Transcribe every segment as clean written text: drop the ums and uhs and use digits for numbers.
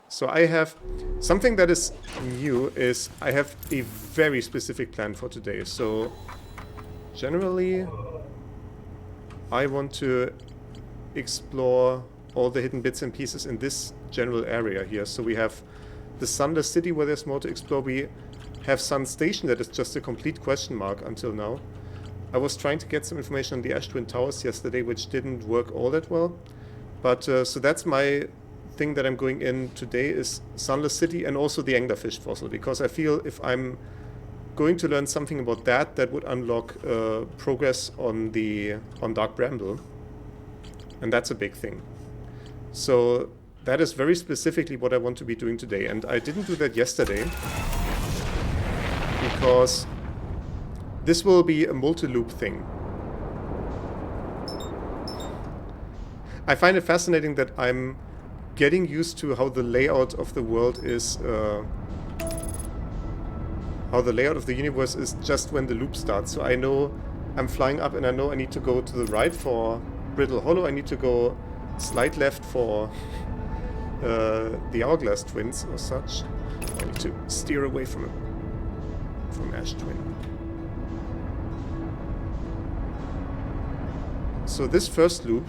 So I have something that is new is I have a very specific plan for today. So generally I want to explore all the hidden bits and pieces in this general area here. So we have the Sunless City where there's more to explore. We have Sun Station that is just a complete question mark until now. I was trying to get some information on the Ash Twin Towers yesterday, which didn't work all that well. But so that's my thing that I'm going in today is Sunless City and also the anglerfish fossil, because I feel if I'm going to learn something about that, that would unlock progress on Dark Bramble, and that's a big thing. So that is very specifically what I want to be doing today, and I didn't do that yesterday because this will be a multi-loop thing. I find it fascinating that I'm getting used to how the layout of the world is, how the layout of the universe is just when the loop starts. So I know I'm flying up and I know I need to go to the right for Brittle Hollow, I need to go slide left for the Hourglass Twins or such. I need to steer away from Ash Twin. So this first loop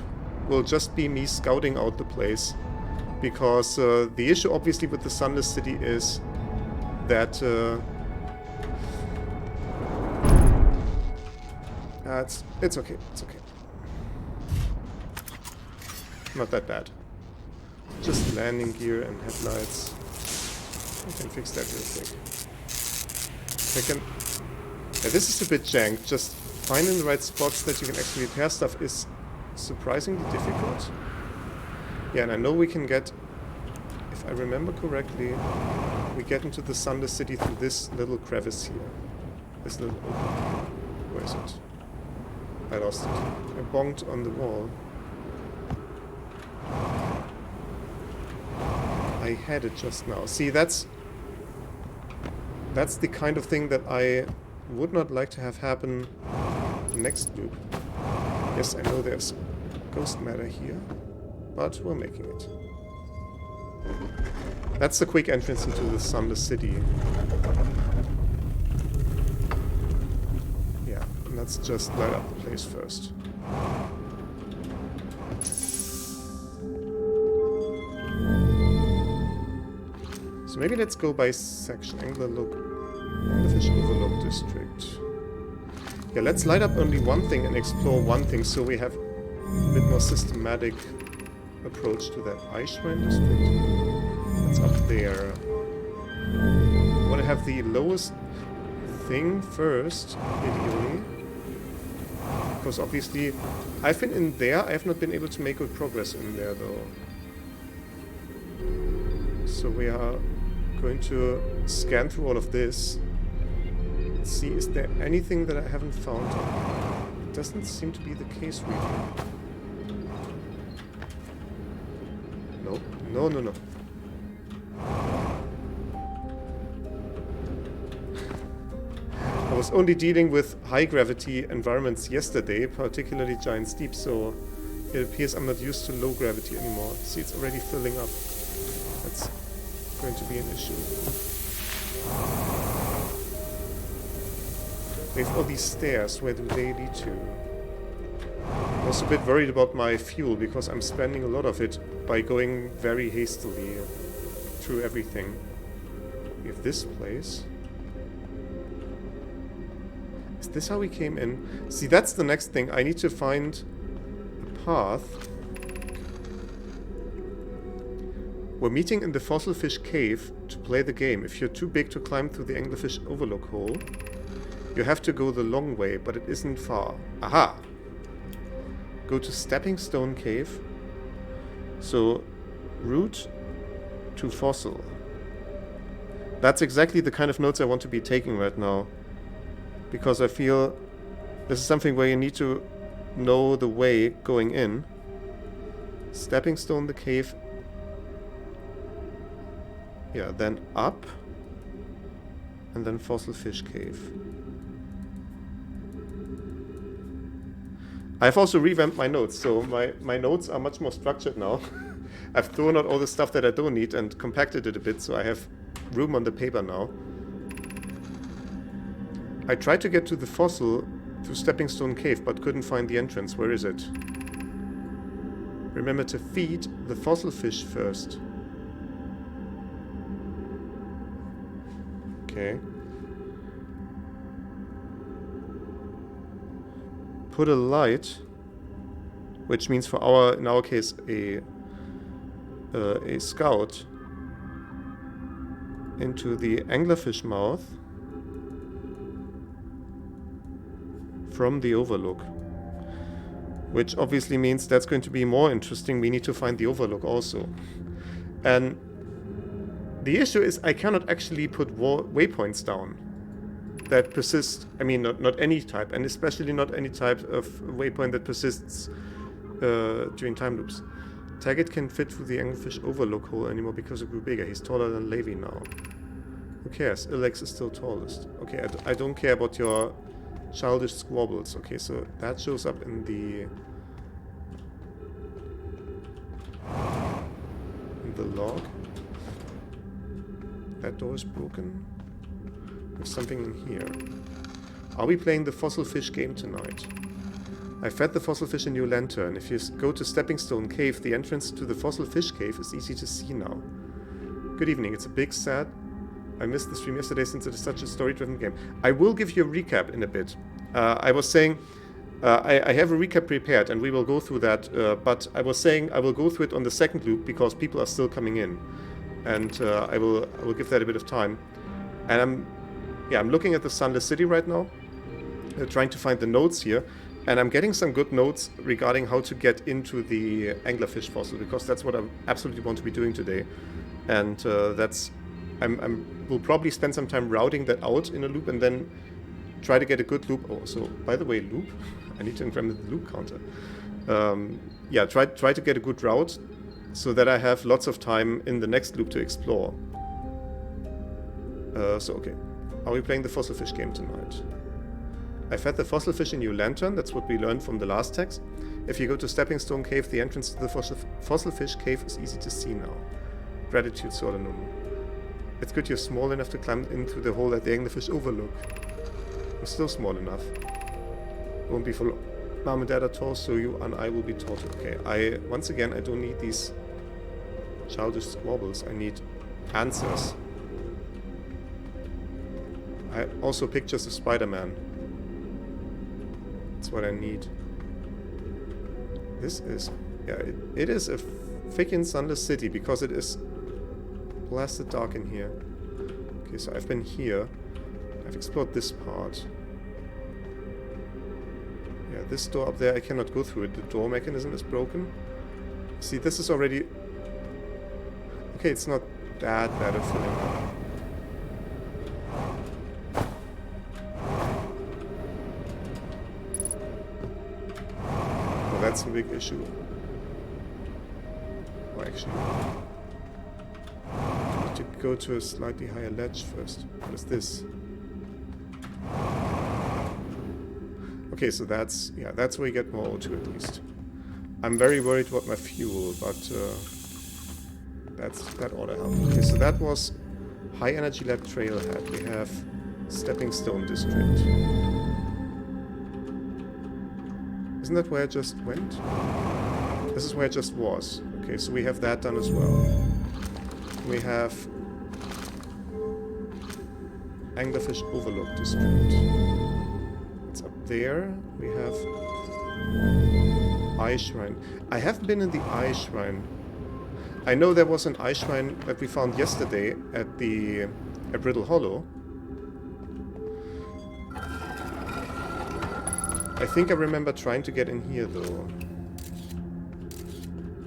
will just be me scouting out the place, because the issue obviously with the Sunless City is that it's okay, it's okay. Not that bad. Just landing gear and headlights. I can fix that real quick. Yeah, this is a bit jank. Just finding the right spots that you can actually repair stuff is surprisingly difficult. Yeah, and I know we can get, if I remember correctly, we get into the Sunless City through this little crevice here. This little opening. Where is it? I lost it. I bonked on the wall. I had it just now. See, that's the kind of thing that I would not like to have happen next loop. Yes, I know there's ghost matter here, but we're making it. That's the quick entrance into the Sunless City. Yeah, and let's just light up the place first. So maybe let's go by section. Anglerfish Overlook District. Yeah, let's light up only one thing and explore one thing so we have a bit more systematic approach to that Ice Shrine District. That's up there. I want to have the lowest thing first, ideally. Because obviously, I've been in there, I have not been able to make good progress in there though. So we are going to scan through all of this. Let's see, is there anything that I haven't found? It doesn't seem to be the case really. No, no, no, no. I was only dealing with high gravity environments yesterday, particularly Giant Steep, so it appears I'm not used to low gravity anymore. See, it's already filling up. That's going to be an issue. We have all these stairs. Where do they lead to? I'm also a bit worried about my fuel because I'm spending a lot of it by going very hastily through everything. We have this place. Is this how we came in? See, that's the next thing. I need to find a path. We're meeting in the Fossil Fish Cave to play the game. If you're too big to climb through the Anglerfish Overlook hole, you have to go the long way, but it isn't far. Aha! Go to Stepping Stone Cave. So, route to Fossil. That's exactly the kind of notes I want to be taking right now. Because I feel this is something where you need to know the way going in. Stepping Stone the Cave. Yeah, then up. And then Fossil Fish Cave. I've also revamped my notes, so my notes are much more structured now. I've thrown out all the stuff that I don't need and compacted it a bit, so I have room on the paper now. I tried to get to the fossil through Stepping Stone Cave, but couldn't find the entrance. Where is it? Remember to feed the fossil fish first. Okay. Put a light, which means for in our case a scout, into the anglerfish mouth from the overlook. Which obviously means that's going to be more interesting. We need to find the overlook also. And the issue is I cannot actually put waypoints down that persist. I mean, not any type, and especially not any type of waypoint that persists during time loops. Taggart can fit through the anglerfish overlook hole anymore because it grew bigger. He's taller than Levi now. Who cares? Ilex is still tallest. Okay, I don't care about your childish squabbles. Okay, so that shows up in the log. That door is broken. There's something in here. Are we playing the fossil fish game tonight? I fed the fossil fish a new lantern. If you go to Stepping Stone Cave, the entrance to the fossil fish cave is easy to see now. Good evening. It's a big sad. I missed the stream yesterday since it is such a story-driven game. I will give you a recap in a bit. I was saying I have a recap prepared and we will go through that, but I was saying I will go through it on the second loop because people are still coming in. And I will give that a bit of time. And I'm looking at the Sunless City right now, trying to find the notes here, and I'm getting some good notes regarding how to get into the anglerfish fossil, because that's what I absolutely want to be doing today. And we'll probably spend some time routing that out in a loop and then try to get a good loop. Oh, so by the way, loop, I need to increment the loop counter. Yeah, try to get a good route so that I have lots of time in the next loop to explore. So okay, are we playing the fossil fish game tonight? I fed the fossil fish a new lantern. That's what we learned from the last text. If you go to Stepping Stone Cave, the entrance to the fossil fish cave is easy to see now. Gratitude, Solanum. It's good you're small enough to climb in through the hole at the anglerfish overlook. I'm still small enough. Won't be for Mom and Dad are tall, so you and I will be tall too. Okay, once again, I don't need these childish squabbles. I need answers. I also pictures of Spider-Man. That's what I need. This is... yeah, it is a freaking sunless city because it is blasted dark in here. Okay, so I've been here. I've explored this part. Yeah, this door up there, I cannot go through it. The door mechanism is broken. See, this is already... okay, it's not that bad of feeling. Well, that's a big issue. Oh, actually... I need to go to a slightly higher ledge first. What is this? Okay, so that's... yeah, that's where you get more O2 at least. I'm very worried about my fuel, but that ought to help. Okay, so that was High Energy Lab Trailhead. We have Stepping Stone District. Isn't that where I just went? This is where I just was. Okay, so we have that done as well. We have Anglerfish Overlook District. It's up there. We have Eye Shrine. I have been in the Eye Shrine. I know there was an Eye Shrine that we found yesterday at Brittle Hollow. I think I remember trying to get in here though.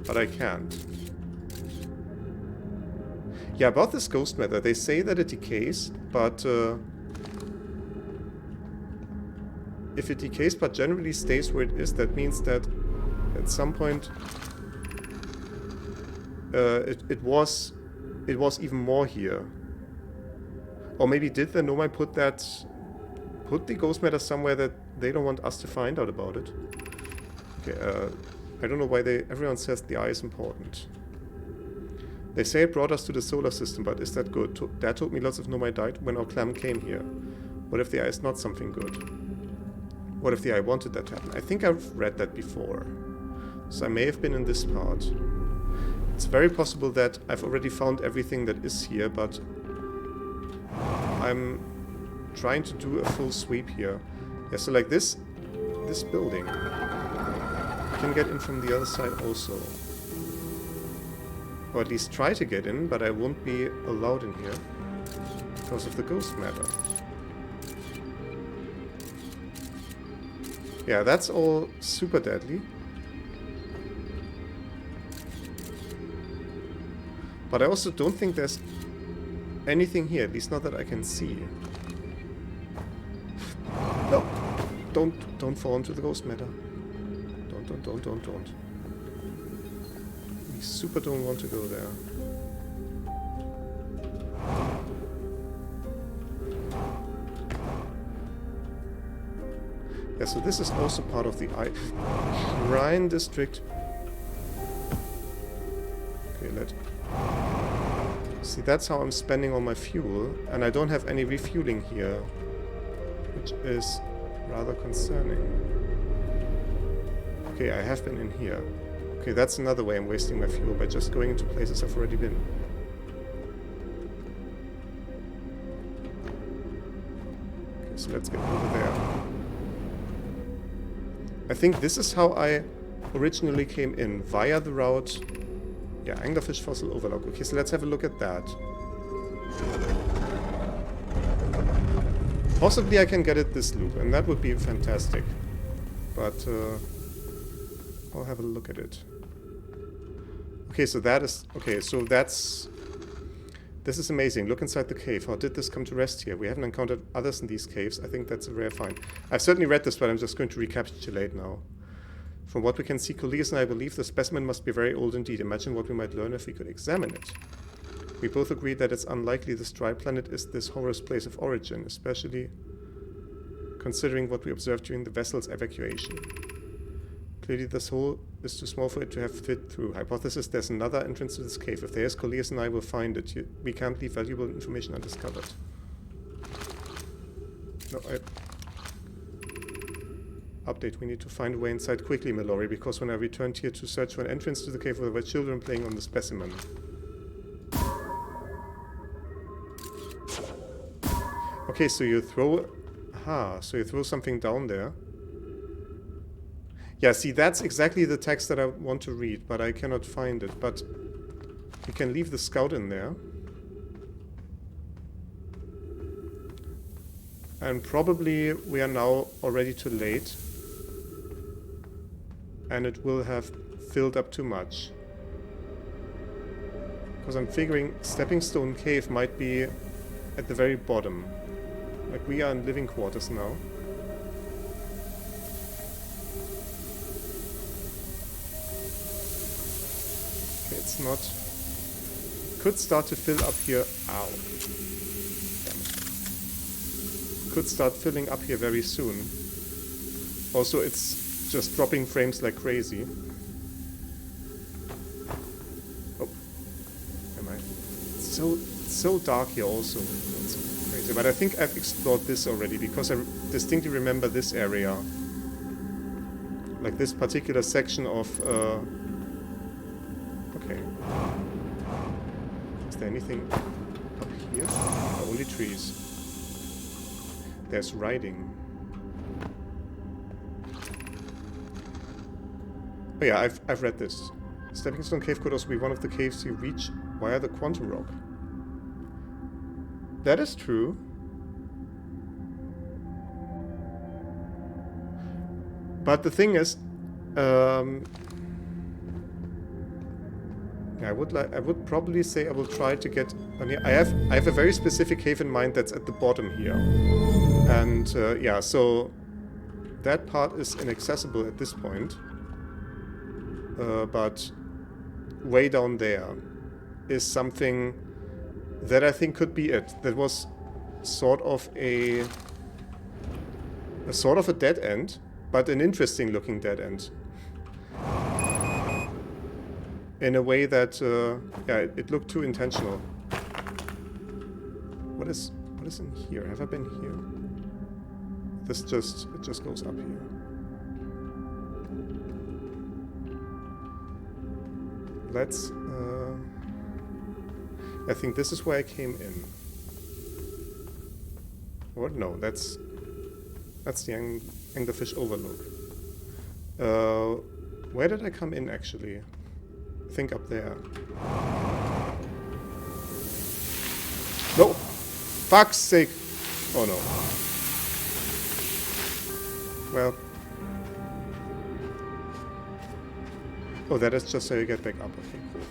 But I can't. Yeah, about this ghost matter, they say that it decays, but if it decays but generally stays where it is, that means that at some point it was even more here. Or maybe did the Nomai put the ghost matter somewhere that they don't want us to find out about it? Okay, I don't know why everyone says the eye is important. They say it brought us to the solar system, but is that good? Dad told me lots of Nomai died when our clan came here. What if the eye is not something good? What if the eye wanted that to happen? I think I've read that before. So I may have been in this part. It's very possible that I've already found everything that is here, but I'm trying to do a full sweep here. Yeah, so like this building. You can get in from the other side also. Or at least try to get in, but I won't be allowed in here because of the ghost matter. Yeah, that's all super deadly. But I also don't think there's anything here, at least not that I can see. No! Don't fall into the ghost matter. Don't. We super don't want to go there. Yeah, so this is also part of the Shrine District. Okay, see, that's how I'm spending all my fuel, and I don't have any refueling here, which is rather concerning. Okay, I have been in here. Okay, that's another way I'm wasting my fuel, by just going into places I've already been. Okay, so let's get over there. I think this is how I originally came in, via the route... Yeah, anglerfish fossil overlock. Okay, so let's have a look at that. Possibly I can get it this loop, and that would be fantastic. But I'll have a look at it. Okay, so that is... Okay, so that's... This is amazing. Look inside the cave. How did this come to rest here? We haven't encountered others in these caves. I think that's a rare find. I've certainly read this, but I'm just going to recapitulate now. From what we can see, Coleus and I believe the specimen must be very old indeed. Imagine what we might learn if we could examine it. We both agree that it's unlikely this dry planet is this horror's place of origin, especially considering what we observed during the vessel's evacuation. Clearly this hole is too small for it to have fit through. Hypothesis, there's another entrance to this cave. If there is, Coleus and I will find it. We can't leave valuable information undiscovered. No, Update, we need to find a way inside quickly, Mallory, because when I returned here to search for an entrance to the cave, there were children playing on the specimen. Okay, so you throw... Aha, so you throw something down there. Yeah, see, that's exactly the text that I want to read, but I cannot find it. But we can leave the scout in there. And probably we are now already too late. And it will have filled up too much. Because I'm figuring Stepping Stone Cave might be at the very bottom. Like, we are in living quarters now. Okay, it's not... Could start to fill up here... Ow. Damn it. Could start filling up here very soon. Also, it's just dropping frames like crazy. Oh. Am I? It's so dark here also. It's crazy. But I think I've explored this already, because I distinctly remember this area. Like this particular section of... Okay. Is there anything up here? Oh, only trees. There's writing. Oh yeah, I've read this. Stepping Stone Cave could also be one of the caves you reach via the Quantum Rock. That is true. But the thing is, I would probably say I will try to get on here. I have a very specific cave in mind that's at the bottom here, and yeah, so that part is inaccessible at this point. But way down there is something that I think could be it. That was sort of a dead end, but an interesting looking dead end. in a way that, yeah, it looked too intentional. What is in here? Have I been here? This just, it just goes up here. Let's, I think this is where I came in. What? No, that's the anglerfish overlook. Where did I come in actually? I think up there. No! Fuck's sake! Oh no. Well. Oh, that is just how you get back up. Okay, cool.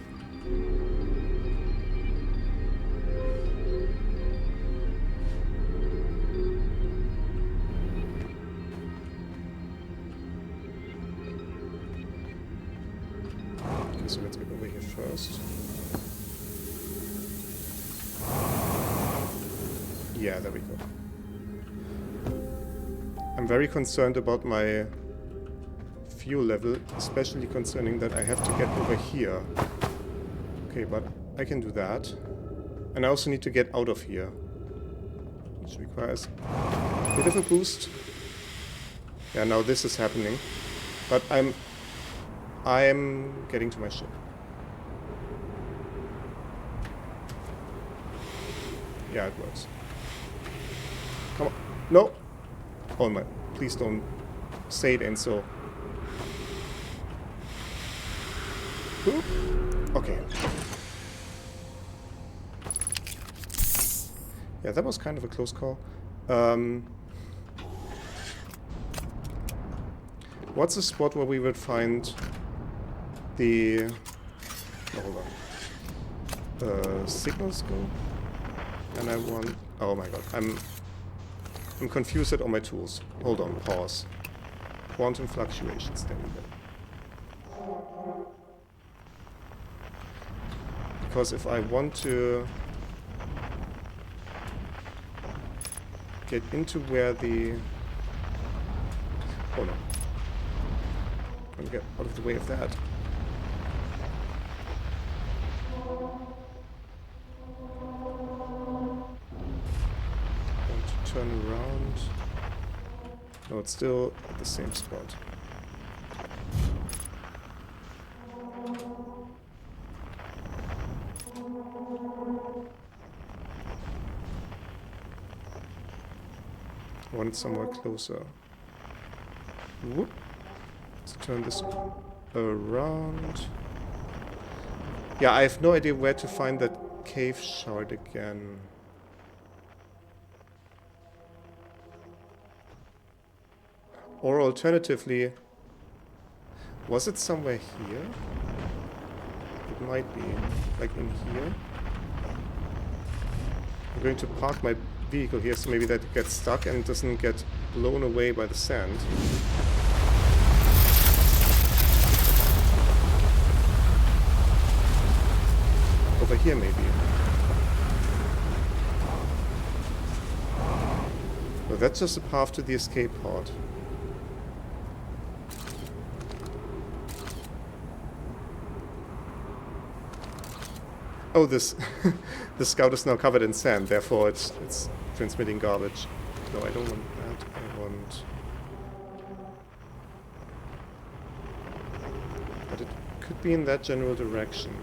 Okay, so let's get over here first. Yeah, there we go. I'm very concerned about my fuel level, especially concerning that I have to get over here. Okay, but I can do that. And I also need to get out of here, which requires a bit of a boost. Yeah, now this is happening. But I'm getting to my ship. Yeah, it works. Come on. No! Oh my, please don't say it ain't so. Ooh. Okay. Yeah, that was kind of a close call. What's the spot where we would find the... Oh, hold on. Signals go? And I want... Oh my god, I'm confused at all my tools. Hold on, pause. Quantum fluctuations, there we go. Because if I want to get into where the... Oh no. I'm gonna get out of the way of that. Turn around. No, it's still at the same spot. I want it somewhere closer. Whoop. Let's turn this around. Yeah, I have no idea where to find that cave shard again. Or alternatively, was it somewhere here? It might be. Like in here? I'm going to park my vehicle here so maybe that gets stuck and doesn't get blown away by the sand. Over here maybe. Well, that's just a path to the escape pod. Oh, this the scout is now covered in sand, therefore it's transmitting garbage. No, I don't want that. I want... But it could be in that general direction.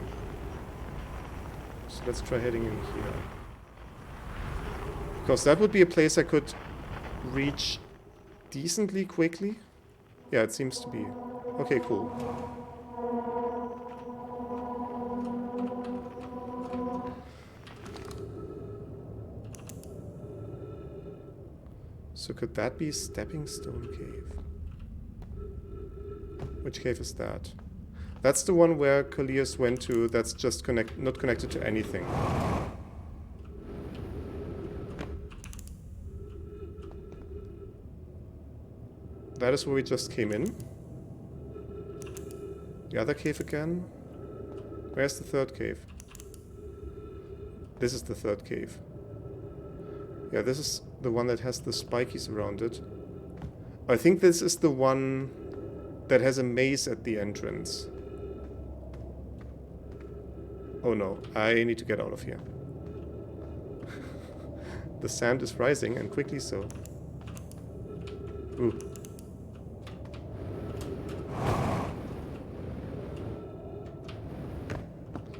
So let's try heading in here. Because that would be a place I could reach decently quickly. Yeah, it seems to be. Okay, cool. So could that be Stepping Stone Cave? Which cave is that? That's the one where Colliers went to that's just not connected to anything. That is where we just came in. The other cave again. Where's the third cave? This is the third cave. Yeah, this is the one that has the spikies around it. I think this is the one that has a maze at the entrance. Oh no, I need to get out of here. The sand is rising, and quickly so. Ooh.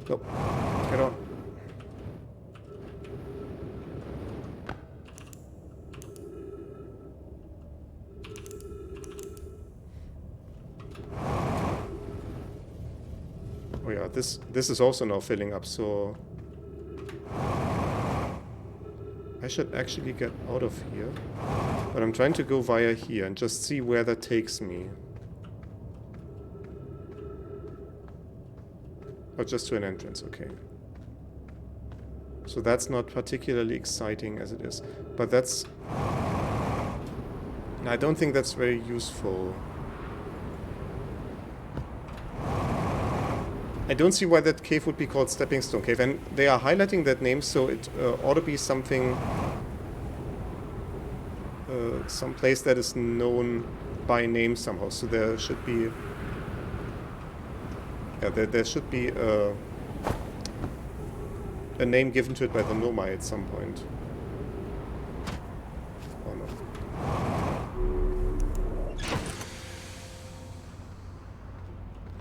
No, get on. Oh yeah, this is also now filling up, so I should actually get out of here. But I'm trying to go via here and just see where that takes me. Oh, just to an entrance, okay. So that's not particularly exciting as it is. But that's... I don't think that's very useful. I don't see why that cave would be called Stepping Stone Cave. And they are highlighting that name, so it ought to be something... some place that is known by name somehow. So there should be... Yeah, there should be a name given to it by the Nomai at some point. Oh no.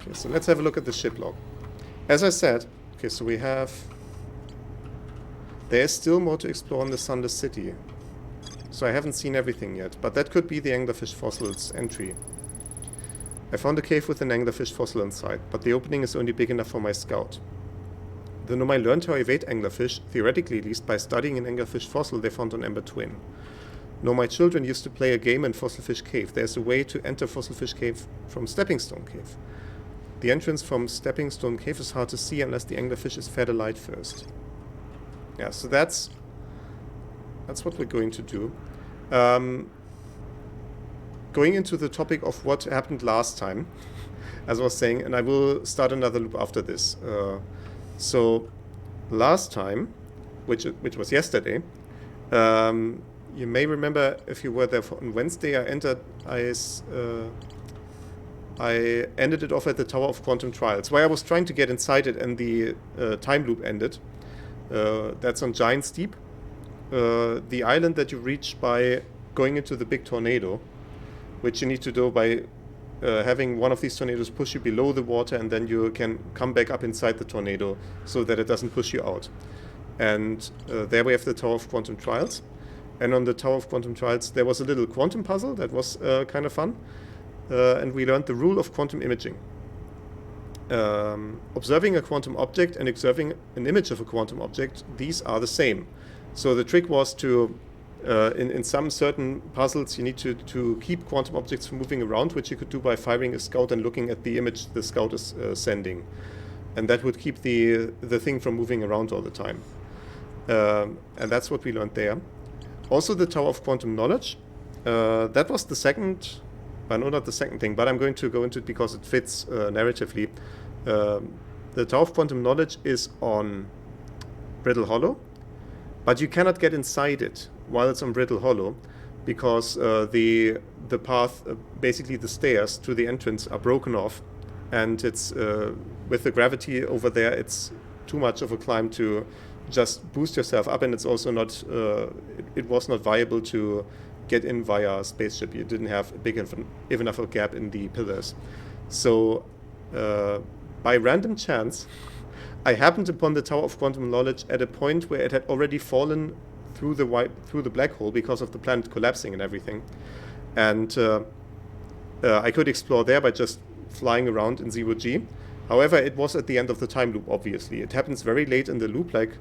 Okay, so let's have a look at the ship log. As I said, okay, so we have... There's still more to explore in the Sunless City. So I haven't seen everything yet, but that could be the anglerfish fossil's entry. I found a cave with an anglerfish fossil inside, but the opening is only big enough for my scout. The Nomai learned how to evade anglerfish, theoretically at least, by studying an anglerfish fossil they found on Ember Twin. Nomai children used to play a game in Fossilfish Cave. There's a way to enter Fossilfish Cave from Stepping Stone Cave. The entrance from Stepping Stone Cave is hard to see unless the anglerfish is fed a light first. Yeah, so that's what we're going to do. Going into the topic of what happened last time, as I was saying, and I will start another loop after this. So last time, which was yesterday, you may remember if you were there on Wednesday, I ended it off at the Tower of Quantum Trials, where I was trying to get inside it and the time loop ended. That's on Giant Steep, the island that you reach by going into the big tornado, which you need to do by having one of these tornadoes push you below the water, and then you can come back up inside the tornado so that it doesn't push you out. And there we have the Tower of Quantum Trials. And on the Tower of Quantum Trials there was a little quantum puzzle that was kind of fun. And we learned the rule of quantum imaging. Observing a quantum object and observing an image of a quantum object, these are the same. So the trick was to in some certain puzzles, you need to keep quantum objects from moving around, which you could do by firing a scout and looking at the image the scout is sending. And that would keep the thing from moving around all the time. And that's what we learned there. Also the Tower of Quantum Knowledge. That was the second, well, no, not the second thing, but I'm going to go into it because it fits narratively. The Tower of Quantum Knowledge is on Brittle Hollow, but you cannot get inside it while it's on Brittle Hollow, because the path, basically the stairs to the entrance, are broken off, and it's with the gravity over there, it's too much of a climb to just boost yourself up, and it's also not it was not viable to get in via a spaceship. You didn't have a big enough a gap in the pillars. So by random chance I happened upon the Tower of Quantum Knowledge at a point where it had already fallen through the black hole because of the planet collapsing and everything. And I could explore there by just flying around in 0G. However, it was at the end of the time loop, obviously. It happens very late in the loop, like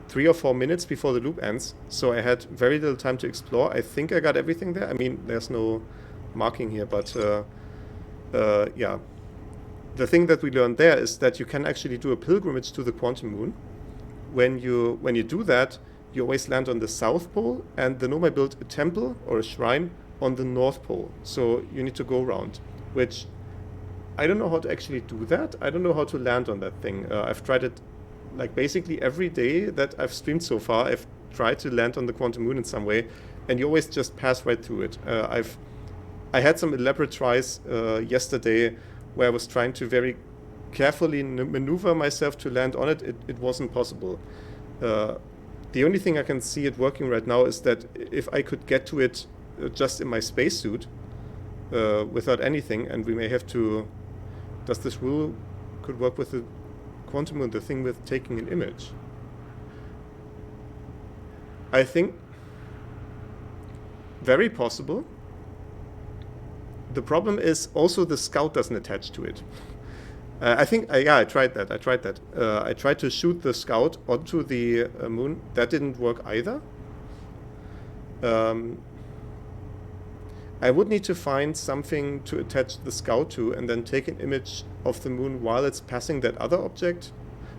3 or 4 minutes before the loop ends. So I had very little time to explore. I think I got everything there. I mean, there's no marking here, but yeah. The thing that we learned there is that you can actually do a pilgrimage to the Quantum Moon. When you do that, you always land on the South Pole, and the Nomai built a temple or a shrine on the North Pole. So you need to go around, which I don't know how to actually do that. I don't know how to land on that thing. I've tried it like basically every day that I've streamed so far. I've tried to land on the Quantum Moon in some way, and you always just pass right through it. I had some elaborate tries yesterday where I was trying to very carefully maneuver myself to land on it, it wasn't possible. The only thing I can see it working right now is that if I could get to it just in my spacesuit, without anything, and we may have to... Does this rule could work with the quantum moon, the thing with taking an image? I think very possible. The problem is also the scout doesn't attach to it. I think, yeah, I tried that. I tried to shoot the scout onto the moon. That didn't work either. I would need to find something to attach the scout to and then take an image of the moon while it's passing that other object.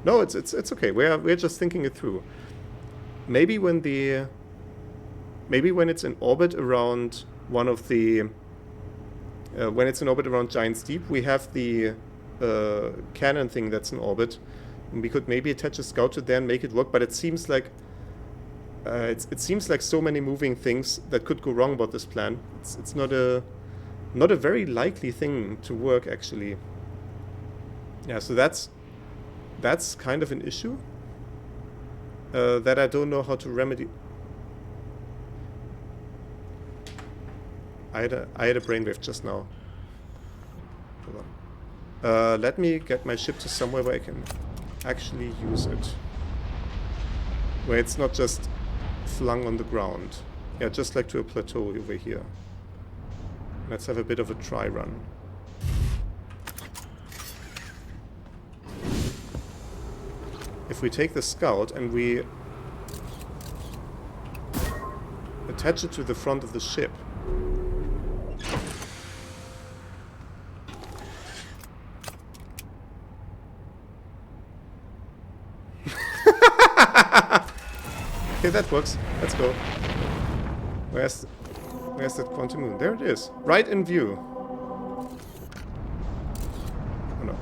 No, it's okay. We're just thinking it through. Maybe when it's in orbit around one of the when it's in orbit around Giant's Deep, we have the cannon thing that's in orbit, and we could maybe attach a scout to there and make it work. But it seems like it seems like so many moving things that could go wrong about this plan. It's not a very likely thing to work, actually. Yeah, so that's kind of an issue that I don't know how to remedy. I had a brainwave just now. Hold on. Let me get my ship to somewhere where I can actually use it, where it's not just flung on the ground. Yeah, just like to a plateau over here. Let's have a bit of a try run. If we take the scout and we attach it to the front of the ship, okay, that works. Let's go. Where's that quantum moon? There it is. Right in view. Oh no.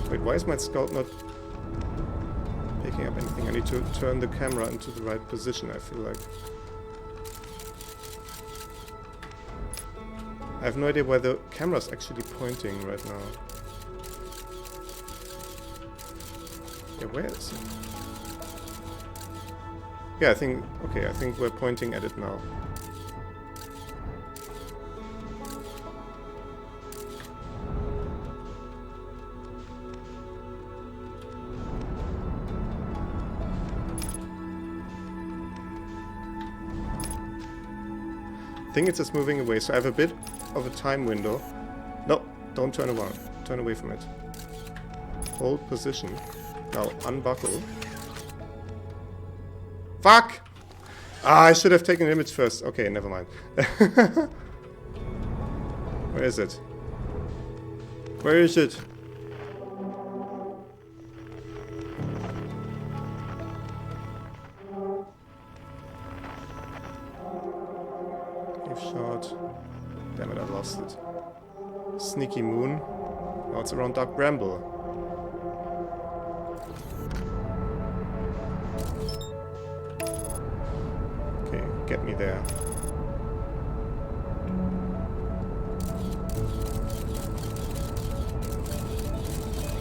Wait, why is my scout not picking up anything? I need to turn the camera into the right position, I feel like. I have no idea where the camera's actually pointing right now. Yeah, where is it? Yeah, I think... Okay, I think we're pointing at it now. I think it's just moving away, so I have a bit of a time window. No, don't turn around. Turn away from it. Hold position. Now unbuckle. Fuck! Ah, I should have taken an image first. Okay, never mind. Where is it? Where is it? Shot. Damn it, I lost it. Sneaky moon. Now it's around Dark Bramble. Okay, get me there.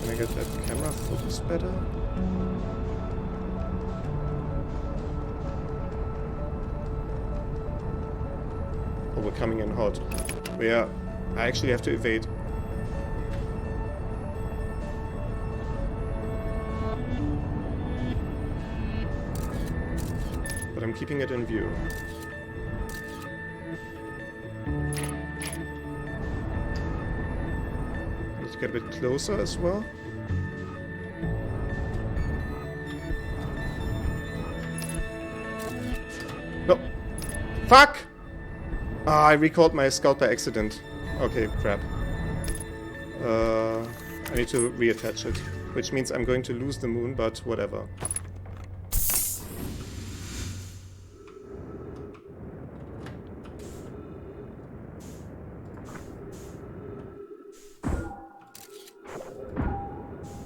Can I get that camera focus better? Oh, we're coming in hot. I actually have to evade. But I'm keeping it in view. I need to get a bit closer as well. No! Fuck! Ah, I recalled my scout by accident. Okay, crap. I need to reattach it, which means I'm going to lose the moon, but whatever.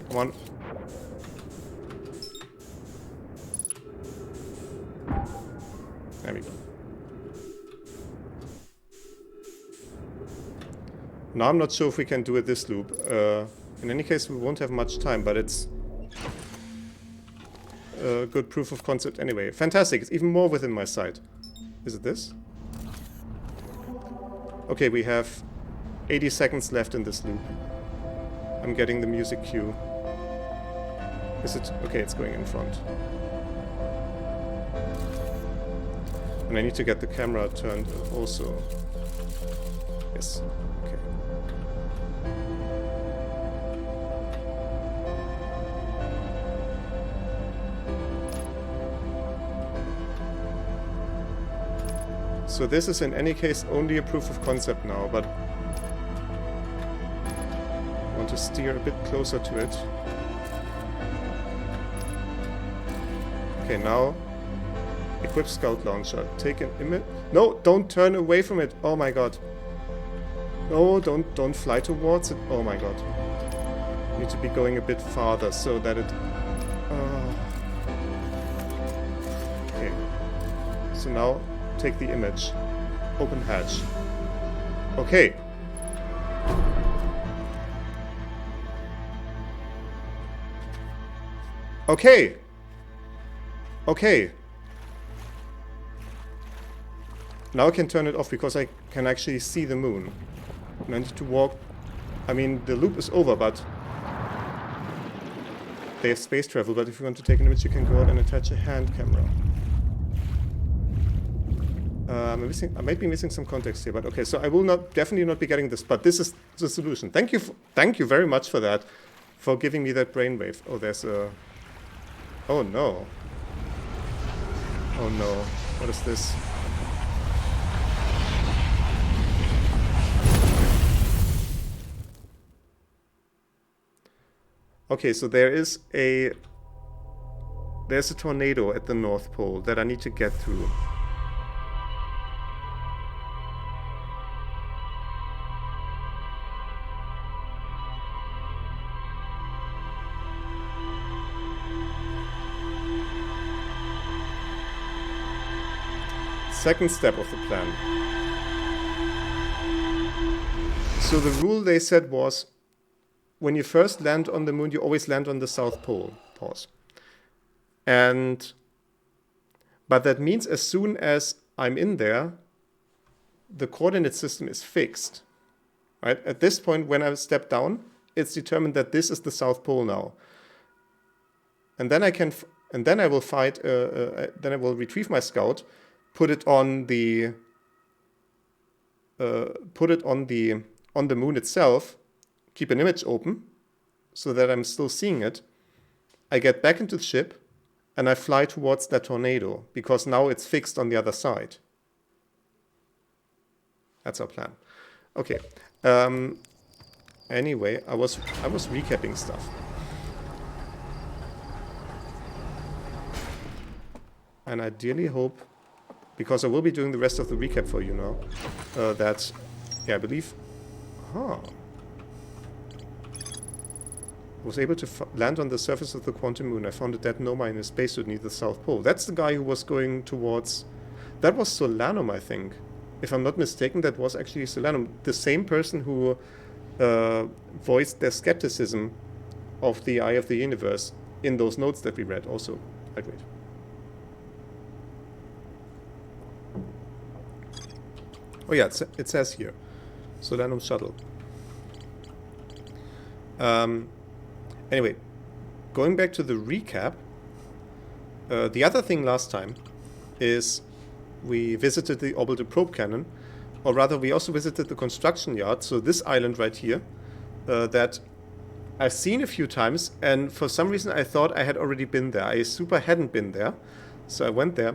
Come on. Now I'm not sure if we can do it this loop. In any case, we won't have much time, but it's a good proof of concept anyway. Fantastic, it's even more within my sight. Is it this? Okay, we have 80 seconds left in this loop. I'm getting the music cue. Is it? Okay, it's going in front. And I need to get the camera turned also. Yes, okay. So this is in any case only a proof of concept now, but I want to steer a bit closer to it. Okay, now equip scout launcher. Take an image. No, don't turn away from it. Oh my god. No, don't fly towards it. Oh my god. You need to be going a bit farther so that it. Okay. So now take the image. Open hatch. Okay. Okay. Okay. Now I can turn it off because I can actually see the moon. And I need to walk. I mean, the loop is over, but they have space travel. But if you want to take an image, you can go out and attach a hand camera. I might be missing some context here, but okay. So I will definitely not be getting this, but this is the solution. Thank you very much for that, for giving me that brainwave. Oh, there's a. Oh no. Oh no. What is this? Okay, so there's a tornado at the North Pole that I need to get through. Second step of the plan. So the rule they said was, when you first land on the moon, you always land on the South Pole. Pause. But that means as soon as I'm in there, the coordinate system is fixed. Right? At this point, when I step down, it's determined that this is the South Pole now. And then I will fight. Then I will retrieve my scout, put it on the moon itself. Keep an image open so that I'm still seeing it. I get back into the ship and I fly towards that tornado because now it's fixed on the other side. That's our plan. Okay. Anyway, I was recapping stuff. And I dearly hope, because I will be doing the rest of the recap for you now, that, yeah, I believe, was able to land on the surface of the quantum moon. I found a dead Noma in a spacesuit near the South Pole. That's the guy who was going towards... That was Solanum, I think. If I'm not mistaken, that was actually Solanum. The same person who voiced their skepticism of the Eye of the Universe in those notes that we read. Also, I'd wait. Oh yeah, it says here. Solanum shuttle. Anyway, going back to the recap, the other thing last time is we visited the orbital probe cannon, or rather we also visited the construction yard, so this island right here, that I've seen a few times, and for some reason I thought I had already been there. I super hadn't been there, so I went there,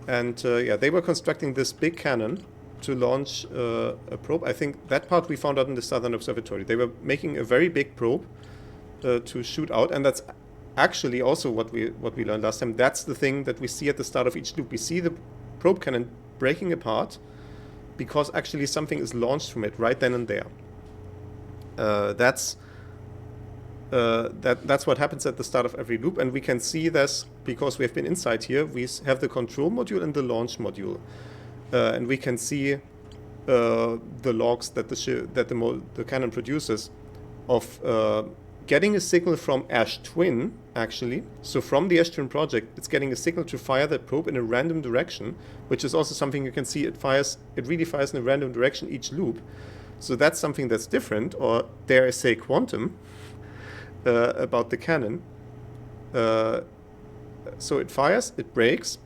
and yeah, they were constructing this big cannon to launch a probe. I think that part we found out in the Southern Observatory. They were making a very big probe to shoot out, and that's actually also what we learned last time. That's the thing that we see at the start of each loop. We see the probe cannon breaking apart because actually something is launched from it right then and there. That's what happens at the start of every loop, and we can see this because we have been inside here. We have the control module and the launch module, and we can see the logs that the cannon produces of getting a signal from Ash Twin, actually. So from the Ash Twin project, it's getting a signal to fire that probe in a random direction, which is also something you can see. It really fires in a random direction each loop. So that's something that's different, or dare I say quantum, about the cannon. So it fires, it breaks.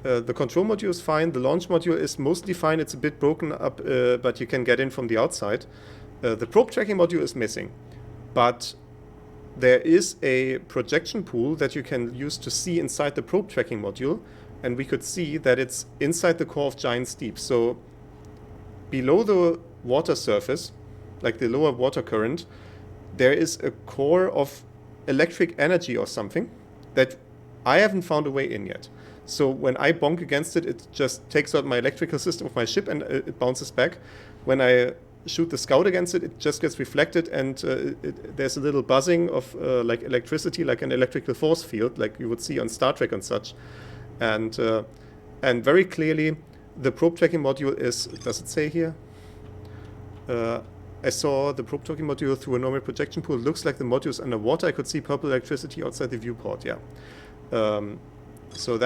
The control module is fine. The launch module is mostly fine. It's a bit broken up, but you can get in from the outside. The probe tracking module is missing. But there is a projection pool that you can use to see inside the probe tracking module. And we could see that it's inside the core of Giant's Deep. So below the water surface, like the lower water current, there is a core of electric energy or something that I haven't found a way in yet. So when I bonk against it, it just takes out my electrical system of my ship and it bounces back. When I shoot the scout against it, it just gets reflected, and there's a little buzzing of like electricity, like an electrical force field, like you would see on Star Trek and such. And very clearly, the probe tracking module is, does it say here? I saw the probe tracking module through a normal projection pool. It looks like the module is underwater. I could see purple electricity outside the viewport, yeah. So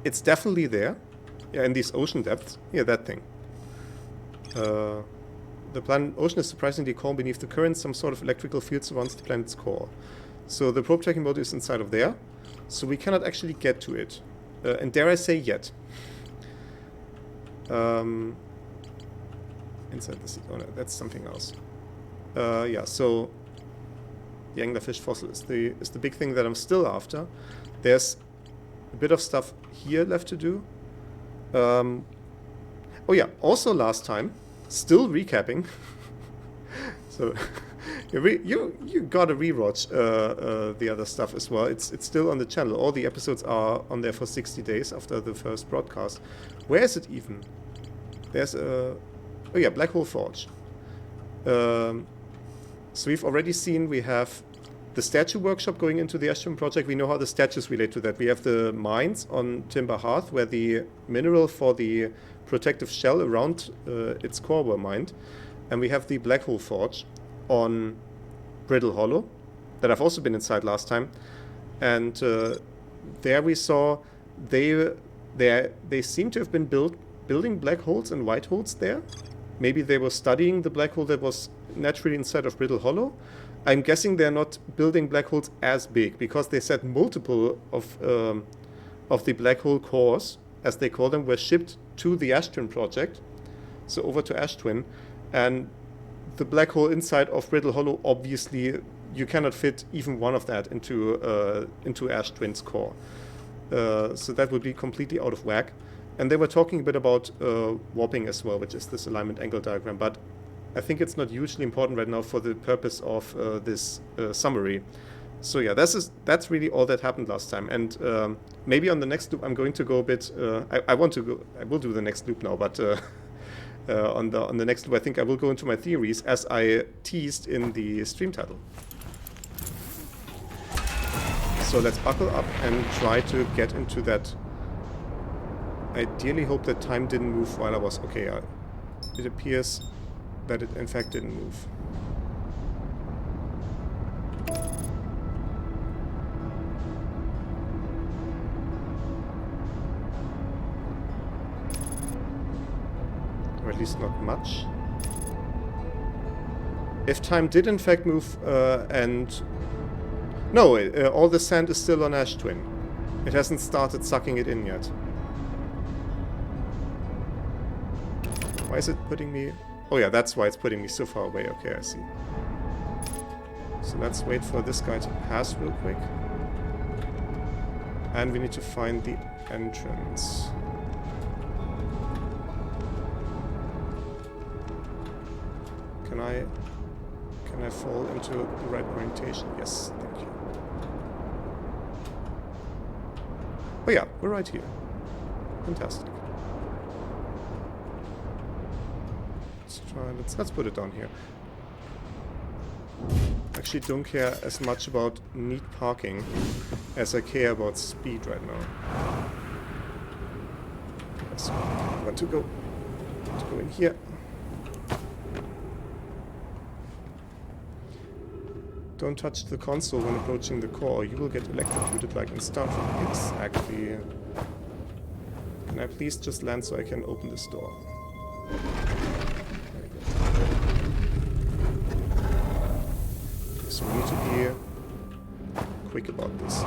it's definitely there. Yeah, in these ocean depths. Yeah, that thing. The planet ocean is surprisingly calm beneath the current. Some sort of electrical field surrounds the planet's core. So the probe tracking module is inside of there. So we cannot actually get to it. And dare I say yet. Inside the sea. Oh no, that's something else. Yeah, so the anglerfish fossil is the big thing that I'm still after. There's a bit of stuff here left to do. Oh yeah, also last time, still recapping. So you gotta rewatch the other stuff as well. It's still on the channel. All the episodes are on there for 60 days after the first broadcast. Where is it even? There's a... Oh yeah, Black Hole Forge. So we've already seen we have the statue workshop going into the Ash Twin project. We know how the statues relate to that. We have the mines on Timber Hearth, where the mineral for the protective shell around its core were mined. And we have the Black Hole Forge on Brittle Hollow, that I've also been inside last time. And there we saw they seem to have been building black holes and white holes there. Maybe they were studying the black hole that was naturally inside of Brittle Hollow. I'm guessing they're not building black holes as big, because they said multiple of the black hole cores, as they call them, were shipped to the Ash Twin project, so over to Ash Twin. And the black hole inside of Brittle Hollow, obviously, you cannot fit even one of that into Ash Twin's core. So that would be completely out of whack. And they were talking a bit about warping as well, which is this alignment angle diagram. But I think it's not hugely important right now for the purpose of this summary. So yeah, that's really all that happened last time. And maybe on the next loop, I'm going to go a bit. I will do the next loop now, but on the next loop, I think I will go into my theories as I teased in the stream title. So let's buckle up and try to get into that. Ideally hope that time didn't move while I was... Okay, it appears that it in fact didn't move. Or at least not much. If time did in fact move and... No, all the sand is still on Ash Twin. It hasn't started sucking it in yet. Why is it putting me... Oh yeah, that's why it's putting me so far away. Okay, I see. So let's wait for this guy to pass real quick. And we need to find the entrance. Can I fall into the right orientation? Yes, thank you. Oh yeah, we're right here. Fantastic. Let's put it down here. Actually don't care as much about neat parking as I care about speed right now. That's where I want to go. Don't go in here. Don't touch the console when approaching the core. You will get electrocuted like in Star Trek. Exactly. Can I please just land so I can open this door? Very good. So we need to be quick about this.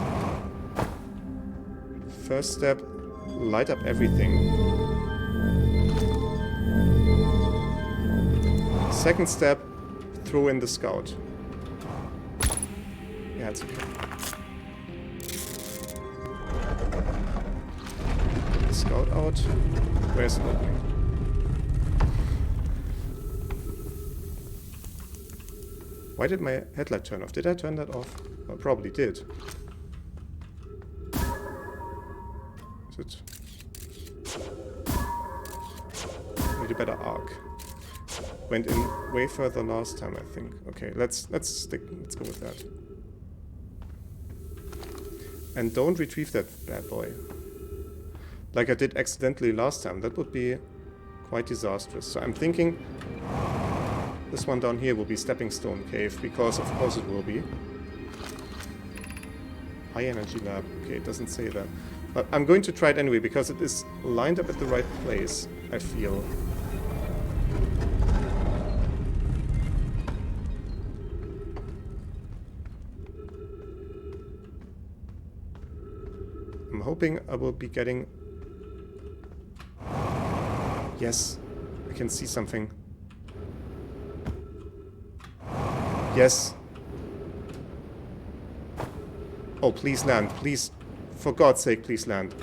First step, light up everything. Second step, throw in the scout. Yeah, it's okay. Scout out. Where's the opening? Why did my headlight turn off? Did I turn that off? I probably did. Is it? Need a better arc. Went in way further last time, I think. Okay, let's go with that. And don't retrieve that bad boy. Like I did accidentally last time. That would be quite disastrous. So I'm thinking this one down here will be Stepping Stone Cave, because of course it will be. High Energy Lab. Okay, it doesn't say that. But I'm going to try it anyway, because it is lined up at the right place, I feel. I'm hoping I will be getting... Yes, I can see something. Yes. Oh, please land, please. For God's sake, please land.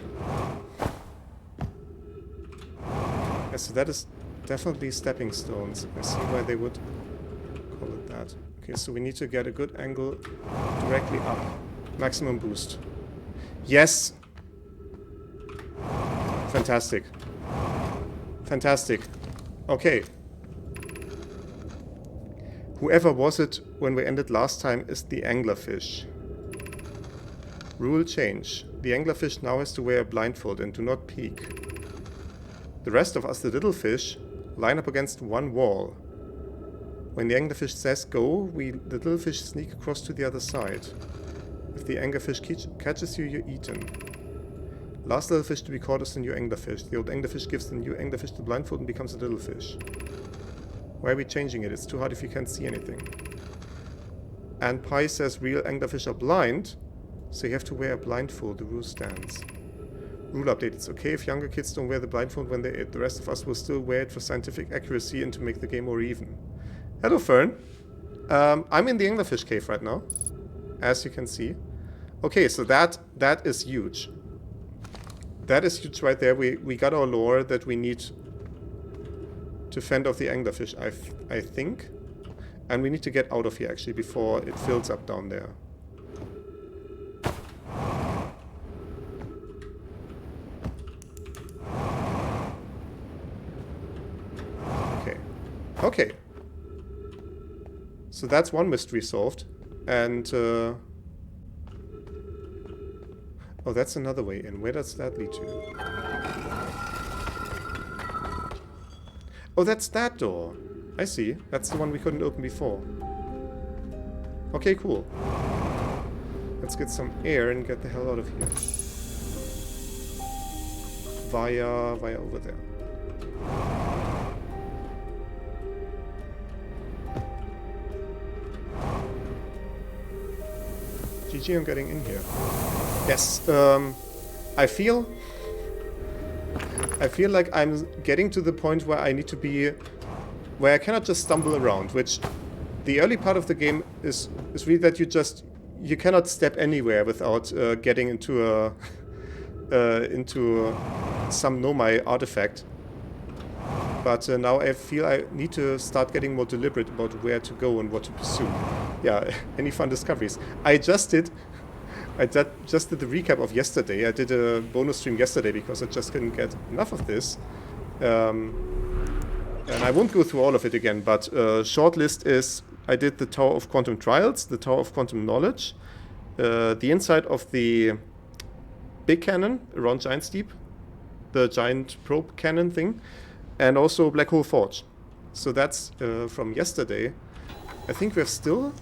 Yes, so that is definitely stepping stones. I see why they would call it that. Okay, so we need to get a good angle directly up. Maximum boost. Yes! Fantastic. Fantastic. Okay. Whoever was it when we ended last time is the anglerfish. Rule change. The anglerfish now has to wear a blindfold and do not peek. The rest of us, the little fish, line up against one wall. When the anglerfish says go, the little fish sneak across to the other side. If the anglerfish catches you, you're eaten. Last little fish to be caught is the new anglerfish. The old anglerfish gives the new anglerfish the blindfold and becomes a little fish. Why are we changing it? It's too hard if you can't see anything. And Pi says real anglerfish are blind, so you have to wear a blindfold. The rule stands. Rule update. It's okay if younger kids don't wear the blindfold when they eat. The rest of us will still wear it for scientific accuracy and to make the game more even. Hello, Fern. I'm in the anglerfish cave right now, as you can see. Okay, so that is huge. That is huge right there. We got our lore that we need to fend off the anglerfish, I think. And we need to get out of here, actually, before it fills up down there. Okay. Okay. So that's one mystery solved. And, oh, that's another way in. Where does that lead to? Oh, that's that door. I see. That's the one we couldn't open before. Okay, cool. Let's get some air and get the hell out of here. Via over there. GG on getting in here. Yes, I feel like I'm getting to the point where I need to be, where I cannot just stumble around, which the early part of the game is really that you cannot step anywhere without getting into some Nomai artifact. But now I feel I need to start getting more deliberate about where to go and what to pursue. Yeah, any fun discoveries? I just did the recap of yesterday. I did a bonus stream yesterday because I just couldn't get enough of this. And I won't go through all of it again, but short list is I did the Tower of Quantum Trials, the Tower of Quantum Knowledge, the inside of the big cannon around Giant Steep, the giant probe cannon thing, And also Black Hole Forge. So that's from yesterday. I think we've still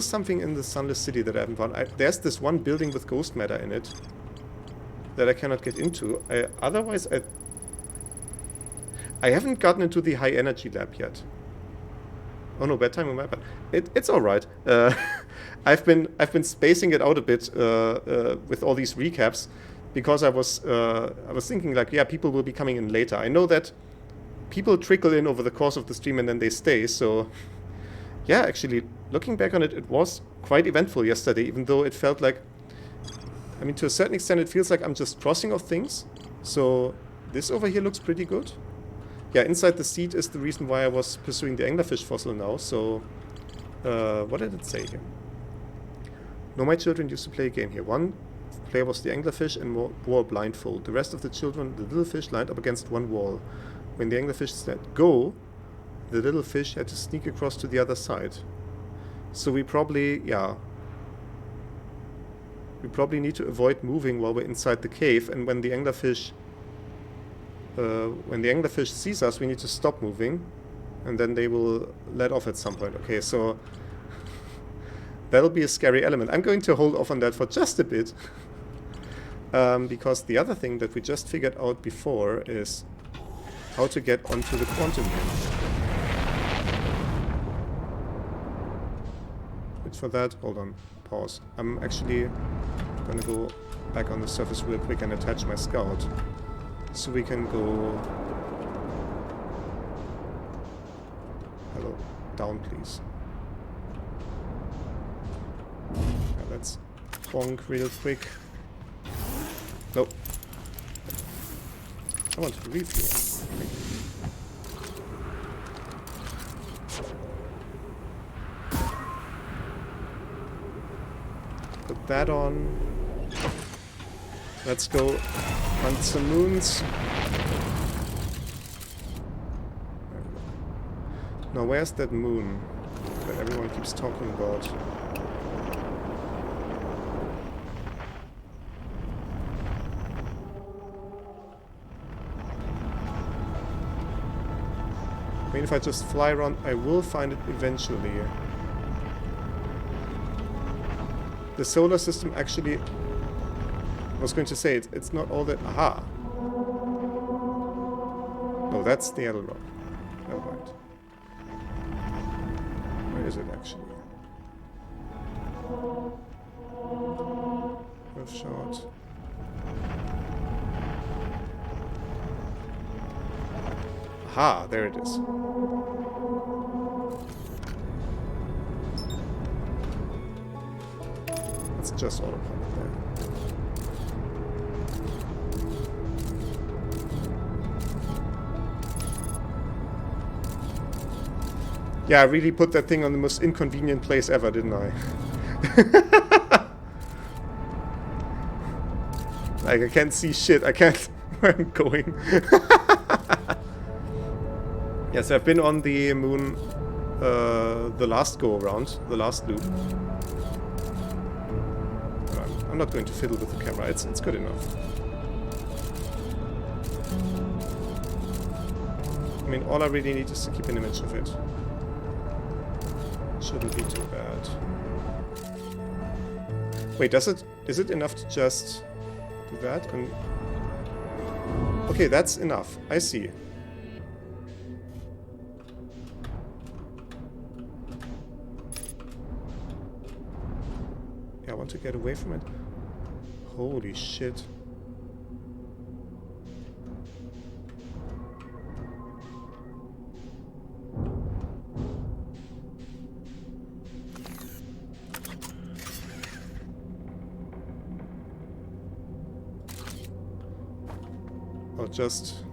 something in the Sunless City that I haven't found. There's this one building with ghost matter in it that I cannot get into. Otherwise, I haven't gotten into the high energy lab yet. Oh no, bad time on my part. It's all right. I've been spacing it out a bit with all these recaps because I was thinking like, yeah, people will be coming in later. I know that people trickle in over the course of the stream and then they stay. So yeah, actually, looking back on it, it was quite eventful yesterday, even though it felt like, I mean, to a certain extent, it feels like I'm just crossing off things. So this over here looks pretty good. Yeah, inside the seed is the reason why I was pursuing the anglerfish fossil now. So, what did it say here? No, my children used to play a game here. One player was the anglerfish and wore a blindfold. The rest of the children, the little fish, lined up against one wall. When the anglerfish said go, the little fish had to sneak across to the other side. So we probably, yeah, we probably need to avoid moving while we're inside the cave. And when the anglerfish sees us, we need to stop moving, and then they will let off at some point. Okay, so that'll be a scary element. I'm going to hold off on that for just a bit, because the other thing that we just figured out before is how to get onto the quantum game. But for that, hold on, pause. I'm actually gonna go back on the surface real quick and attach my scout. So we can go... Hello. Down, please. Yeah, let's bonk real quick. Nope. I want to refuel. Put that on. Let's go hunt some moons. Now, where's that moon that everyone keeps talking about? I mean, if I just fly around, I will find it eventually. The solar system actually... I was going to say, it's not all that... Aha! No, that's the other rock. Never mind. Where is it actually? Earthshot. Aha! There it is. It's just autopilot there. Yeah, I really put that thing on the most inconvenient place ever, didn't I? Like, I can't see shit. I can't... where I'm going. Yes, I've been on the moon the last go-around, the last loop. I'm not going to fiddle with the camera. It's good enough. I mean, all I really need is to keep an image of it. Shouldn't be too bad. Wait, is it enough to just do that? And okay, that's enough. I see. Yeah, I want to get away from it. Holy shit. Or just...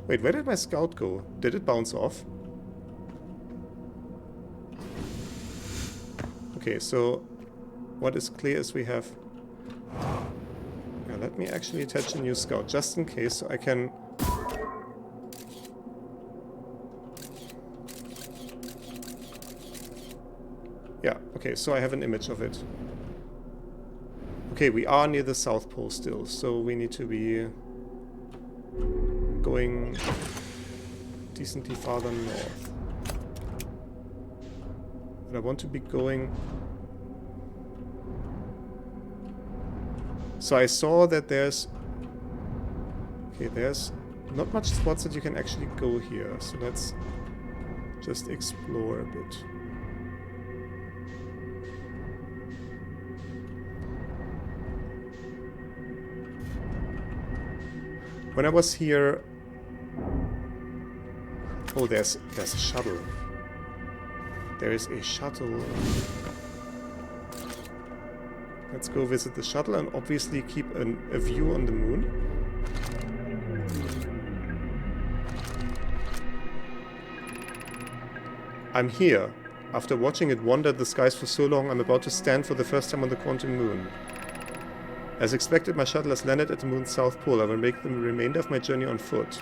Wait, where did my scout go? Did it bounce off? Okay, so what is clear is we have... Yeah, let me actually attach a new scout, just in case, so I can... Yeah, okay, so I have an image of it. Okay, we are near the South Pole still, so we need to be going decently farther north. But I want to be going... So I saw that there's... Okay, there's not much spots that you can actually go here. So let's just explore a bit. When I was here... Oh, there's a shuttle. There is a shuttle. Let's go visit the shuttle and obviously keep a view on the moon. I'm here. After watching it wander the skies for so long, I'm about to stand for the first time on the quantum moon. As expected, my shuttle has landed at the moon's south pole. I will make the remainder of my journey on foot.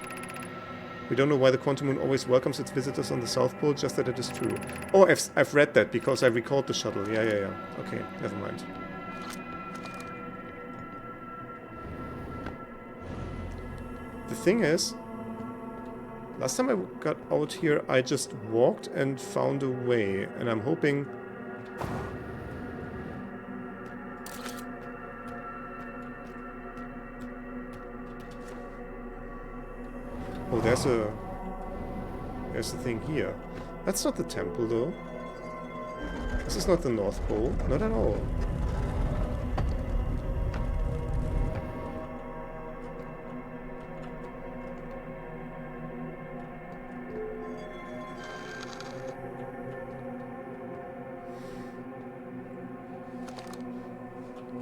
We don't know why the quantum moon always welcomes its visitors on the south pole, just that it is true. Oh, I've read that because I recalled the shuttle. Yeah. Okay, never mind. The thing is, last time I got out here, I just walked and found a way, and I'm hoping... Oh, there's a thing here. That's not the temple, though. This is not the North Pole. Not at all.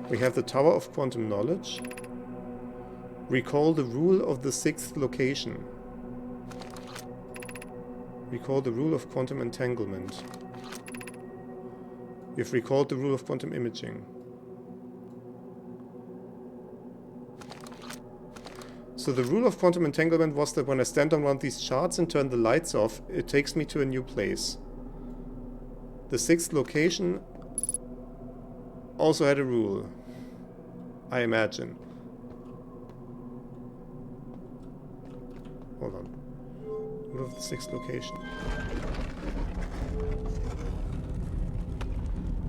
We have the Tower of Quantum Knowledge. Recall the rule of the sixth location. Recall the rule of quantum entanglement. We've recalled the rule of quantum imaging. So the rule of quantum entanglement was that when I stand on one of these charts and turn the lights off, it takes me to a new place. The sixth location also had a rule, I imagine. Hold on. Rule of the sixth location.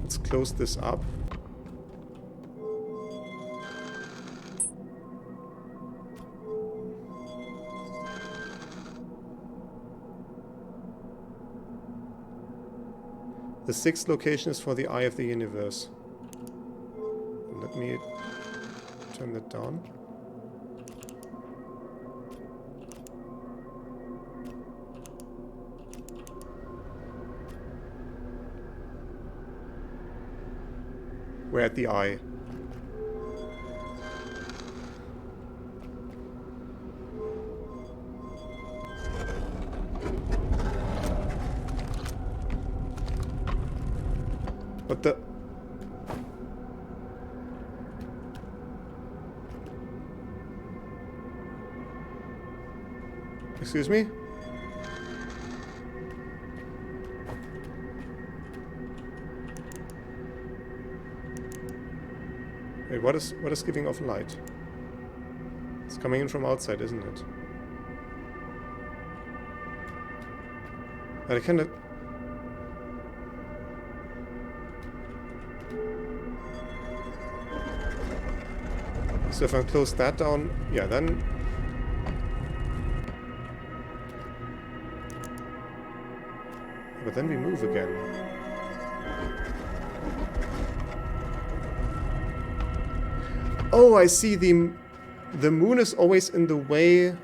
Let's close this up. The sixth location is for the eye of the universe. Let me turn that down. We're at the eye. What the... Excuse me? Wait, what is giving off light? It's coming in from outside, isn't it? But I cannot... So if I close that down, yeah, then... But then we move again. Oh, I see. The moon is always in the way.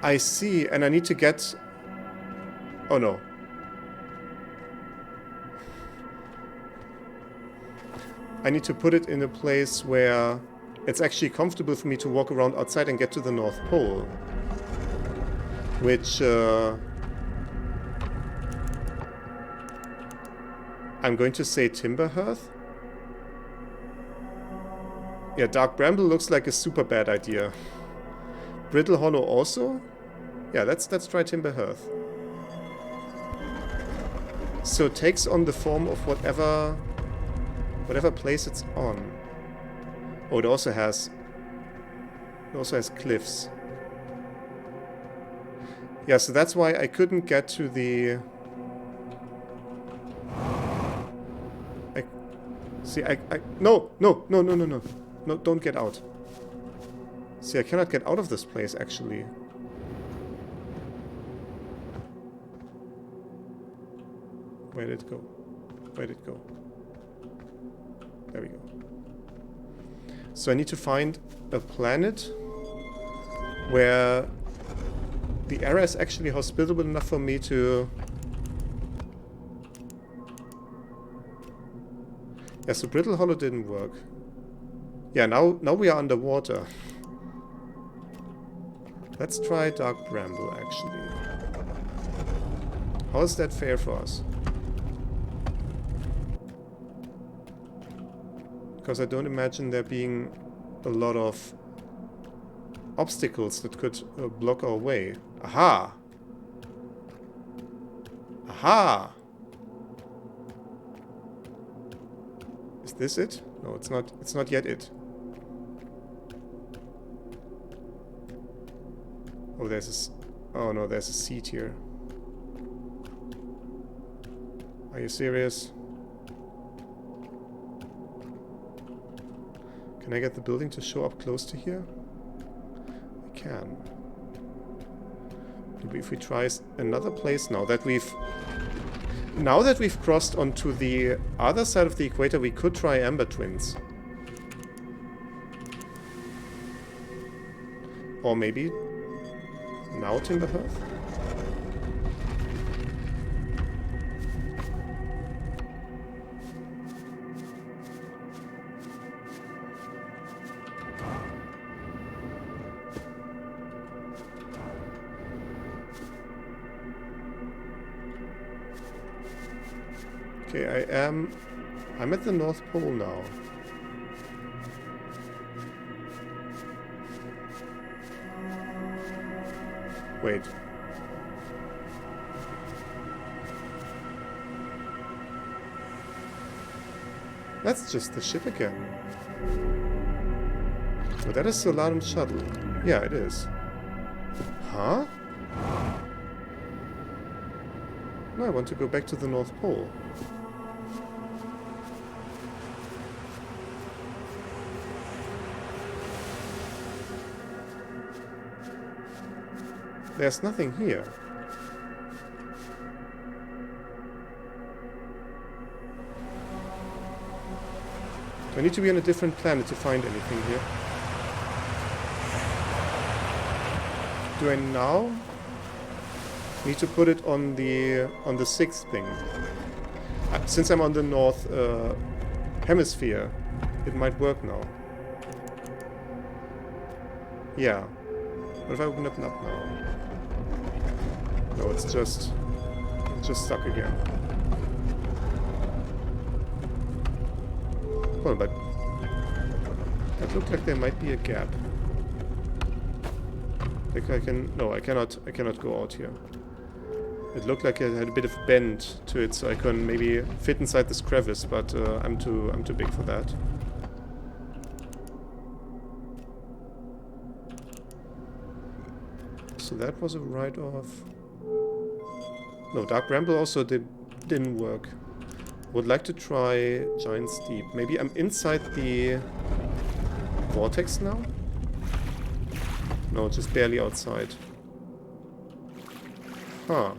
I see, and I need to get... Oh no. I need to put it in a place where it's actually comfortable for me to walk around outside and get to the North Pole. Which, I'm going to say Timberhearth? Yeah, Dark Bramble looks like a super bad idea. Brittle Hollow also? Yeah, let's try Timberhearth. So it takes on the form of whatever place it's on. Oh, it also has It also has cliffs. Yeah, so that's why I couldn't get to the... See, no, no, no, no, no, no. No, don't get out. See, I cannot get out of this place, actually. Where did it go? Where did it go? There we go. So I need to find a planet where the area is actually hospitable enough for me to... Yeah, so Brittle Hollow didn't work. Yeah, now we are underwater. Let's try Dark Bramble, actually. How is that fair for us? Because I don't imagine there being a lot of obstacles that could block our way. Aha! Aha! Is this it? No, it's not. It's not yet it. Oh, there's a... Oh no, there's a seat here. Are you serious? Can I get the building to show up close to here? I can. Maybe if we try another place now that we've... Now that we've crossed onto the other side of the equator, we could try Amber Twins. Or maybe... Now Timberhearth? Okay, I'm at the North Pole now. Wait. That's just the ship again. Oh, that is Solarum Shuttle. Yeah, it is. Huh? No, I want to go back to the North Pole. There's nothing here. Do I need to be on a different planet to find anything here? Do I now need to put it on the sixth thing? Since I'm on the north hemisphere, it might work now. Yeah. What if I open it up now? No, it's just stuck again. Well, but that looked like there might be a gap. Like I can... No, I cannot go out here. It looked like it had a bit of bend to it, so I can maybe fit inside this crevice, but I'm too big for that. So that was a write-off. No, Dark Bramble also didn't work. Would like to try Giant's Deep. Maybe I'm inside the vortex now? No, just barely outside. Huh.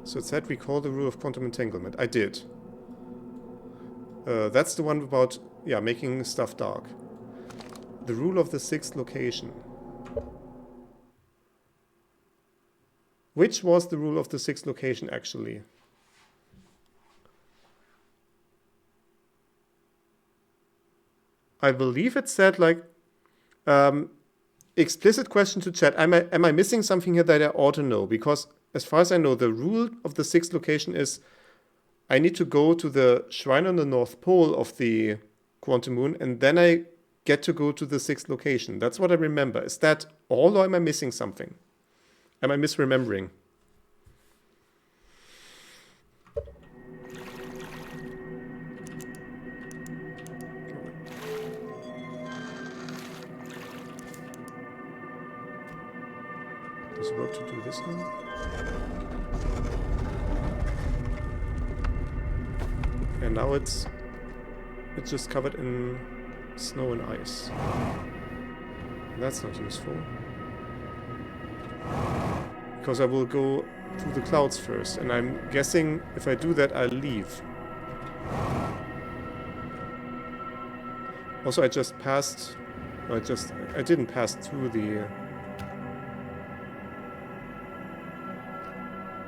So it said recall the rule of quantum entanglement. I did. That's the one about, yeah, making stuff dark. The rule of the sixth location. Which was the rule of the sixth location, actually? I believe it said, like, explicit question to chat. Am I missing something here that I ought to know? Because as far as I know, the rule of the sixth location is I need to go to the shrine on the North Pole of the Quantum Moon, and then I get to go to the sixth location. That's what I remember. Is that all, or am I missing something? Am I misremembering? to work to do this now? And now it's just covered in snow and ice. That's not useful. Because I will go through the clouds first, and I'm guessing if I do that, I'll leave. Also, I just passed... I didn't pass through the...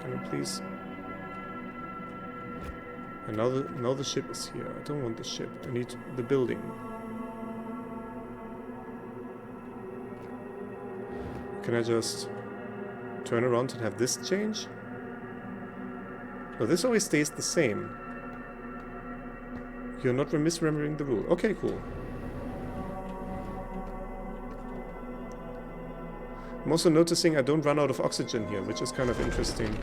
Can you please... And now the ship is here. I don't want the ship. I need the building. Can I just turn around and have this change? No, this always stays the same. You're not misremembering the rule. Okay, cool. I'm also noticing I don't run out of oxygen here, which is kind of interesting.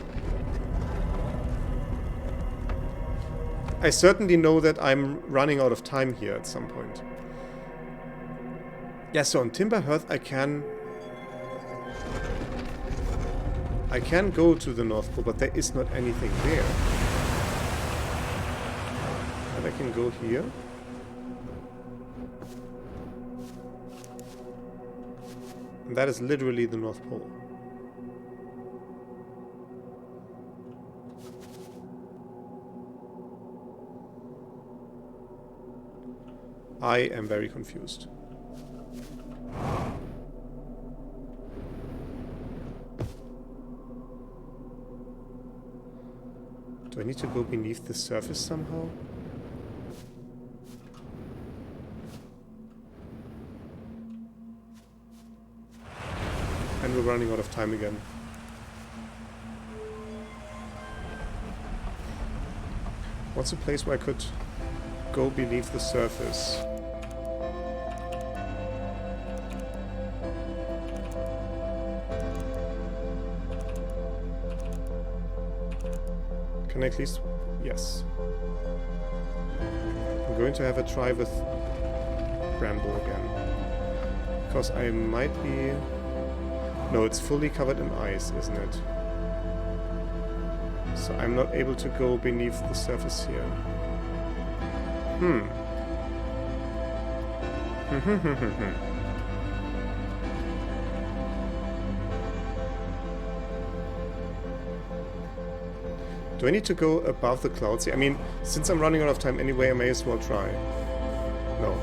I certainly know that I'm running out of time here at some point. Yeah, so on Timber Hearth I can go to the North Pole, but there is not anything there. And I can go here. And that is literally the North Pole. I am very confused. Do I need to go beneath the surface somehow? And we're running out of time again. What's a place where I could go beneath the surface? Can I at least... Yes. I'm going to have a try with Bramble again. Because I might be... No, it's fully covered in ice, isn't it? So I'm not able to go beneath the surface here. Do I need to go above the clouds here? I mean, since I'm running out of time anyway, I may as well try. No.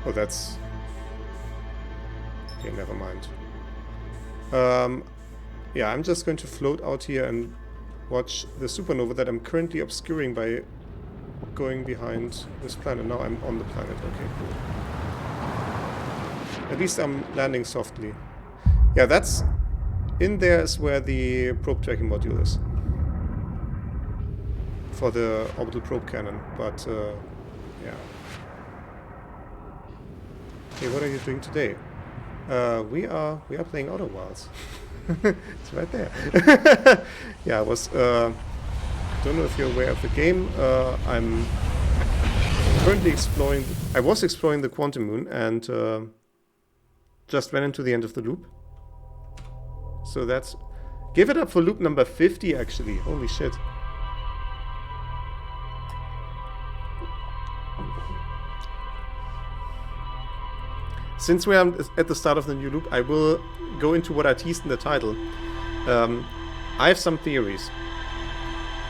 Oh, that's... Okay, never mind. Yeah, I'm just going to float out here and watch the supernova that I'm currently obscuring by going behind this planet. Now I'm on the planet. Okay, cool. At least I'm landing softly. Yeah, that's... In there is where the probe tracking module is. For the orbital probe cannon, but yeah. Okay, what are you doing today? We are playing Outer Wilds. It's right there. Yeah, I was don't know if you're aware of the game. I'm currently exploring. I was exploring the Quantum Moon and just ran into the end of the loop. So that's... Give it up for loop number 50, actually. Holy shit. Since we are at the start of the new loop, I will go into what I teased in the title. I have some theories.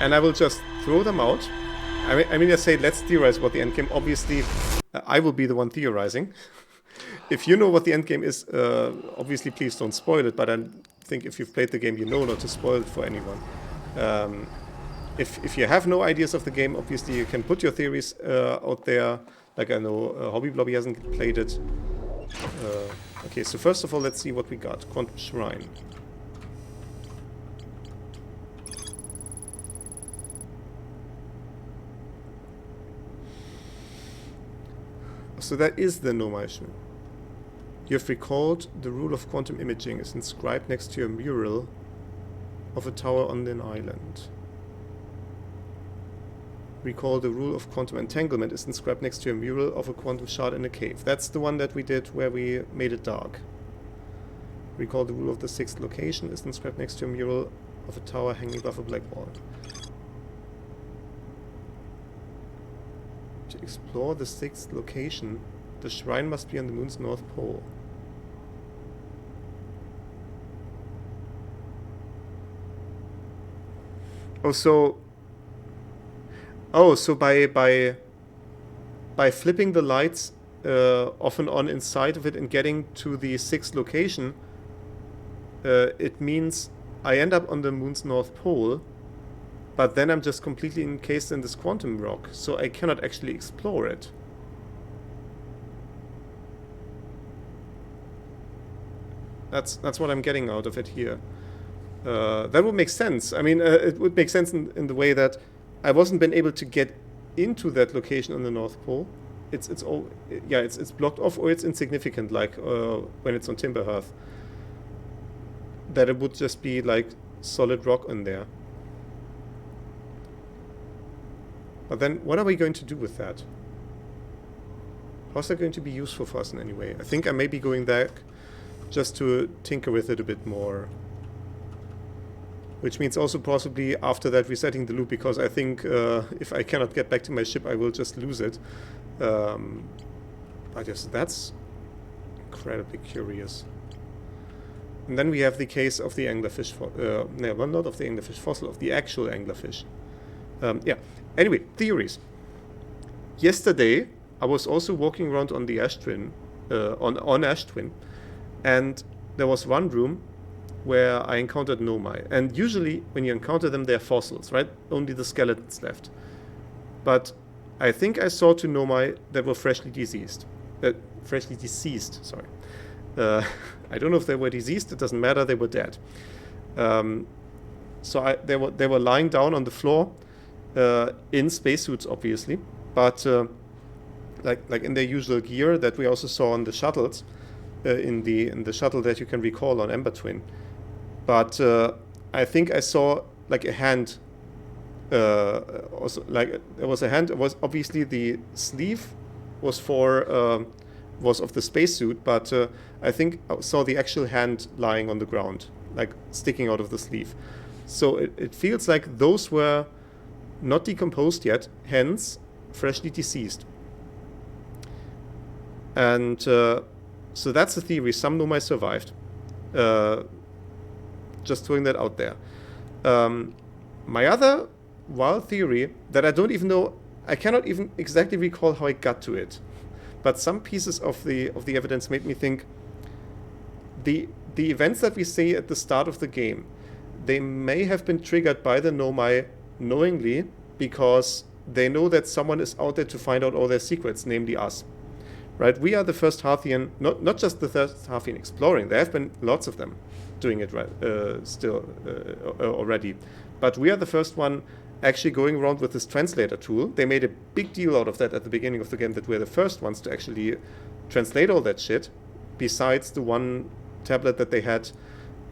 And I will just throw them out. I mean, I say, let's theorize what the endgame... Obviously, I will be the one theorizing. If you know what the endgame is, obviously please don't spoil it, but I think if you've played the game, you know not to spoil it for anyone. If you have no ideas of the game, obviously you can put your theories out there. Like I know Hobby Blobby hasn't played it. Okay, so first of all, let's see what we got. Quantum Shrine. So that is the Nomai issue. You have recalled the rule of quantum imaging is inscribed next to your mural of a tower on an island. Recall the rule of quantum entanglement is inscribed next to a mural of a quantum shard in a cave. That's the one that we did where we made it dark. Recall the rule of the sixth location is inscribed next to a mural of a tower hanging above a black wall. To explore the sixth location, the shrine must be on the moon's north pole. So by flipping the lights off and on inside of it and getting to the sixth location, it means I end up on the moon's north pole, but then I'm just completely encased in this quantum rock, so I cannot actually explore it. That's what I'm getting out of it here. That would make sense. I mean, it would make sense in the way that I wasn't been able to get into that location on the North Pole. It's blocked off, or it's insignificant, like when it's on Timberhearth. That it would just be like solid rock in there. But then, what are we going to do with that? How's that going to be useful for us in any way? I think I may be going back just to tinker with it a bit more. Which means also possibly after that resetting the loop, because I think if I cannot get back to my ship, I will just lose it. But yes, that's incredibly curious. And then we have the case of the anglerfish, no, well, not of the anglerfish fossil, of the actual anglerfish. Yeah, anyway, theories. Yesterday, I was also walking around on the Ash Twin, on Ash Twin, and there was one room where I encountered Nomai. And usually, when you encounter them, they're fossils, right? Only the skeletons left. But I think I saw two Nomai that were freshly deceased. Sorry. I don't know if they were diseased, it doesn't matter, they were dead. So they were lying down on the floor, in spacesuits, obviously, but like in their usual gear that we also saw on the shuttles, in the shuttle that you can recall on Ember Twin. But I think I saw like a hand. Also, like there was a hand. It was obviously the sleeve was was of the spacesuit, but I think I saw the actual hand lying on the ground, like sticking out of the sleeve. So it feels like those were not decomposed yet, hence freshly deceased. And so that's the theory. Some Nomai survived. Just throwing that out there. My other wild theory that I don't even know, I cannot even exactly recall how I got to it, but some pieces of the evidence made me think the events that we see at the start of the game, they may have been triggered by the Nomai knowingly, because they know that someone is out there to find out all their secrets, namely us. Right? We are the first Harthian, not just the first Harthian exploring. There have been lots of them doing it already. But we are the first one actually going around with this translator tool. They made a big deal out of that at the beginning of the game, that we're the first ones to actually translate all that shit, besides the one tablet that they had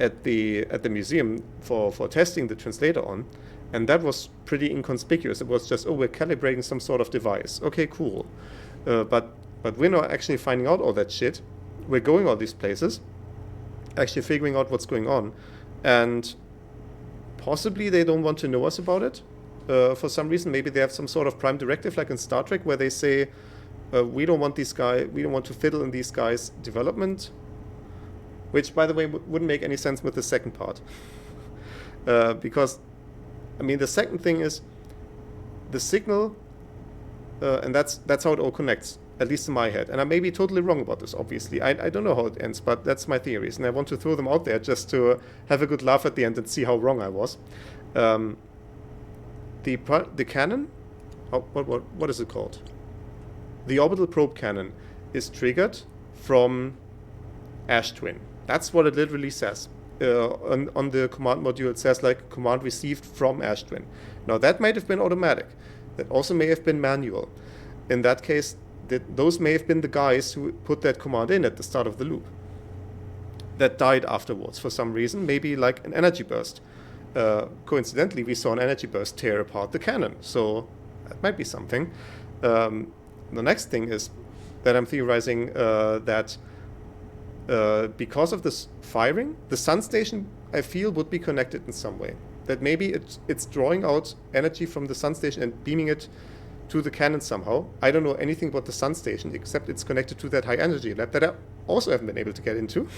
at the museum for testing the translator on. And that was pretty inconspicuous. It was just, oh, we're calibrating some sort of device. Okay, cool. But we're not actually finding out all that shit. We're going all these places, actually figuring out what's going on. And possibly they don't want to know us about it. For some reason, maybe they have some sort of prime directive, like in Star Trek, where they say, we don't want to fiddle in these guys' development. Which, by the way, wouldn't make any sense with the second part. Because, I mean, the second thing is the signal, and that's how it all connects, at least in my head. And I may be totally wrong about this, obviously. I don't know how it ends, but that's my theories. And I want to throw them out there just to have a good laugh at the end and see how wrong I was. The cannon, what is it called? The orbital probe cannon is triggered from Ash Twin. That's what it literally says. On the command module, it says like command received from Ash Twin. Now that might have been automatic. That also may have been manual. In that case, those may have been the guys who put that command in at the start of the loop. That died afterwards for some reason, maybe like an energy burst. coincidentally, we saw an energy burst tear apart the cannon, so that might be something. The next thing is that I'm theorizing that because of this firing, the sun station, I feel, would be connected in some way. That maybe it's drawing out energy from the sun station and beaming it to the cannon somehow. I don't know anything about the sun station, except it's connected to that high energy lab that I also haven't been able to get into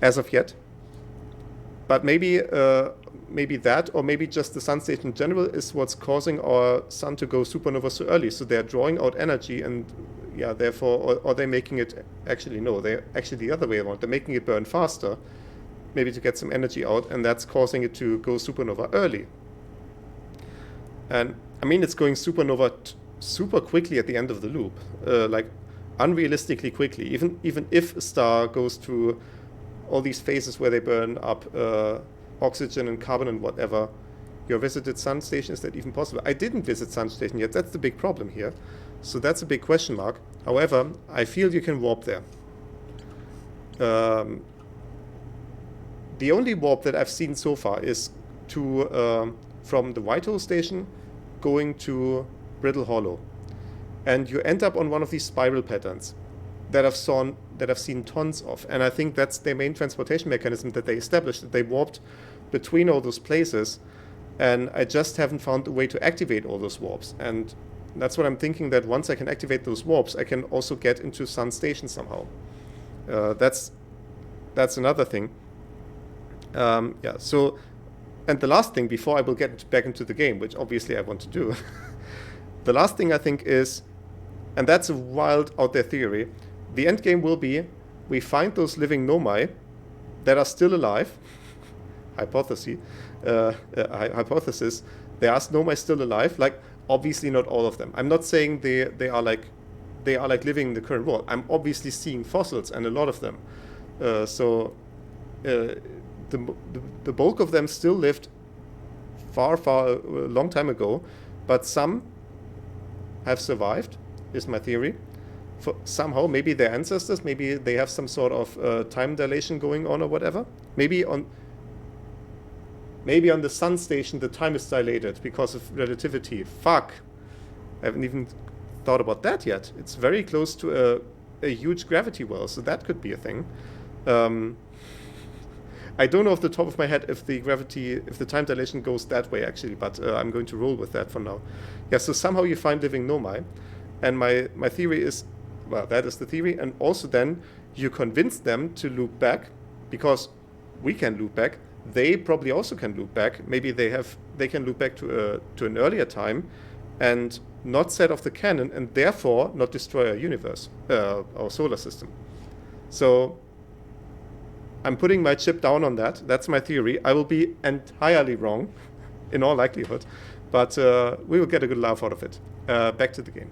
as of yet. But maybe maybe that, or maybe just the sun station in general, is what's causing our sun to go supernova so early. So they're drawing out energy, and yeah, therefore, or they're making it, actually no, they're actually the other way around. They're making it burn faster, maybe to get some energy out, and that's causing it to go supernova early. And I mean, it's going supernova super quickly at the end of the loop, like unrealistically quickly. Even if a star goes through all these phases where they burn up oxygen and carbon and whatever, your visited sun station, is that even possible? I didn't visit sun station yet. That's the big problem here. So that's a big question mark. However, I feel you can warp there. The only warp that I've seen so far is to from the Whitehall station going to Brittle Hollow, and you end up on one of these spiral patterns that I've seen tons of, and I think that's their main transportation mechanism that they established, that they warped between all those places, and I just haven't found a way to activate all those warps. And that's what I'm thinking, that once I can activate those warps, I can also get into Sun Station somehow. That's another thing. Yeah, so, and the last thing before I will get back into the game, which obviously I want to do, the last thing I think is, and that's a wild out there theory, the end game will be we find those living nomai that are still alive. Hypothesis. There are nomai still alive. Like, obviously not all of them. I'm not saying they are like living in the current world. I'm obviously seeing fossils and a lot of them. The bulk of them still lived far a long time ago, but some have survived, is my theory. Somehow, maybe they're ancestors, maybe they have some sort of time dilation going on or whatever. Maybe on the sun station the time is dilated because of relativity. Fuck. I haven't even thought about that yet. It's very close to a huge gravity well, so that could be a thing. I don't know off the top of my head if the time dilation goes that way actually, but I'm going to roll with that for now. Yeah, so somehow you find living nomai, and my theory is, well, that is the theory, and also then you convince them to loop back, because we can loop back. They probably also can loop back. Maybe they can loop back to an earlier time, and not set off the cannon, and therefore not destroy our universe, our solar system. So I'm putting my chip down on that. That's my theory. I will be entirely wrong, in all likelihood, but we will get a good laugh out of it. Back to the game.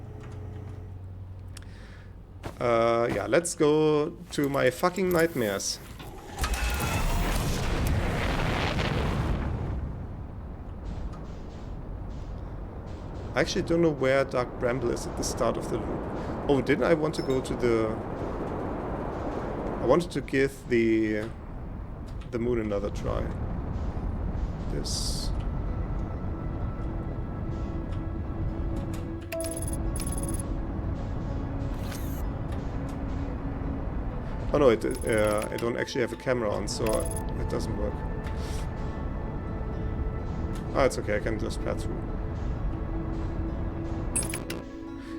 Yeah, let's go to my fucking nightmares. I actually don't know where Dark Bramble is at the start of the loop. Oh, didn't I want to go to the... I wanted to give the moon another try. This... Oh no, I don't actually have a camera on, so it doesn't work. Ah, it's okay, I can just pass through.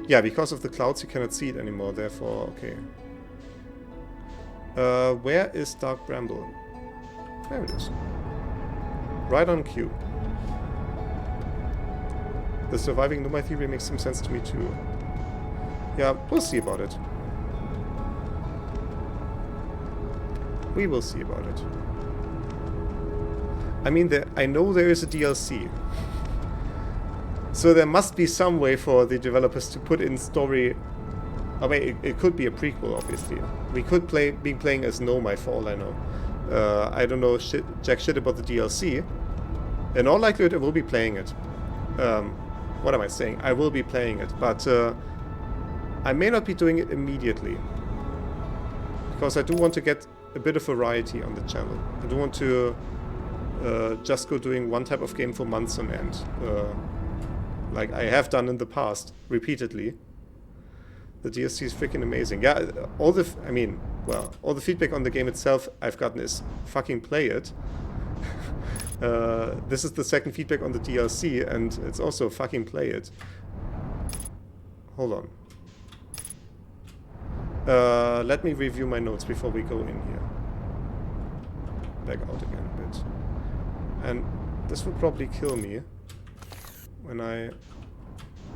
Yeah, because of the clouds you cannot see it anymore, therefore, okay. Where is Dark Bramble? There it is. Right on cue. The surviving nomai theory makes some sense to me too. Yeah, we'll see about it. We will see about it. I mean, I know there is a DLC. So there must be some way for the developers to put in story. I mean, it could be a prequel, obviously. We could be playing as nomai for all I know. I don't know jack shit about the DLC. In all likelihood, I will be playing it. What am I saying? I will be playing it, but I may not be doing it immediately. Because I do want to get a bit of variety on the channel. I do want to just go doing one type of game for months on end. Like I have done in the past, repeatedly. The DLC is freaking amazing. Yeah, all the feedback on the game itself I've gotten is fucking play it. This is the second feedback on the DLC, and it's also fucking play it. Hold on. Let me review my notes before we go in here. Back out again a bit. And this will probably kill me when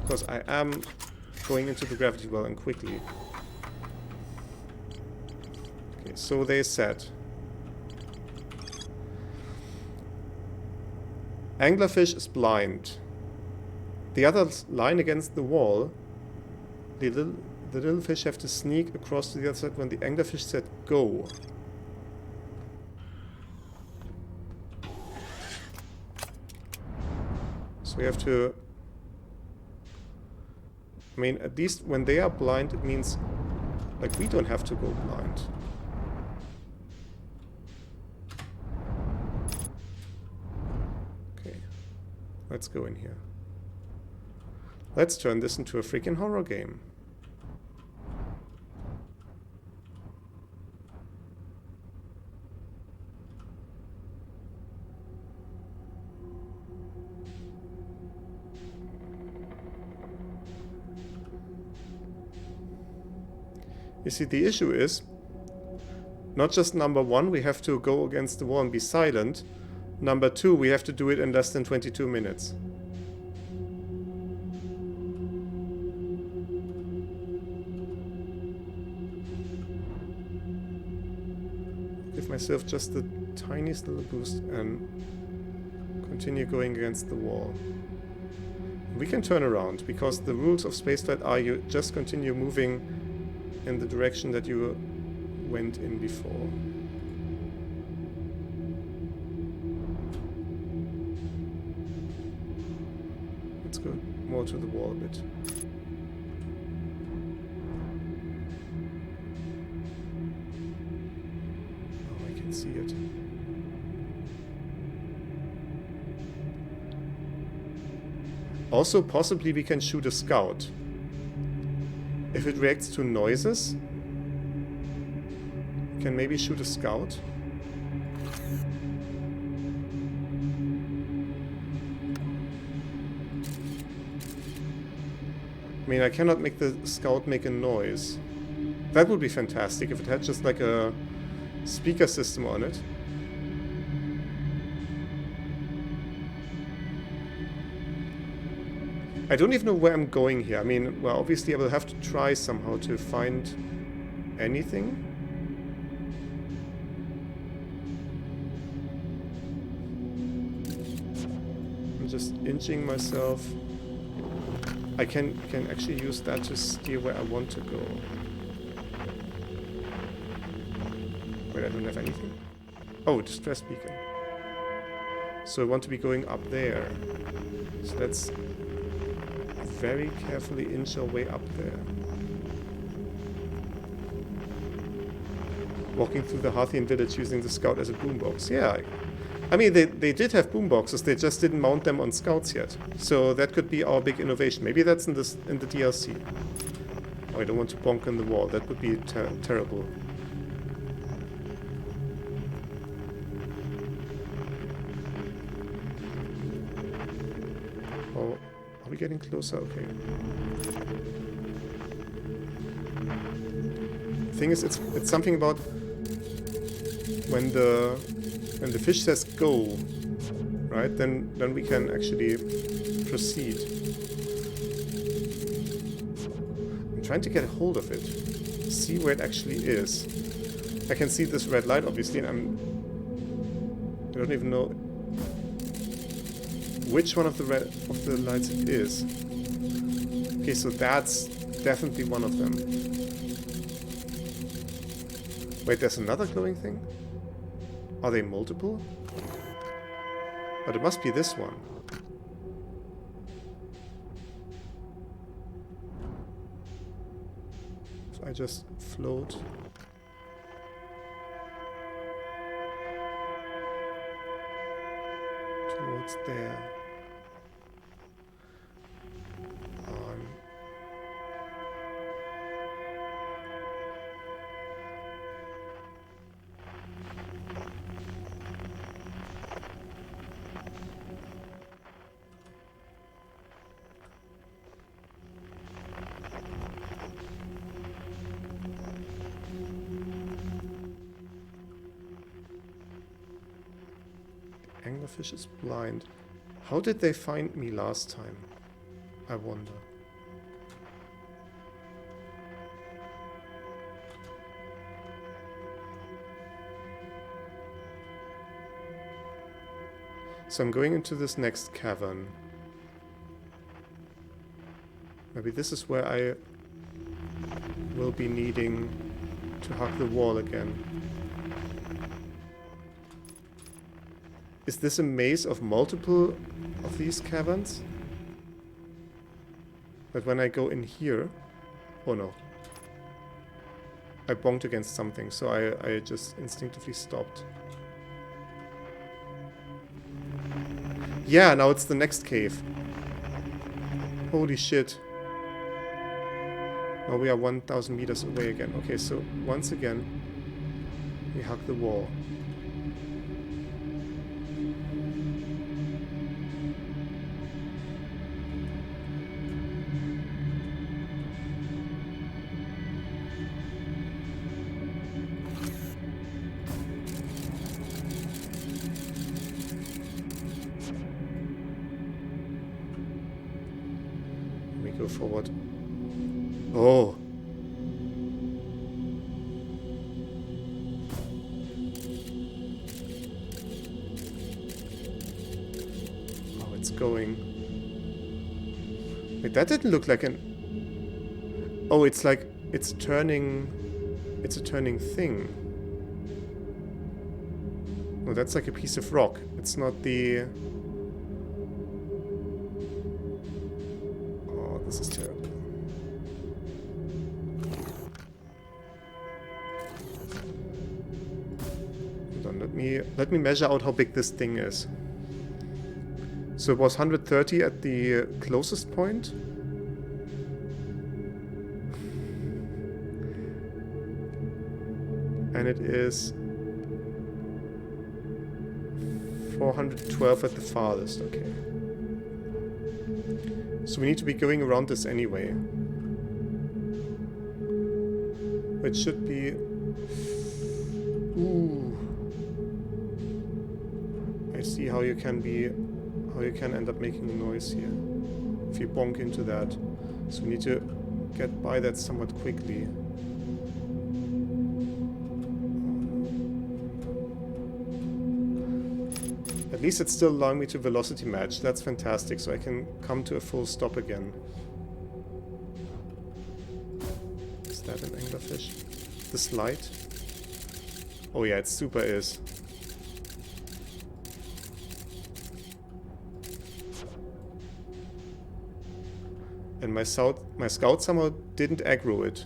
because I am going into the gravity well and quickly. Okay, so they said anglerfish is blind. The others line against the wall. The little fish have to sneak across to the other side when the anglerfish said go. So we have to... I mean, at least when they are blind, it means, like, we don't have to go blind. Okay. Let's go in here. Let's turn this into a freaking horror game. You see, the issue is, not just number one, we have to go against the wall and be silent. Number two, we have to do it in less than 22 minutes. Give myself just the tiniest little boost and continue going against the wall. We can turn around, because the rules of spaceflight are you just continue moving in the direction that you went in before. Let's go more to the wall a bit. Oh, I can see it. Also, possibly we can shoot a scout. If it reacts to noises, we can maybe shoot a scout. I mean, I cannot make the scout make a noise. That would be fantastic if it had just like a speaker system on it. I don't even know where I'm going here. I mean, well, obviously I will have to try somehow to find anything. I'm just inching myself. I can actually use that to steer where I want to go. Wait, I don't have anything? Oh, distress beacon. So I want to be going up there. So let's very carefully inch our way up there. Walking through the Harthian village using the scout as a boombox. Yeah, I mean, they did have boomboxes, they just didn't mount them on scouts yet. So that could be our big innovation. Maybe that's in the DLC. Oh, I don't want to bonk on the wall. That would be terrible. Oh, are we getting closer? Okay. The thing is, it's something about when the fish says go, right? Then we can actually proceed. I'm trying to get a hold of it, see where it actually is. I can see this red light, obviously, and I don't even know which one of the lights it is. Okay, so that's definitely one of them. Wait, there's another glowing thing? Are they multiple? But it must be this one. If I just float. What's there? Anglerfish is blind. How did they find me last time? I wonder. So I'm going into this next cavern. Maybe this is where I will be needing to hug the wall again. Is this a maze of multiple of these caverns? But when I go in here... Oh no. I bonked against something, so I just instinctively stopped. Yeah, now it's the next cave. Holy shit. Now we are 1,000 meters away again. Okay, so once again, we hug the wall. Go forward. Oh. Oh, it's going. Wait, that didn't look like an... Oh, it's like... It's turning... It's a turning thing. Oh, that's like a piece of rock. It's not the... This is terrible. Hold on, let me measure out how big this thing is. So it was 130 at the closest point. And it is 412 at the farthest, okay. So we need to be going around this anyway. Which should be... Ooh. I see how you can be... How you can end up making a noise here. If you bonk into that. So we need to get by that somewhat quickly. At least it's still allowing me to velocity match. That's fantastic, so I can come to a full stop again. Is that an anglerfish? The slide? Oh yeah, it super is. And my scout somehow didn't aggro it.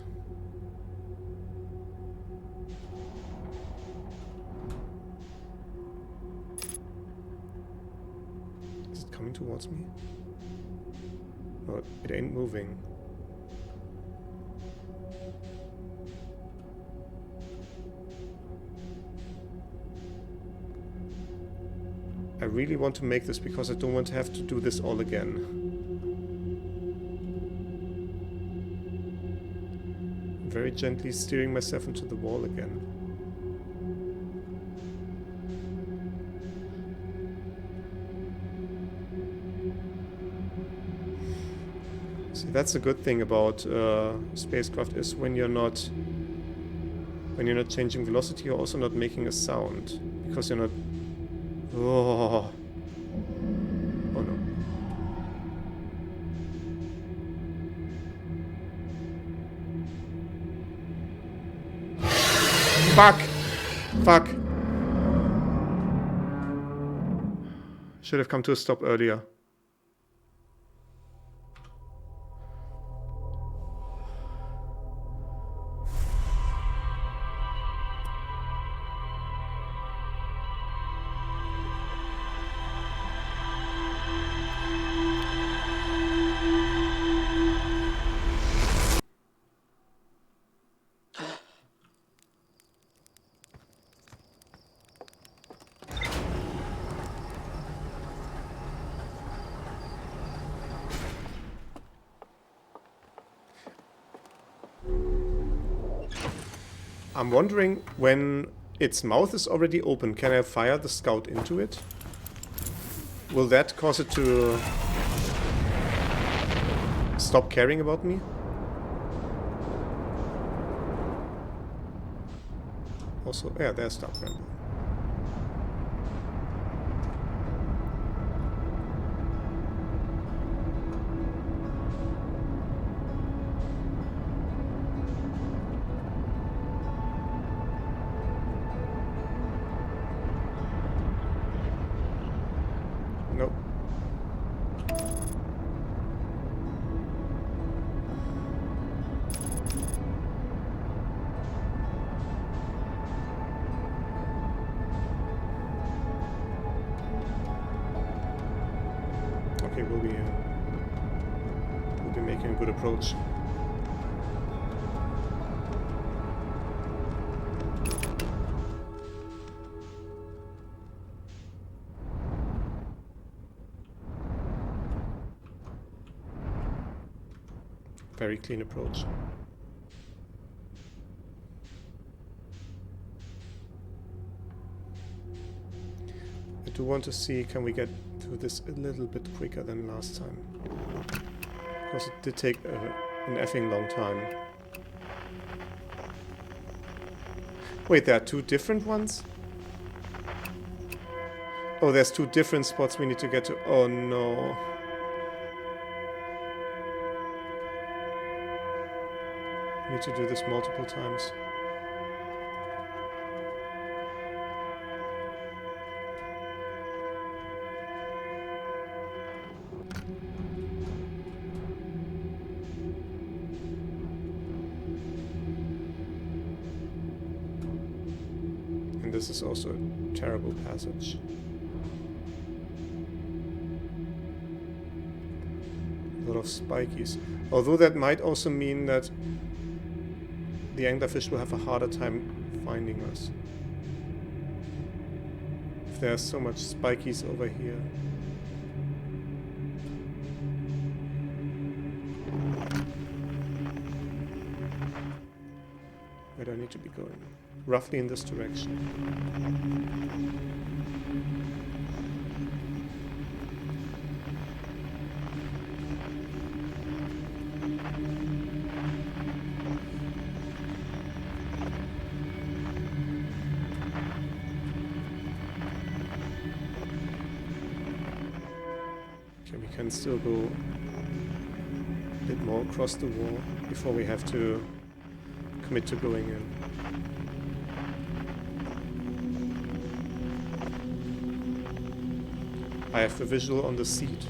Towards me? Oh, it ain't moving. I really want to make this because I don't want to have to do this all again. I'm very gently steering myself into the wall again. See, that's a good thing about spacecraft is when you're not changing velocity, you're also not making a sound because you're not. Oh, oh no! Fuck! Fuck! Should have come to a stop earlier. I'm wondering, when its mouth is already open, can I fire the scout into it? Will that cause it to stop caring about me? Also, yeah, there's stop caring. Nope. Okay, we'll be making a good approach. Very clean approach. I do want to see, can we get through this a little bit quicker than last time? Because it did take an effing long time. Wait, there are two different ones? Oh, there's two different spots we need to get to. Oh no. We need to do this multiple times. And this is also a terrible passage. A lot of spikies. Although that might also mean that the anglerfish will have a harder time finding us. If there's so much spikies over here. Where do I need to be going? Roughly in this direction. Okay, we can still go a bit more across the wall before we have to commit to going in. I have the visual on the seat.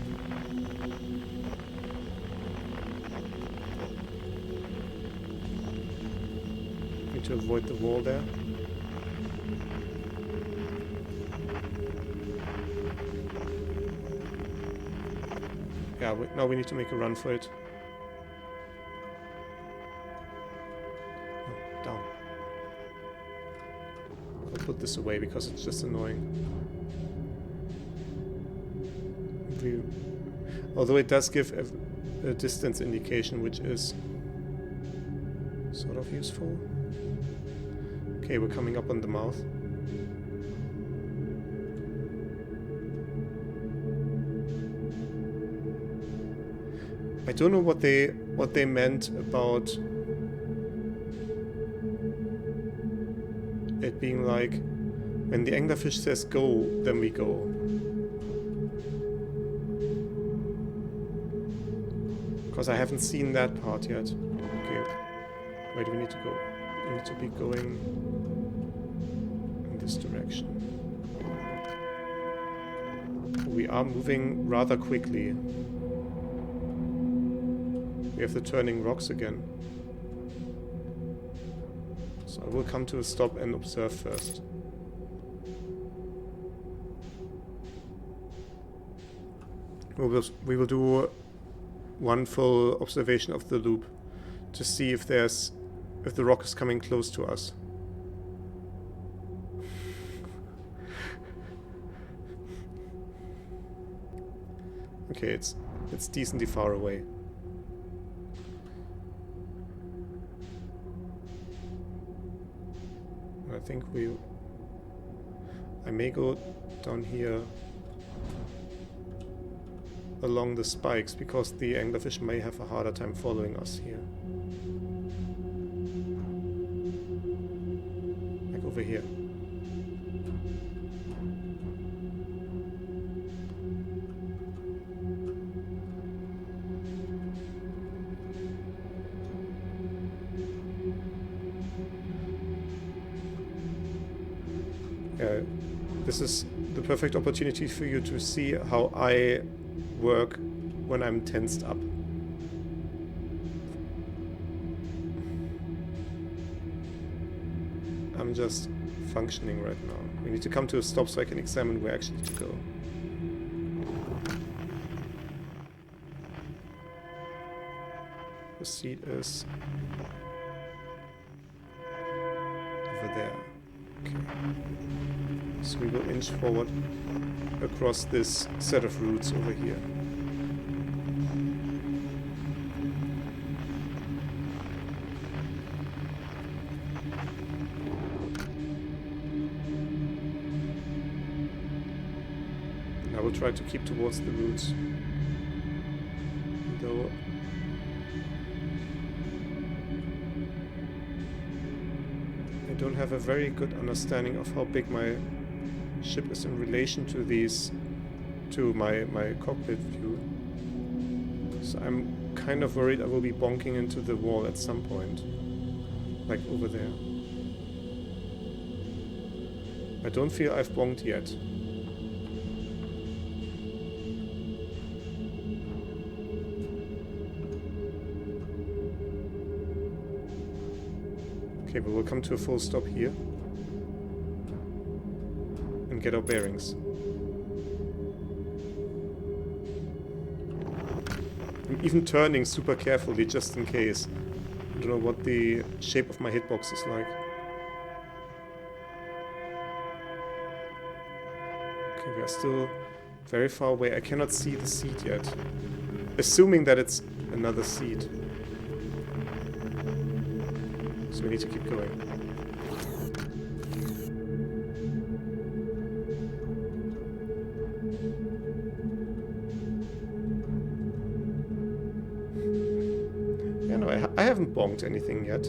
Need to avoid the wall there. Yeah, now we need to make a run for it. No, down. I'll put this away because it's just annoying. Although it does give a distance indication, which is sort of useful. Okay, we're coming up on the mouth. I don't know what they meant about it being like when the anglerfish says go, then we go. Because I haven't seen that part yet. Okay, where do we need to go? We need to be going in this direction. We are moving rather quickly. We have the turning rocks again. So I will come to a stop and observe first. We will do one full observation of the loop to see if the rock is coming close to us. Okay, it's decently far away. think I may go down here along the spikes, because the anglerfish may have a harder time following us here. Like over here. Yeah, this is the perfect opportunity for you to see how I work when I'm tensed up. I'm just functioning right now. We need to come to a stop so I can examine where I actually need to go. The seat is over there. Okay. So we will inch forward across this set of roots over here. And I will try to keep towards the roots. Though I don't have a very good understanding of how big my ship is in relation to my cockpit view. So I'm kind of worried I will be bonking into the wall at some point. Like over there. I don't feel I've bonked yet. Okay, but we'll come to a full stop here. And get our bearings. I'm even turning super carefully just in case. I don't know what the shape of my hitbox is like. Okay, we are still very far away. I cannot see the seat yet. Assuming that it's another seat. So we need to keep going. I haven't bonked anything yet.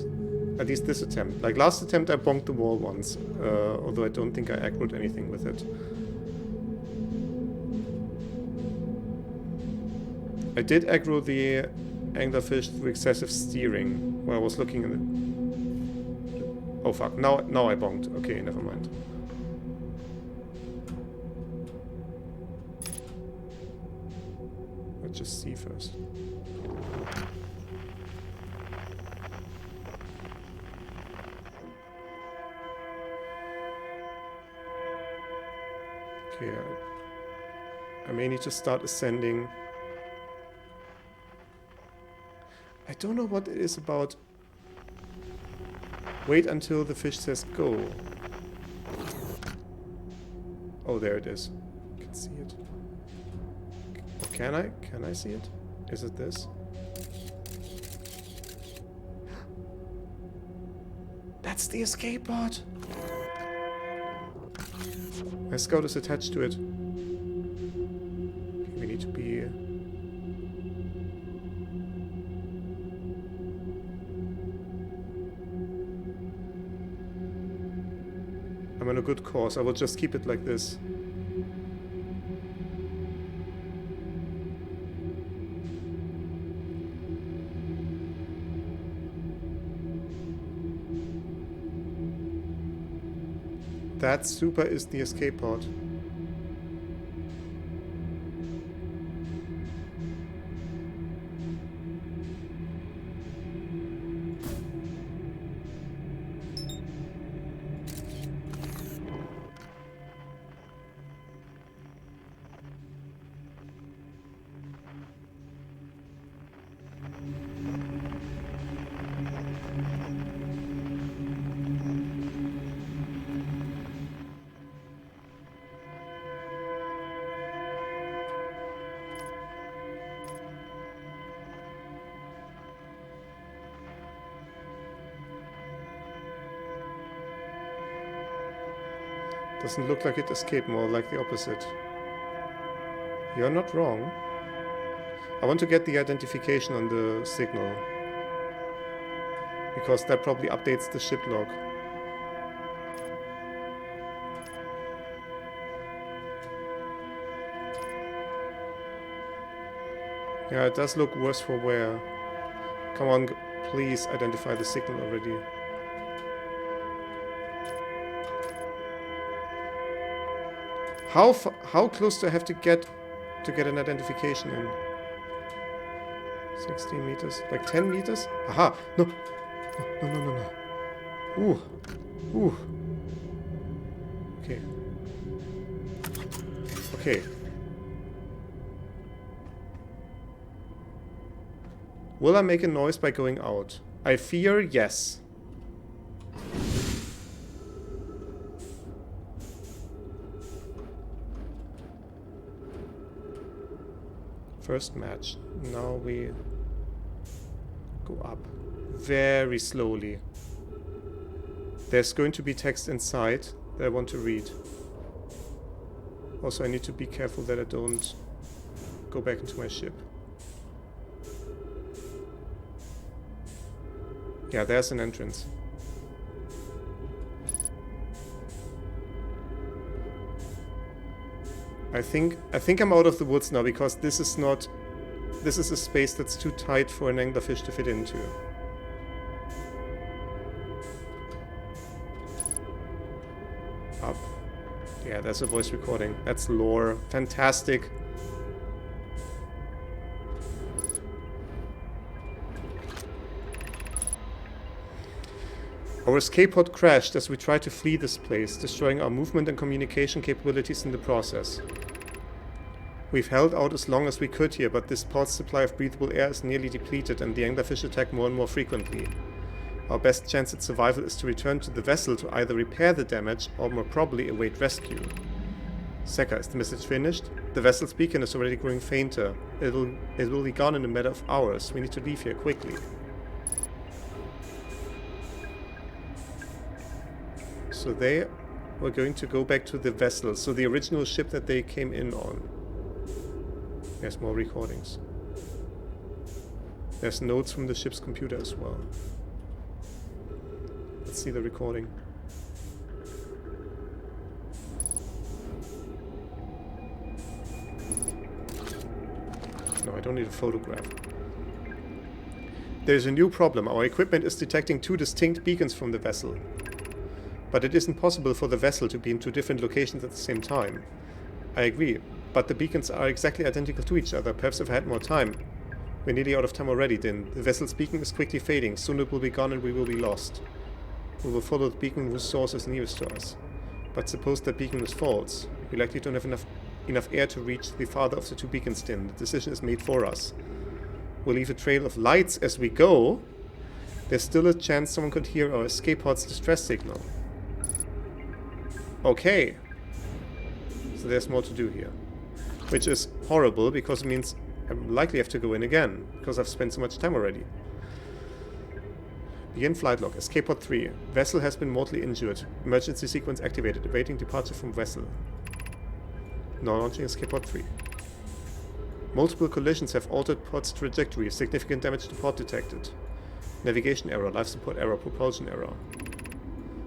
At least this attempt. Like last attempt I bonked the wall once. Although I don't think I aggroed anything with it. I did aggro the anglerfish through excessive steering when I was looking in the... Oh fuck, now I bonked. Okay, never mind. Let's just see first. Okay, I may need to start ascending. I don't know what it is about. Wait until the fish says go. Oh, there it is. I can see it. Oh, can I? Can I see it? Is it this? That's the escape pod! My scout is attached to it. Okay, we need to be... I'm on a good course. I will just keep it like this. That super is the escape pod. Doesn't look like it escaped, more like the opposite. You're not wrong. I want to get the identification on the signal, because that probably updates the ship log. Yeah, it does look worse for wear. Come on, please identify the signal already. How close do I have to get an identification in? 16 meters? Like 10 meters? Aha! No! No, no, no, no, no. Ooh. Ooh. Okay. Okay. Will I make a noise by going out? I fear yes. First match. Now we go up very slowly. There's going to be text inside that I want to read. Also, I need to be careful that I don't go back into my ship. Yeah, there's an entrance. I think I'm out of the woods now, because this is a space that's too tight for an anglerfish to fit into. Up. Yeah, there's a voice recording. That's lore. Fantastic. Our escape pod crashed as we tried to flee this place, destroying our movement and communication capabilities in the process. We've held out as long as we could here, but this pod's supply of breathable air is nearly depleted and the anglerfish attack more and more frequently. Our best chance at survival is to return to the vessel to either repair the damage or more probably await rescue. Sekka, is the message finished? The vessel's beacon is already growing fainter. It will be gone in a matter of hours. We need to leave here quickly. So they were going to go back to the vessel, so the original ship that they came in on. There's more recordings. There's notes from the ship's computer as well. Let's see the recording. No, I don't need a photograph. There's a new problem. Our equipment is detecting two distinct beacons from the vessel. But it isn't possible for the vessel to be in two different locations at the same time. I agree, but the beacons are exactly identical to each other. Perhaps if I had more time. We're nearly out of time already, Din. The vessel's beacon is quickly fading. Soon it will be gone and we will be lost. We will follow the beacon whose source is nearest to us. But suppose that beacon is false. We likely don't have enough air to reach the farther of the two beacons, Din. The decision is made for us. We'll leave a trail of lights as we go. There's still a chance someone could hear our escape pod's distress signal. Okay. So there's more to do here. Which is horrible, because it means I likely have to go in again, because I've spent so much time already. Begin flight log. Escape pod 3. Vessel has been mortally injured. Emergency sequence activated. Awaiting departure from vessel. Now launching escape pod 3. Multiple collisions have altered pod's trajectory. Significant damage to pod detected. Navigation error. Life support error. Propulsion error.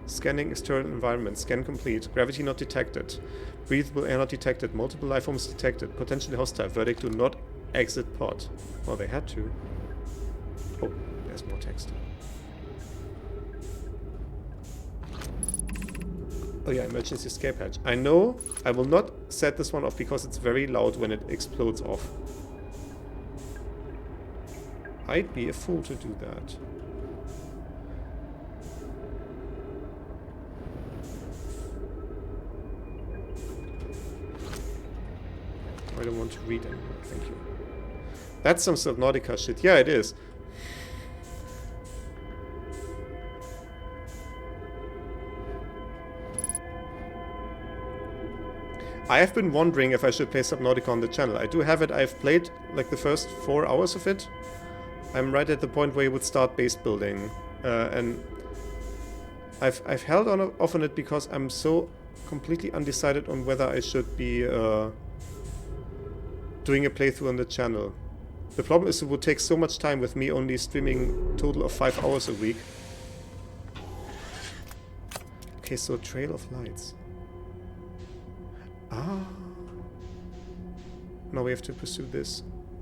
Scanning external environment. Scan complete. Gravity not detected. Breathable air not detected. Multiple life forms detected. Potentially hostile. Verdict: do not exit pod. Well, they had to. Oh, there's more text. Oh yeah, emergency escape hatch. I know I will not set this one off because it's very loud when it explodes off. I'd be a fool to do that. I don't want to read anymore, thank you. That's some Subnautica shit. Yeah, it is. I have been wondering if I should play Subnautica on the channel. I do have it. I've played like the first 4 hours of it. I'm right at the point where you would start base building. And I've held on off on it because I'm so completely undecided on whether I should be doing a playthrough on the channel. The problem is it would take so much time with me only streaming a total of 5 hours a week. Okay, so Trail of Lights. Ah. Now we have to pursue this.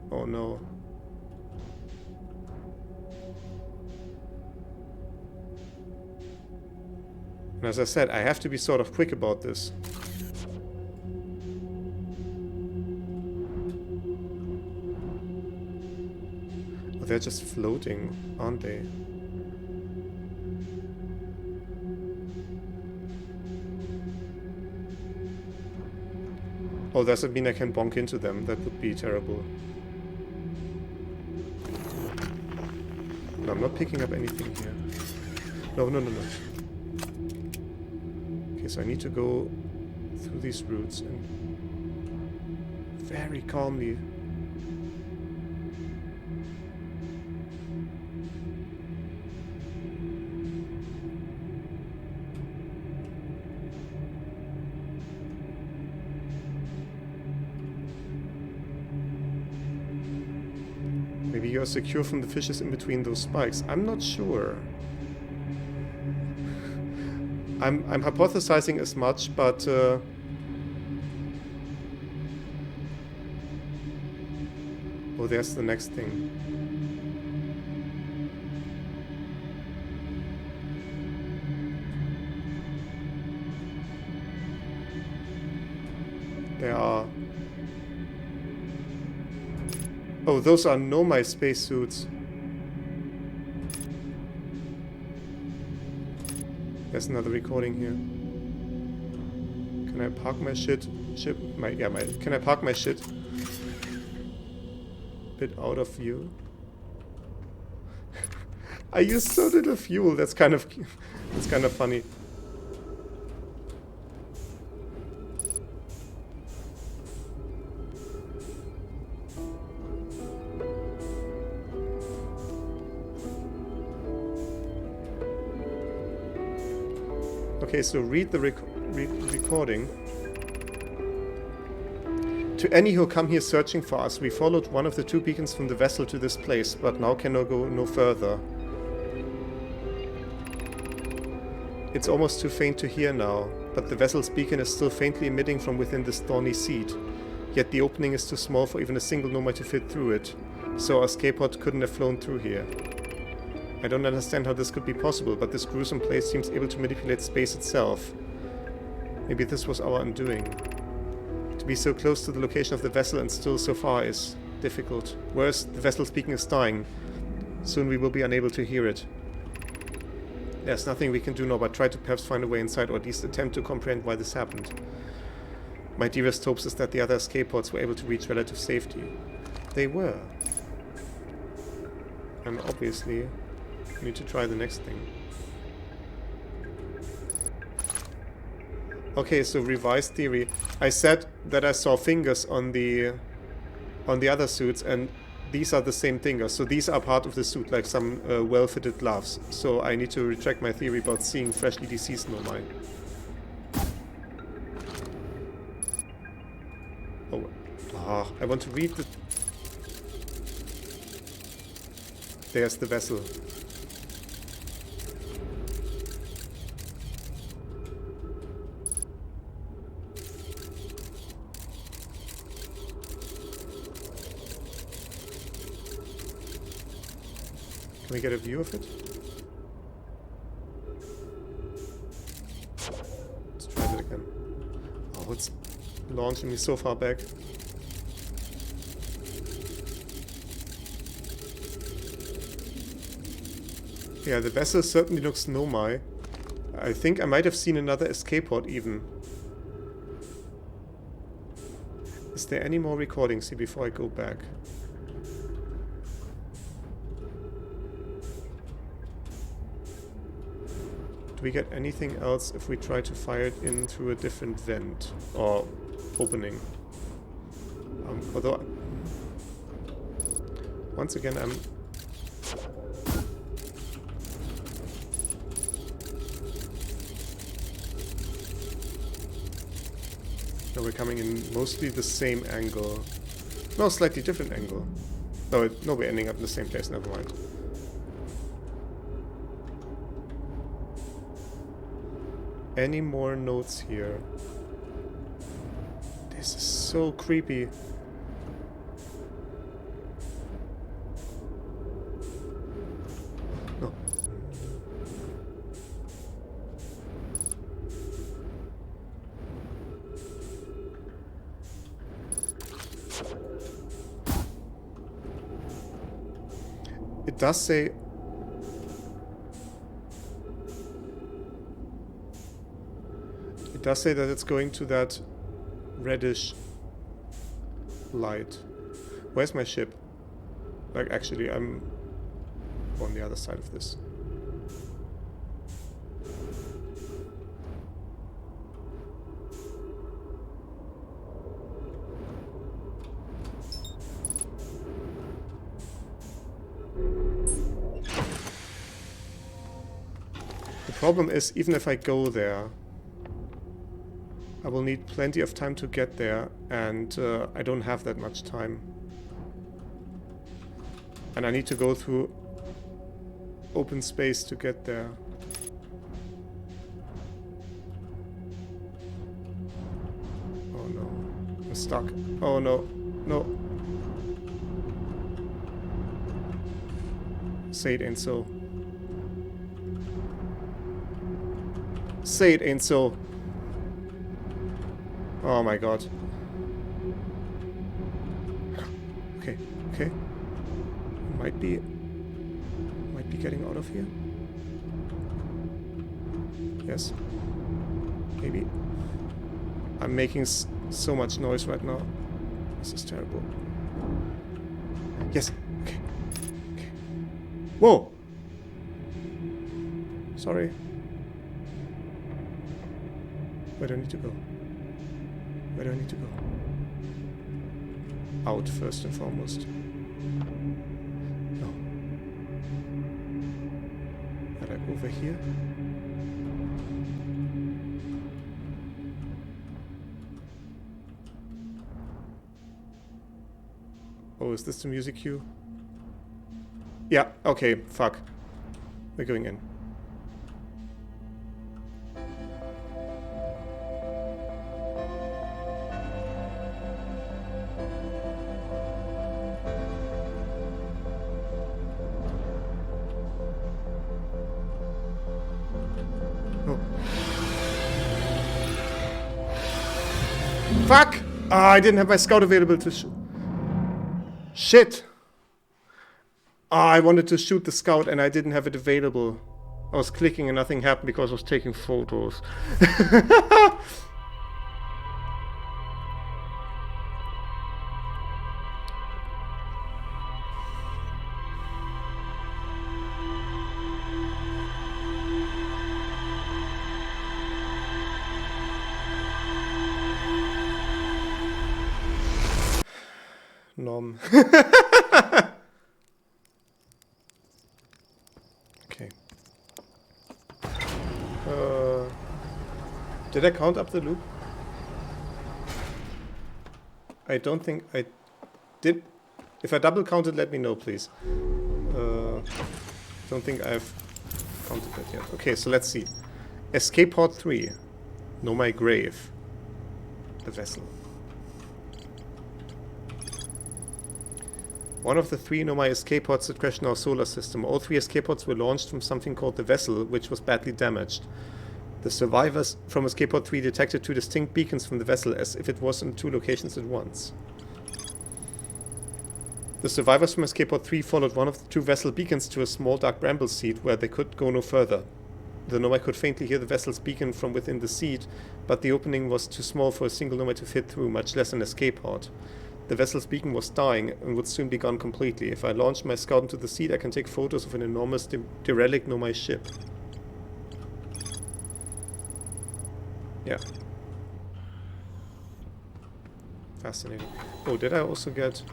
Oh no. And as I said, I have to be sort of quick about this. Oh, they're just floating, aren't they? Oh, does it mean I can bonk into them? That would be terrible. No, I'm not picking up anything here. No, no, no, no. Okay, so I need to go through these routes and very calmly. Maybe you're secure from the fishes in between those spikes. I'm not sure. I'm hypothesizing as much, but oh, there's the next thing. There are. Oh, those are Nomai spacesuits. There's another recording here. Can I park my ship? Can I park my shit? Bit out of view. I use so little fuel. That's kind of funny. Okay, so read the recording. To any who come here searching for us, we followed one of the 2 beacons from the vessel to this place, but now cannot go no further. It's almost too faint to hear now, but the vessel's beacon is still faintly emitting from within this thorny seat. Yet the opening is too small for even a single Nomai to fit through it, so our escape pod couldn't have flown through here. I don't understand how this could be possible, but this gruesome place seems able to manipulate space itself. Maybe this was our undoing. To be so close to the location of the vessel and still so far is difficult. Worse, the vessel's beacon is dying. Soon we will be unable to hear it. There's nothing we can do now but try to perhaps find a way inside, or at least attempt to comprehend why this happened. My dearest hopes is that the other escape pods were able to reach relative safety. They were. And obviously, we need to try the next thing. Okay, so revised theory. I said that I saw fingers on the other suits, and these are the same fingers. So these are part of the suit, like some well-fitted gloves. So I need to retract my theory about seeing freshly deceased Nomai. Oh, I want to read the... There's the vessel. Can we get a view of it? Let's try that again. Oh, it's launching me so far back. Yeah, the vessel certainly looks Nomai. I think I might have seen another escape pod even. Is there any more recordings here before I go back? Do we get anything else if we try to fire it in through a different vent or opening? Although, once again, I'm... Now we're coming in mostly the same angle. No, slightly different angle. No, no, we're ending up in the same place, never mind. Any more notes here? This is so creepy. No. It does say... It does say that it's going to that reddish light. Where's my ship? Like, actually, I'm on the other side of this. The problem is, even if I go there, I will need plenty of time to get there, and I don't have that much time. And I need to go through open space to get there. Oh no, I'm stuck. Oh no, no. Say it ain't so. Say it ain't so. Oh my god. Okay, okay. Might be getting out of here. Yes. Maybe. I'm making so much noise right now. This is terrible. Yes. Okay. Okay. Whoa. Sorry. Where do I need to go? Where do I need to go? Out first and foremost. No. Like over here? Oh, is this the music cue? Yeah, okay, fuck. We're going in. Fuck! Ah, I didn't have my scout available to shoot. Shit! Ah, I wanted to shoot the scout and I didn't have it available. I was clicking and nothing happened because I was taking photos. Nom. Okay. Did I count up the loop? I don't think I did. If I double counted, let me know, please. Don't think I've counted that yet. Okay, so let's see. Escape pod 3. Know my grave. The vessel. One of the 3 Nomai escape pods that crashed in our solar system. All 3 escape pods were launched from something called the vessel, which was badly damaged. The survivors from escape pod 3 detected 2 distinct beacons from the vessel as if it was in 2 locations at once. The survivors from escape pod 3 followed one of the 2 vessel beacons to a small dark bramble seed where they could go no further. The Nomai could faintly hear the vessel's beacon from within the seed, but the opening was too small for a single Nomai to fit through, much less an escape pod. The vessel's beacon was dying and would soon be gone completely. If I launch my scout into the seed, I can take photos of an enormous derelict Nomai ship. Yeah. Fascinating. Oh, did I also get...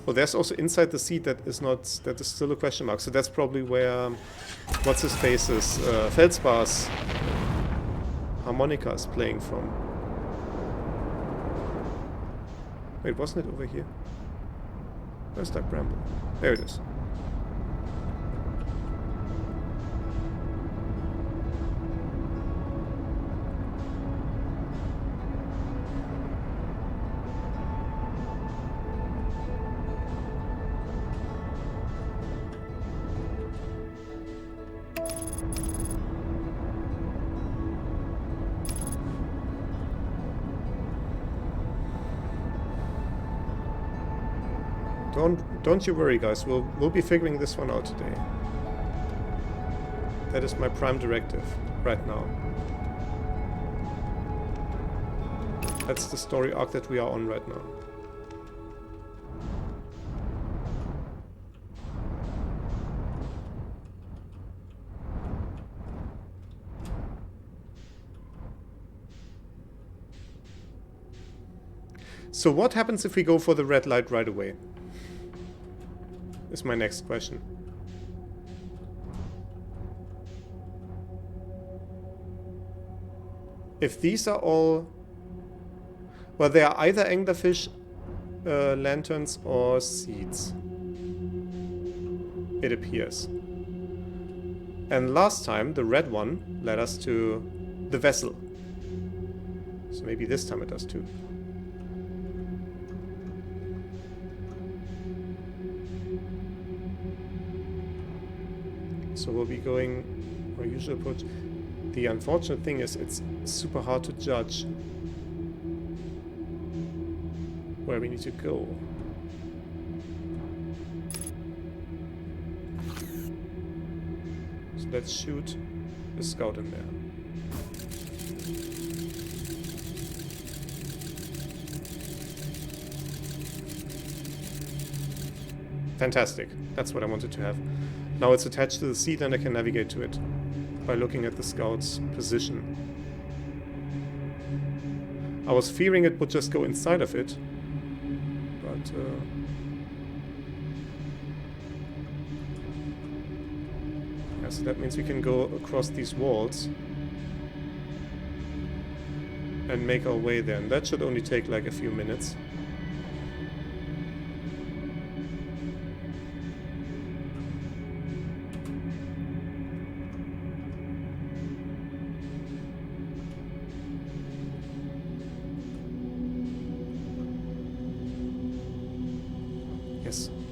Oh, there's also inside the seed that is still a question mark. So that's probably where... what's his face's Feldspar's harmonica is playing from. Wait, wasn't it over here? Where's that bramble? There it is. Don't you worry, guys. We'll be figuring this one out today. That is my prime directive right now. That's the story arc that we are on right now. So what happens if we go for the red light right away? Is my next question. If these are all... Well, they are either anglerfish lanterns or seeds. It appears. And last time, the red one led us to the vessel. So maybe this time it does too. So we'll be going our usual approach. The unfortunate thing is it's super hard to judge where we need to go. So let's shoot a scout in there. Fantastic. That's what I wanted to have. Now it's attached to the seat and I can navigate to it by looking at the scout's position. I was fearing it would just go inside of it, but yeah, so that means we can go across these walls and make our way there, and that should only take like a few minutes.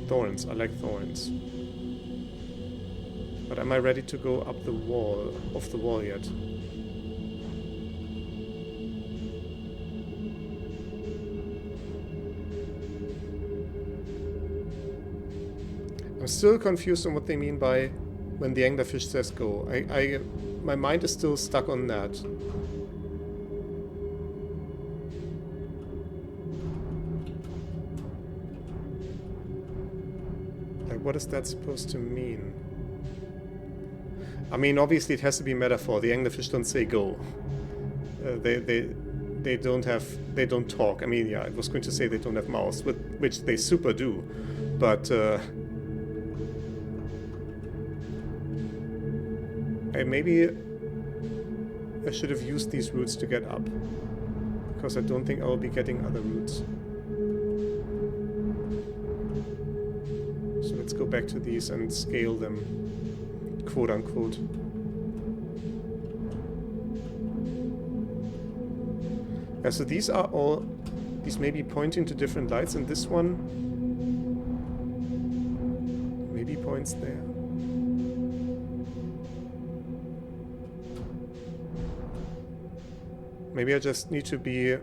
Thorns. I like thorns. But am I ready to go up the wall, off the wall yet? I'm still confused on what they mean by when the anglerfish says go. My mind is still stuck on that. What is that supposed to mean? I mean, obviously it has to be metaphor. The anglerfish don't say go. They don't talk. I mean, yeah, I was going to say they don't have mouths, which they super do, but maybe I should have used these routes to get up, because I don't think I will be getting other routes. So let's go back to these and scale them, quote unquote. Yeah, so these are all, these may be pointing to different lights, and this one maybe points there. Maybe I just need to be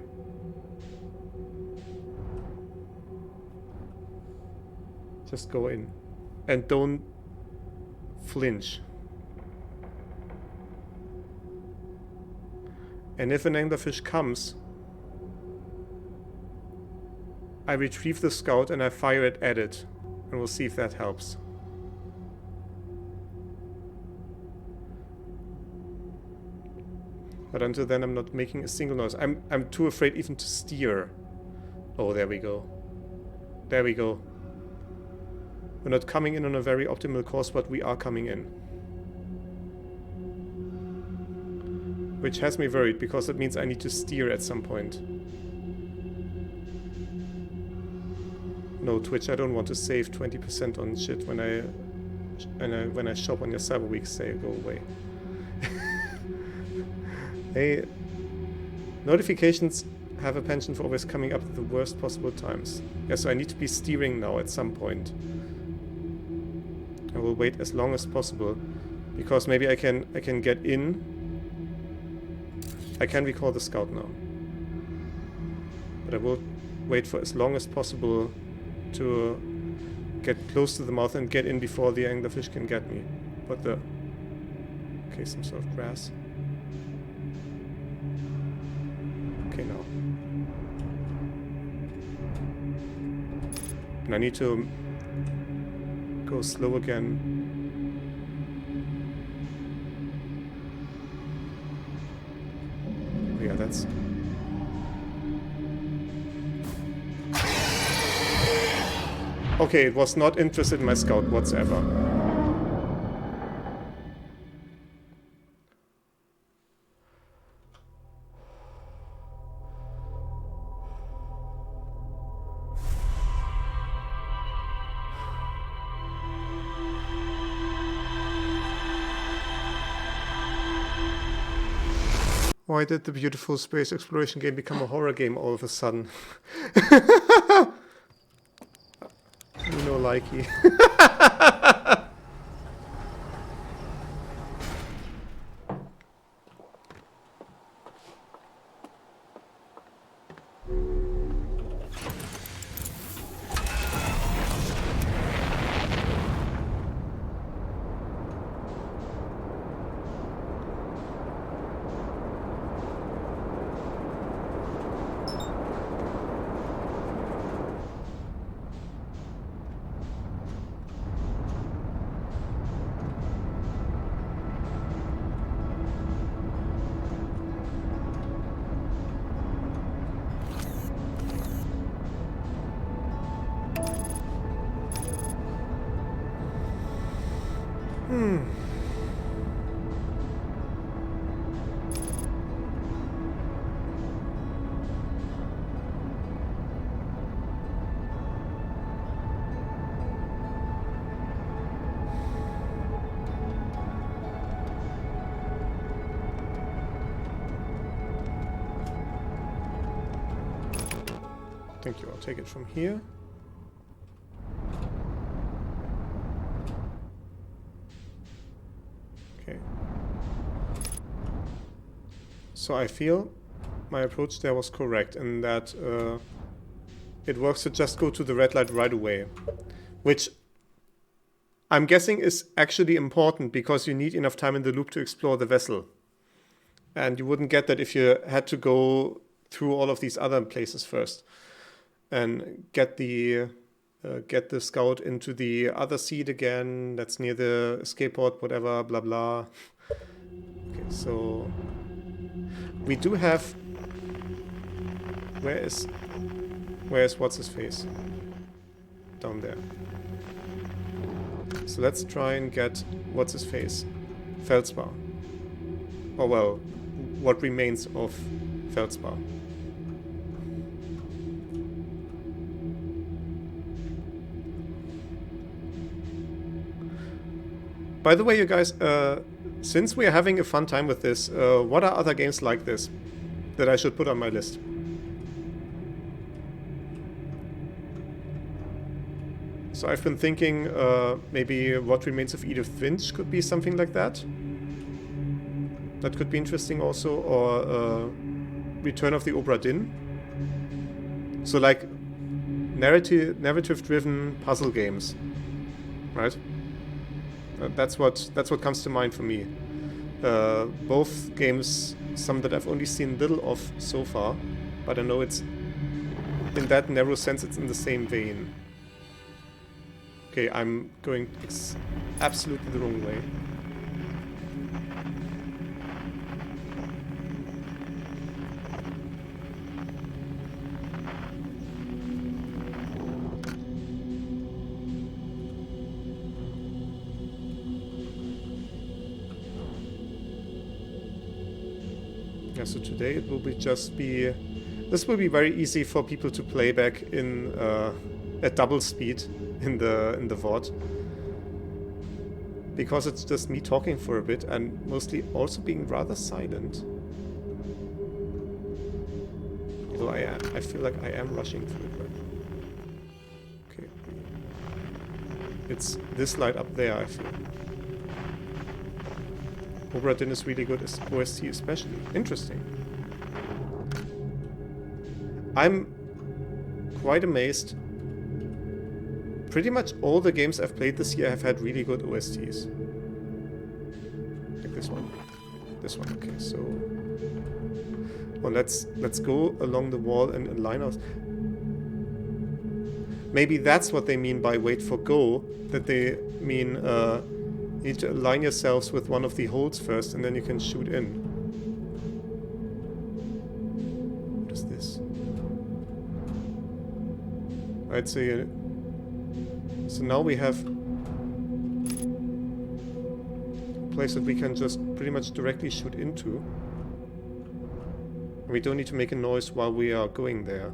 just go in and don't flinch. And if an anglerfish comes, I retrieve the scout and I fire it at it, and we'll see if that helps. But until then I'm not making a single noise. I'm too afraid even to steer. Oh, there we go. There we go. We're not coming in on a very optimal course, but we are coming in. Which has me worried, because it means I need to steer at some point. No, Twitch, I don't want to save 20% on shit when I shop on your Cyber Week sale. Go away. Hey, notifications have a penchant for always coming up at the worst possible times. Yeah, so I need to be steering now at some point. I will wait as long as possible, because maybe I can get in. I can recall the scout now, but I will wait for as long as possible to get close to the mouth and get in before the anglerfish can get me. But the... Okay, some sort of grass. Okay, now. And I need to go slow again. Oh, yeah, that's... Okay, it was not interested in my scout whatsoever. Why did the beautiful space exploration game become a horror game all of a sudden? You know, likey. Thank you, I'll take it from here. Okay. So I feel my approach there was correct in that it works to just go to the red light right away. Which I'm guessing is actually important because you need enough time in the loop to explore the vessel. And you wouldn't get that if you had to go through all of these other places first. And get the scout into the other seat again. That's near the escape pod, whatever, blah blah. Okay, so we do have. Where is what's his face? Down there. So let's try and get what's his face, Feldspar. Or well, what remains of Feldspar. By the way, you guys, since we are having a fun time with this, what are other games like this that I should put on my list? So I've been thinking maybe What Remains of Edith Finch could be something like that. That could be interesting also, or Return of the Obra Dinn. So like narrative-driven puzzle games, right? That's what comes to mind for me. Both games, some that I've only seen little of so far, but I know it's in that narrow sense it's in the same vein. Okay, I'm going absolutely the wrong way. So today it will be this will be very easy for people to play back in at double speed in the VOD. Because it's just me talking for a bit and mostly also being rather silent. Although I feel like I am rushing through it, right? Okay. It's this light up there, I feel. Obra Dinn is really good as OST especially. Interesting. I'm quite amazed. Pretty much all the games I've played this year have had really good OSTs. Like this one. This one, okay, so... Well, let's go along the wall and align us. Maybe that's what they mean by wait for go. That they mean you need to align yourselves with one of the holes first and then you can shoot in. What is this? I'd say... So now we have a place that we can just pretty much directly shoot into. We don't need to make a noise while we are going there.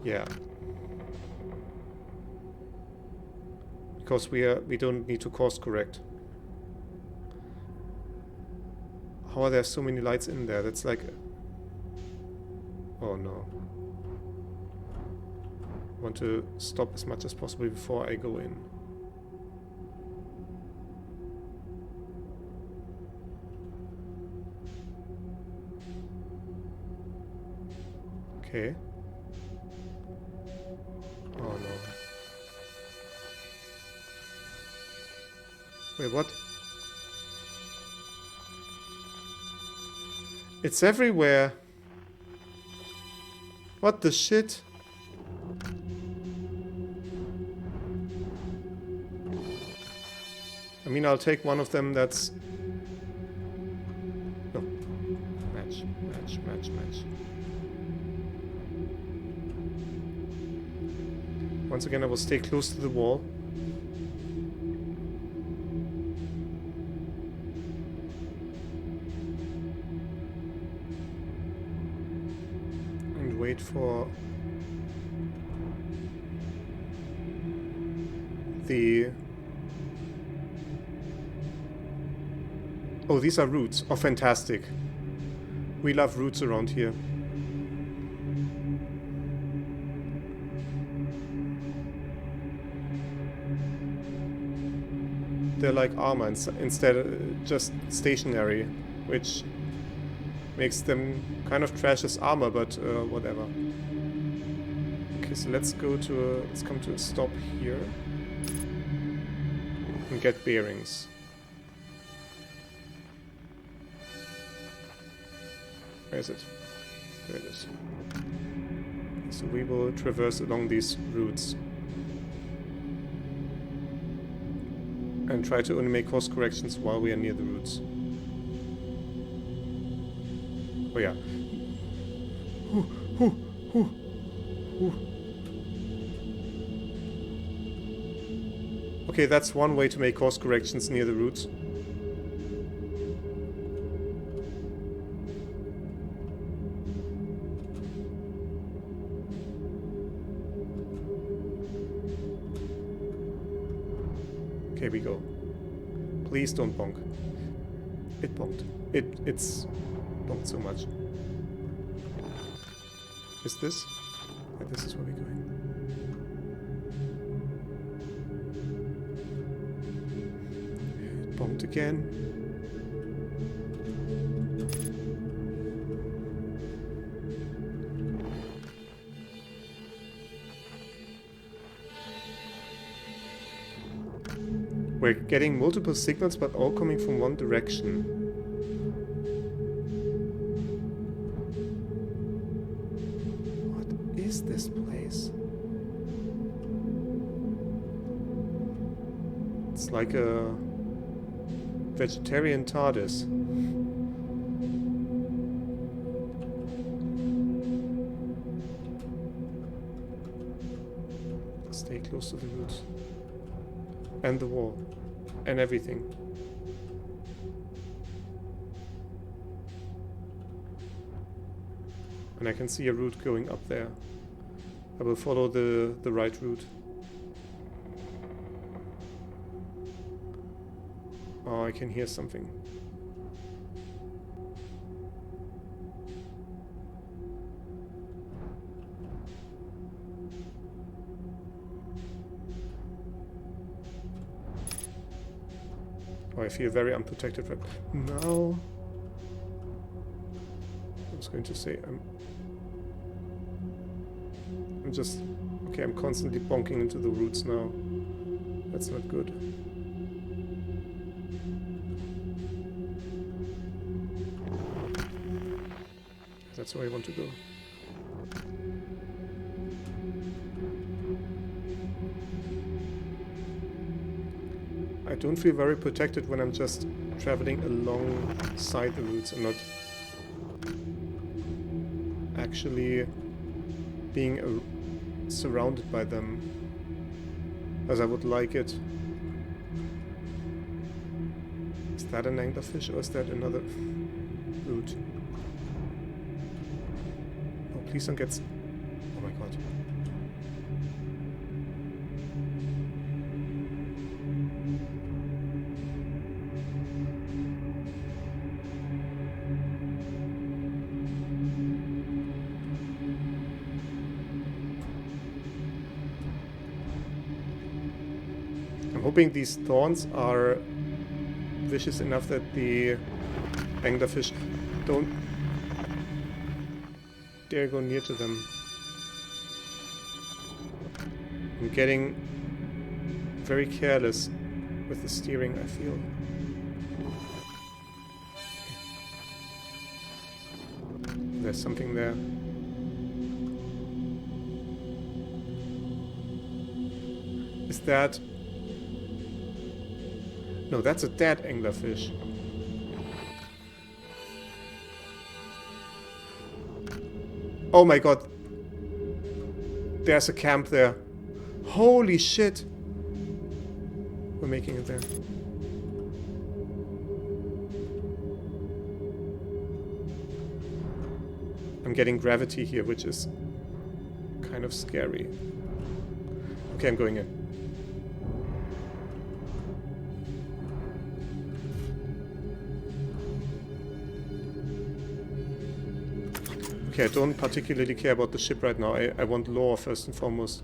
Yeah. Because we don't need to course correct. How are there so many lights in there? That's like... Oh no. I want to stop as much as possible before I go in. Okay. Oh no. Wait, what? It's everywhere. What the shit? I mean, I'll take one of them that's... No. Match, match, match, match. Once again, I will stay close to the wall. And wait for... the... Oh, these are roots. Oh, fantastic. We love roots around here. They're like armor instead of just stationary, which makes them kind of trash as armor, but whatever. Okay, so let's come to a stop here and get bearings. Where is it? There it is. So we will traverse along these routes and try to only make course corrections while we are near the routes. Oh yeah. Okay, that's one way to make course corrections near the routes. Here we go. Please don't bonk. It bonked. It's bonked so much. Is this? Yeah, this is where we're going. It bonked again. We're getting multiple signals, but all coming from one direction. What is this place? It's like a vegetarian TARDIS. Stay close to the roots. And the wall. And everything. And I can see a route going up there. I will follow the right route. Oh, I can hear something. Oh, I feel very unprotected right now. I was going to say I'm just... Okay, I'm constantly bonking into the roots now. That's not good. That's where I want to go. I don't feel very protected when I'm just traveling alongside the roots and not actually being surrounded by them as I would like it. Is that an anglerfish or is that another root? Oh, please don't get... Oh my god. I'm hoping these thorns are vicious enough that the anglerfish don't dare go near to them. I'm getting very careless with the steering, I feel. There's something there. Is that... No, that's a dead anglerfish. Oh my god. There's a camp there. Holy shit. We're making it there. I'm getting gravity here, which is kind of scary. Okay, I'm going in. Okay, I don't particularly care about the ship right now. I want lore first and foremost.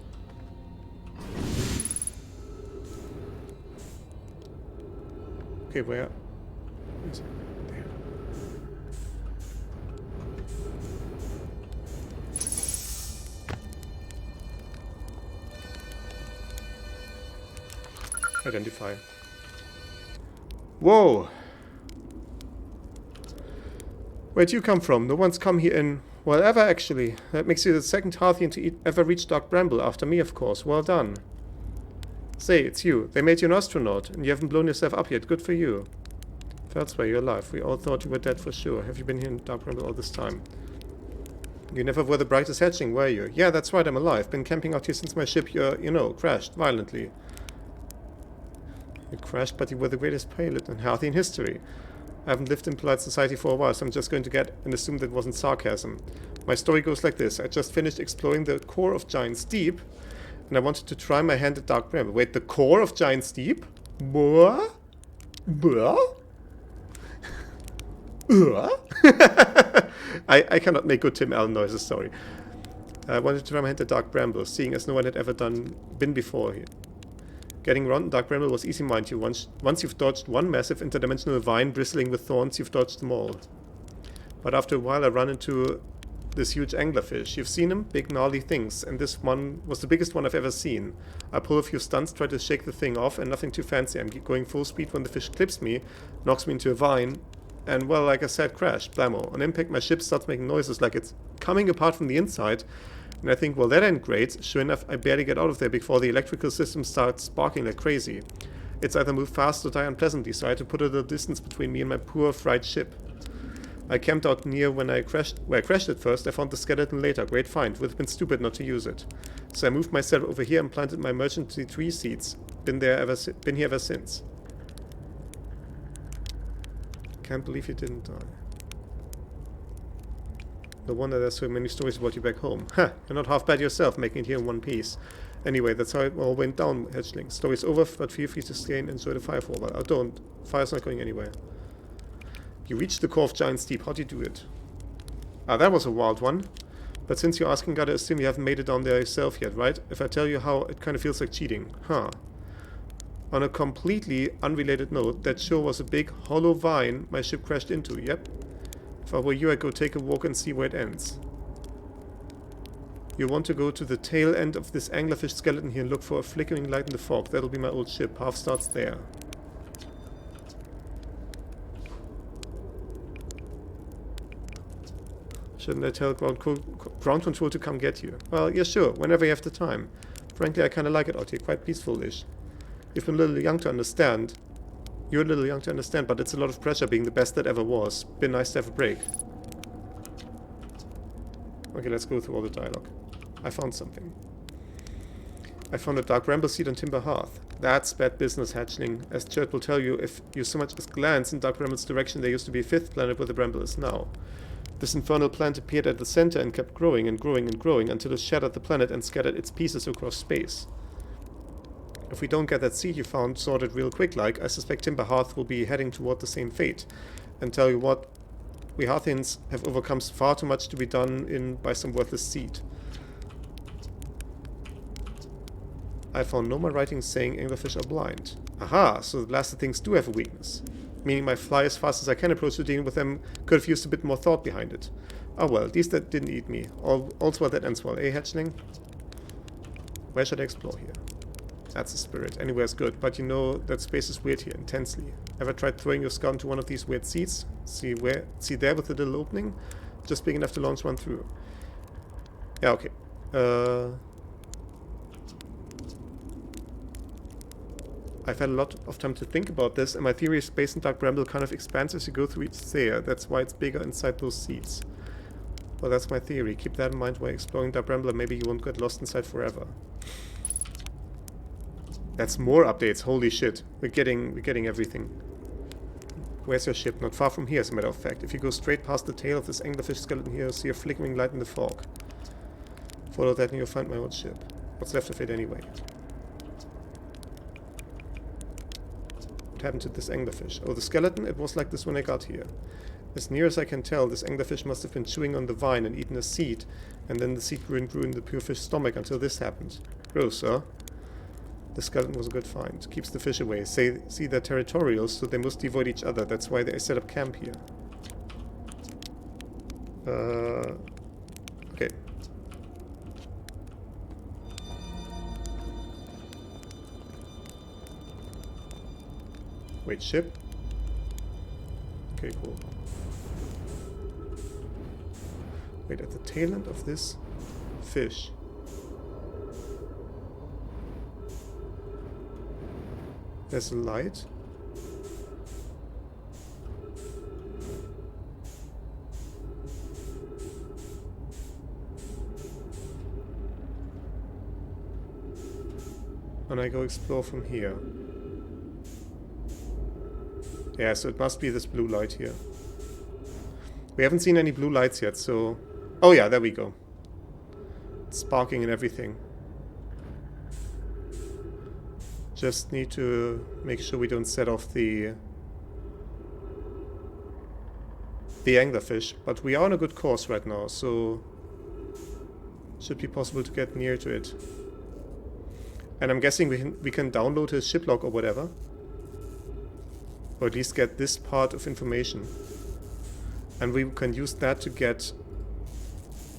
Okay, where is it? There. Identify. Whoa! Where'd you come from? No one's come here in... Well, ever actually. That makes you the second Harthian to ever reach Dark Bramble, after me, of course. Well done. Say, it's you. They made you an astronaut, and you haven't blown yourself up yet. Good for you. That's why you're alive. We all thought you were dead for sure. Have you been here in Dark Bramble all this time? You never were the brightest hatchling, were you? Yeah, that's right, I'm alive. Been camping out here since my ship, crashed violently. You crashed, but you were the greatest pilot in Harthian history. I haven't lived in polite society for a while, so I'm just going to get and assume that wasn't sarcasm. My story goes like this. I just finished exploring the core of Giant's Deep, and I wanted to try my hand at Dark Bramble. Wait, the core of Giant's Deep? What? I cannot make good Tim Allen noises, sorry. I wanted to try my hand at Dark Bramble, seeing as no one had ever been before here. Getting around Dark Bramble was easy, mind you. Once you've dodged one massive interdimensional vine bristling with thorns, you've dodged them all. But after a while I run into this huge anglerfish. You've seen him? Big gnarly things, and this one was the biggest one I've ever seen. I pull a few stunts, try to shake the thing off, and nothing too fancy. I'm going full speed when the fish clips me, knocks me into a vine, and well, like I said, crash. Blammo. On impact my ship starts making noises like it's coming apart from the inside. And I think, well, that ain't great. Sure enough, I barely get out of there before the electrical system starts sparking like crazy. It's either move fast or die unpleasantly, so I had to put a little distance between me and my poor, fried ship. I camped out near where I crashed at first. I found the skeleton later. Great find. Would have been stupid not to use it. So I moved myself over here and planted my emergency tree seeds. Been here ever since. Can't believe you didn't die. No wonder there's so many stories about you back home. Ha! You're not half bad yourself, making it here in one piece. Anyway, that's how it all went down, hatchling. Story's over, but feel free to stay and enjoy the fire for a while. Oh, don't. Fire's not going anywhere. You reached the core of Giant's Deep. How'd you do it? Ah, that was a wild one. But since you're asking, gotta assume you haven't made it down there yourself yet, right? If I tell you how, it kind of feels like cheating. Huh. On a completely unrelated note, that sure was a big, hollow vine my ship crashed into, yep. If I were you, I'd go take a walk and see where it ends. You want to go to the tail end of this anglerfish skeleton here and look for a flickering light in the fog. That'll be my old ship. Half starts there. Shouldn't I tell ground control to come get you? Well, yeah, sure, whenever you have the time. Frankly, I kind of like it out here, quite peaceful-ish. You've been a little young to understand. You're a little young to understand, but it's a lot of pressure being the best that ever was. Been nice to have a break. Okay, let's go through all the dialogue. I found something. I found a dark bramble seed on Timber Hearth. That's bad business, hatchling. As Chert will tell you, if you so much as glance in Dark Bramble's direction, there used to be a fifth planet where the bramble is now. This infernal plant appeared at the center and kept growing and growing and growing until it shattered the planet and scattered its pieces across space. If we don't get that seed you found sorted real quick like, I suspect Timber Hearth will be heading toward the same fate. And tell you what, we Hearthians have overcome far too much to be done in by some worthless seed. I found no more writings saying anglerfish are blind. Aha, so the blasted things do have a weakness. Meaning my fly as fast as I can approach to dealing with them could have used a bit more thought behind it. Oh well, at least that didn't eat me. All's well that ends well, eh, hatchling? Where should I explore here? That's the spirit. Anywhere's good, but you know that space is weird here, intensely. Ever tried throwing your scout into one of these weird seats? See there with the little opening? Just big enough to launch one through. Yeah, okay. I've had a lot of time to think about this, and my theory is Space and Dark Bramble kind of expands as you go through each sphere. That's why it's bigger inside those seats. Well, that's my theory. Keep that in mind while exploring Dark Bramble, and maybe you won't get lost inside forever. That's more updates. Holy shit. We're getting everything. Where's your ship? Not far from here, as a matter of fact. If you go straight past the tail of this anglerfish skeleton here, you'll see a flickering light in the fog. Follow that and you'll find my old ship. What's left of it anyway? What happened to this anglerfish? Oh, the skeleton? It was like this when I got here. As near as I can tell, this anglerfish must have been chewing on the vine and eaten a seed, and then the seed grew and grew in the pure fish's stomach until this happened. Gross, huh? The skeleton was a good find. Keeps the fish away. See, they're territorial, so they must avoid each other. That's why they set up camp here. Okay. Wait, ship? Okay, cool. Wait, at the tail end of this fish. There's a light. And I go explore from here. Yeah, so it must be this blue light here. We haven't seen any blue lights yet, so... Oh yeah, there we go. It's sparking and everything. Just need to make sure we don't set off the anglerfish, but we are on a good course right now, so should be possible to get near to it. And I'm guessing we can download his ship log or whatever, or at least get this part of information, and we can use that to get.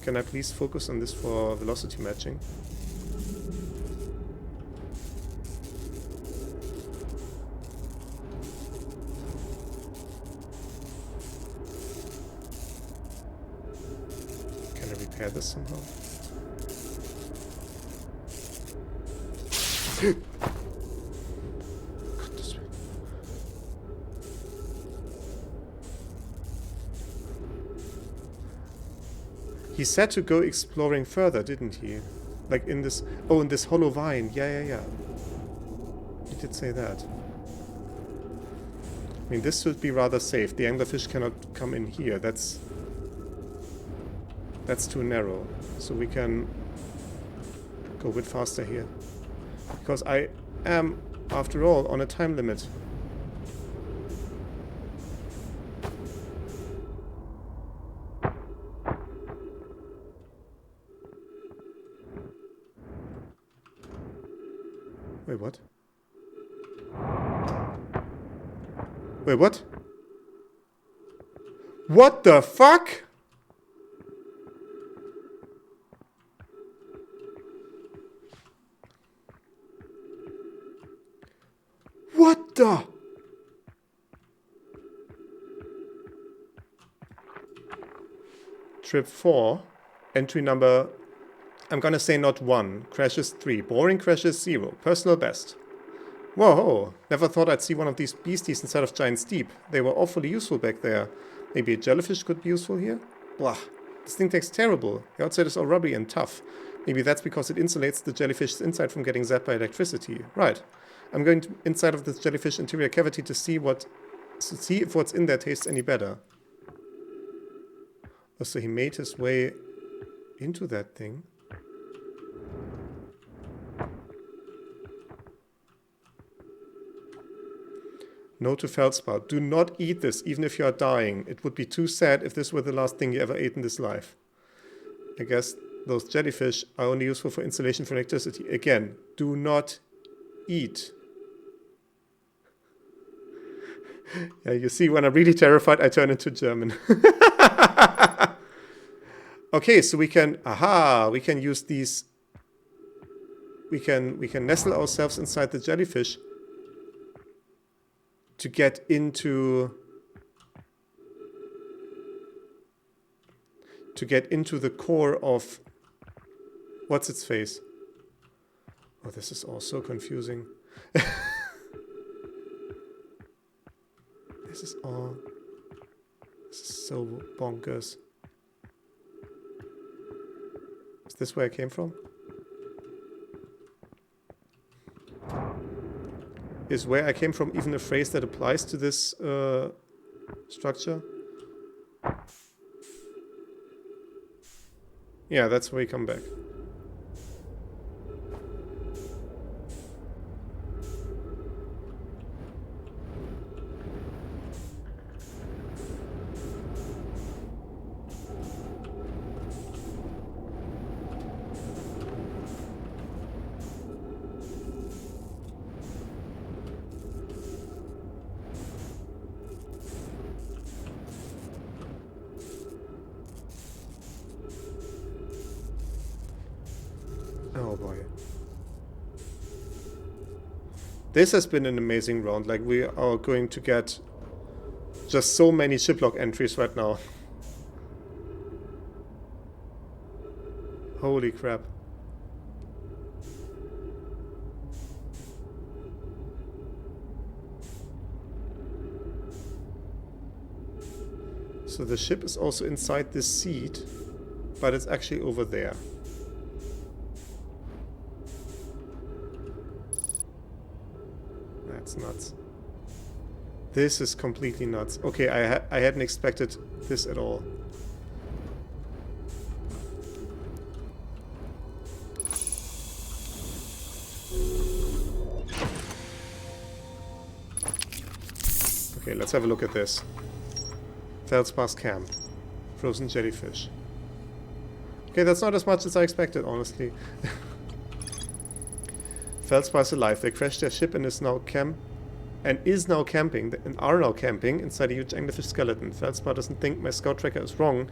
Can I please focus on this for velocity matching? Repair this somehow. Goodness me. He said to go exploring further, didn't he? Like in this... Oh, in this hollow vine. Yeah. He did say that. I mean, this should be rather safe. The anglerfish cannot come in here. That's... That's too narrow. So we can go a bit faster here. Because I am, after all, on a time limit. Wait, what? Wait, what? What the fuck? What the? Trip 4, entry number, I'm gonna say not 1, crashes 3, boring crashes 0, personal best. Whoa, never thought I'd see one of these beasties inside of Giant's Deep. They were awfully useful back there. Maybe a jellyfish could be useful here? Blah. This thing tastes terrible. The outside is all rubbery and tough. Maybe that's because it insulates the jellyfish's inside from getting zapped by electricity. Right. I'm going inside of this jellyfish interior cavity to see if what's in there tastes any better. Oh, so he made his way into that thing. Note to Feldspar, do not eat this, even if you are dying. It would be too sad if this were the last thing you ever ate in this life. I guess those jellyfish are only useful for insulation for electricity. Again, do not eat. Yeah, you see, when I'm really terrified, I turn into German. Okay, so we can, we can use these, we can nestle ourselves inside the jellyfish to get into the core of what's its face. Oh, this is all so confusing. This is so bonkers. Is this where I came from? Is where I came from even a phrase that applies to this structure? Yeah, that's where we come back. Oh boy. This has been an amazing round. Like, we are going to get just so many shiplog entries right now. Holy crap. So the ship is also inside this seat, but it's actually over there. That's nuts. This is completely nuts. Okay, I hadn't expected this at all. Okay, let's have a look at this. Feldspar's camp. Frozen jellyfish. Okay, that's not as much as I expected, honestly. Feldspar is alive. They crashed their ship and are now camping inside a huge anglerfish skeleton. Feldspar doesn't think my scout tracker is wrong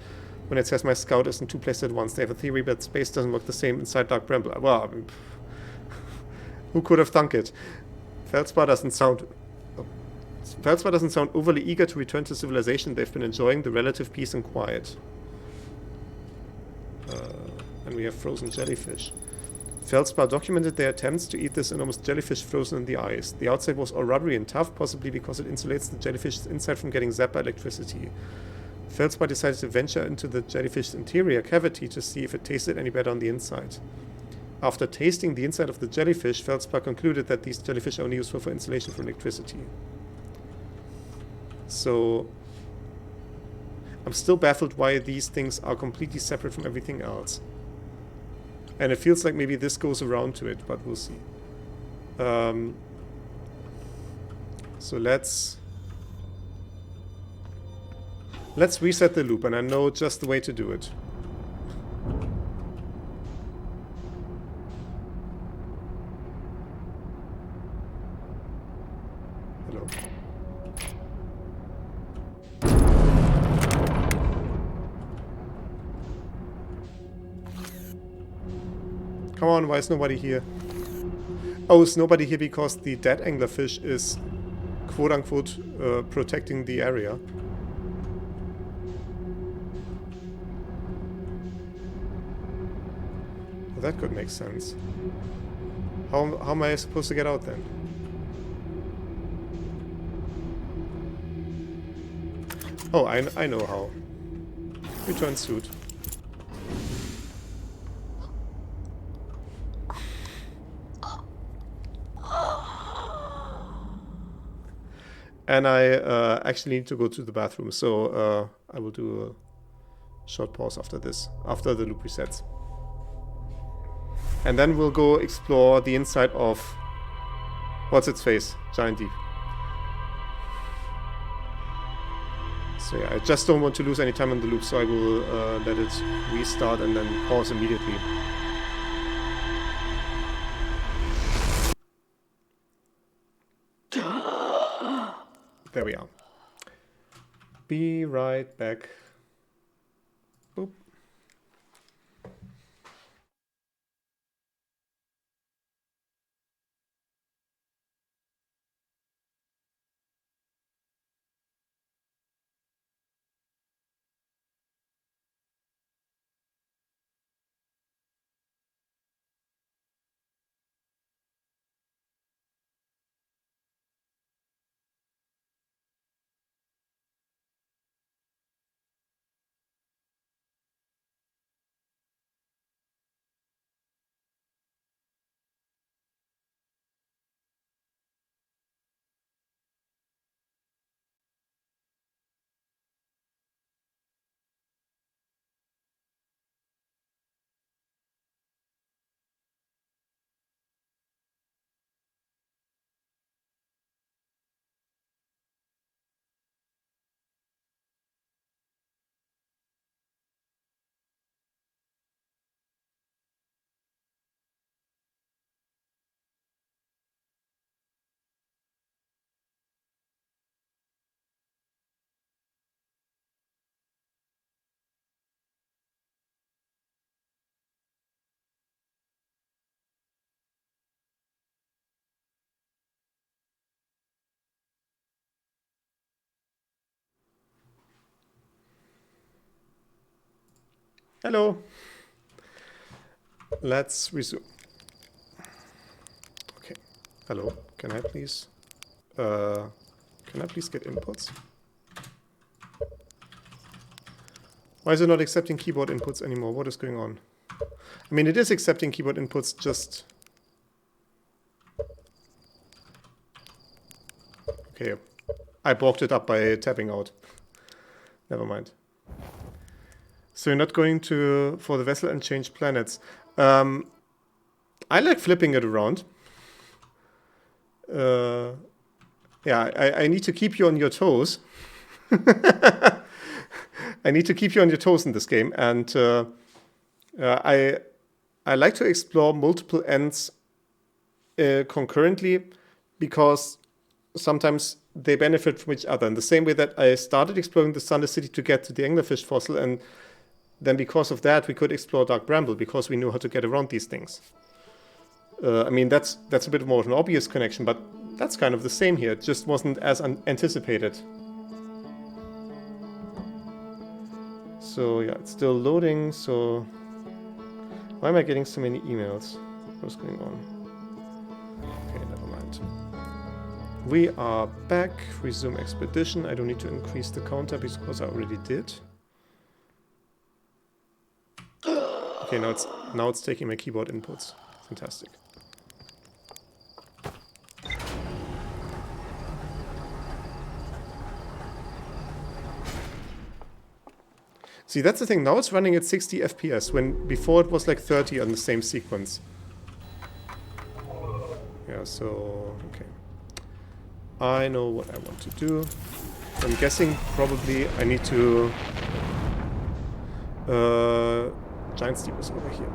when it says my scout is in two places at once. They have a theory that space doesn't work the same inside Dark Bramble. Well, I mean, who could have thunk it? Feldspar doesn't sound overly eager to return to civilization. They've been enjoying the relative peace and quiet. And we have frozen jellyfish. Feldspar documented their attempts to eat this enormous jellyfish frozen in the ice. The outside was all rubbery and tough, possibly because it insulates the jellyfish's inside from getting zapped by electricity. Feldspar decided to venture into the jellyfish's interior cavity to see if it tasted any better on the inside. After tasting the inside of the jellyfish, Feldspar concluded that these jellyfish are only useful for insulation from electricity. So... I'm still baffled why these things are completely separate from everything else. And it feels like maybe this goes around to it, but we'll see. So let's reset the loop, and I know just the way to do it. Hello. Come on, why is nobody here? Oh, is nobody here because the dead anglerfish is quote-unquote protecting the area. Well, that could make sense. How am I supposed to get out then? Oh, I know how. Return suit. And I actually need to go to the bathroom, so I will do a short pause after this, after the loop resets. And then we'll go explore the inside of... what's its face? Giant Deep. So yeah, I just don't want to lose any time on the loop, so I will let it restart and then pause immediately. There we are. Be right back. Boop. Hello. Let's resume. Okay. Hello. Can I please get inputs? Why is it not accepting keyboard inputs anymore? What is going on? I mean, it is accepting keyboard inputs, just... okay. I blocked it up by tapping out. Never mind. So you're not going for the vessel and change planets. I like flipping it around. Yeah, I need to keep you on your toes. I need to keep you on your toes in this game, and I like to explore multiple ends concurrently, because sometimes they benefit from each other. In the same way that I started exploring the Sunless City to get to the anglerfish fossil, and then because of that we could explore Dark Bramble, because we knew how to get around these things. I mean, that's a bit more of an obvious connection, but that's kind of the same here. It just wasn't as anticipated. So yeah, it's still loading, so... why am I getting so many emails? What's going on? Okay, never mind. We are back. Resume expedition. I don't need to increase the counter because I already did. Okay, now it's taking my keyboard inputs. Fantastic. See, that's the thing. Now it's running at 60 FPS, when before it was like 30 on the same sequence. Yeah, so... okay. I know what I want to do. I'm guessing probably I need to... Giant Steep is over here.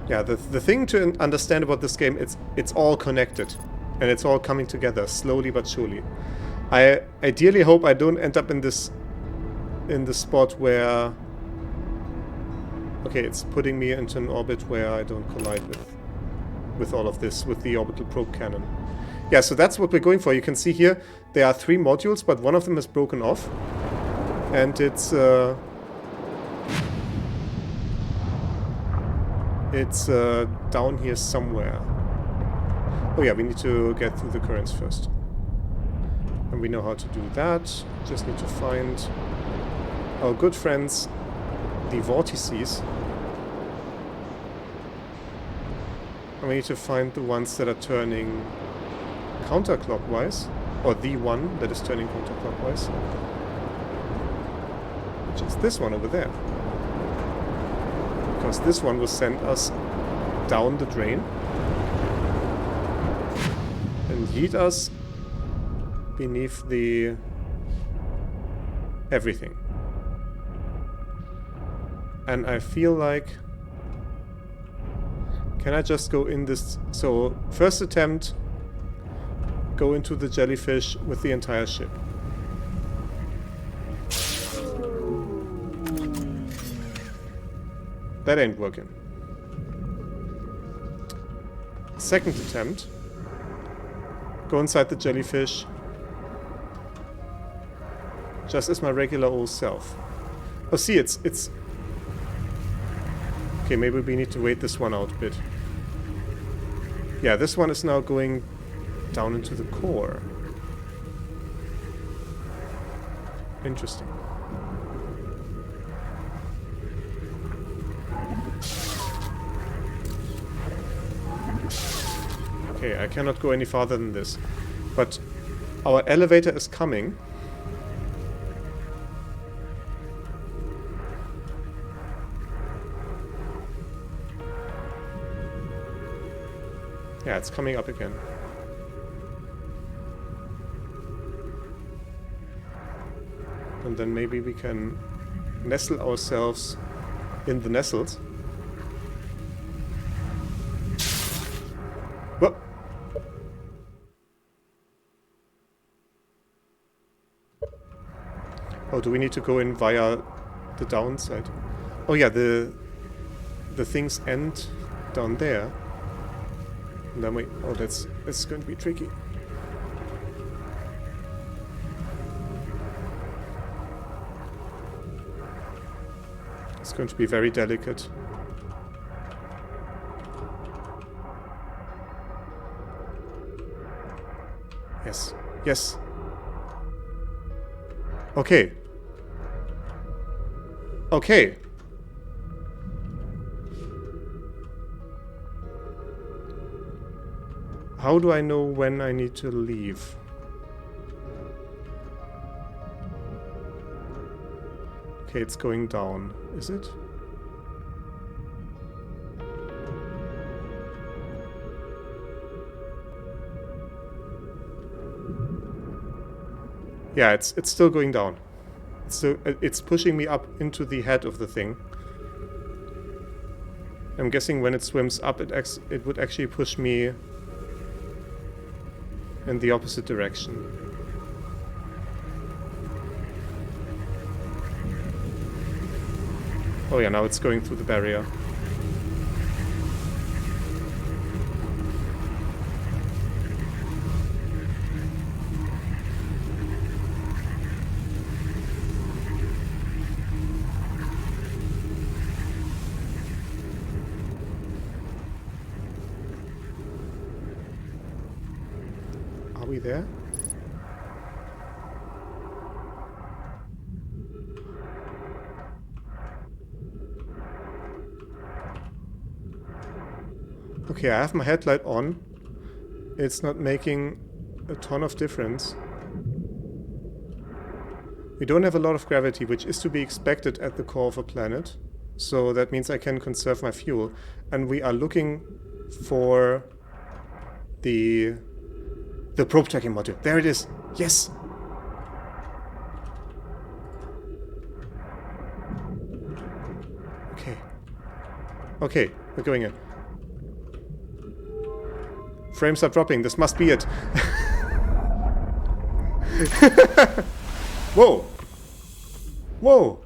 Yeah, the thing to understand about this game, it's all connected. And it's all coming together, slowly but surely. I ideally hope I don't end up in this spot where... okay, it's putting me into an orbit where I don't collide with all of this, with the orbital probe cannon. Yeah, so that's what we're going for. You can see here, there are 3 modules, but one of them is broken off. And it's down here somewhere. Oh yeah, we need to get through the currents first. And we know how to do that. Just need to find our good friends, the vortices. And we need to find the ones that are turning counterclockwise. Or the one that is turning counterclockwise. Which is this one over there. Because this one will send us down the drain. And yeet us beneath the... everything. And I feel like... can I just go in this... so, first attempt, go into the jellyfish with the entire ship. That ain't working. Second attempt, go inside the jellyfish just as my regular old self. Oh, see, it's... okay, maybe we need to wait this one out a bit. Yeah, this one is now going down into the core. Interesting. Okay, I cannot go any farther than this. But our elevator is coming. Yeah, it's coming up again. And then maybe we can nestle ourselves in the nestles. Whoa! Oh, do we need to go in via the downside? Oh yeah, the things end down there. And then we... oh, that's going to be tricky. It's going to be very delicate. Yes. Yes. Okay. Okay. How do I know when I need to leave? Okay, it's going down. Is it? Yeah, it's still going down. It's pushing me up into the head of the thing. I'm guessing when it swims up, it would actually push me in the opposite direction. Oh yeah, now it's going through the barrier. Are we there? Okay, I have my headlight on. It's not making a ton of difference. We don't have a lot of gravity, which is to be expected at the core of a planet. So that means I can conserve my fuel. And we are looking for the probe tracking module. There it is. Yes. Okay. Okay, we're going in. Frames are dropping. This must be it. Whoa. Whoa.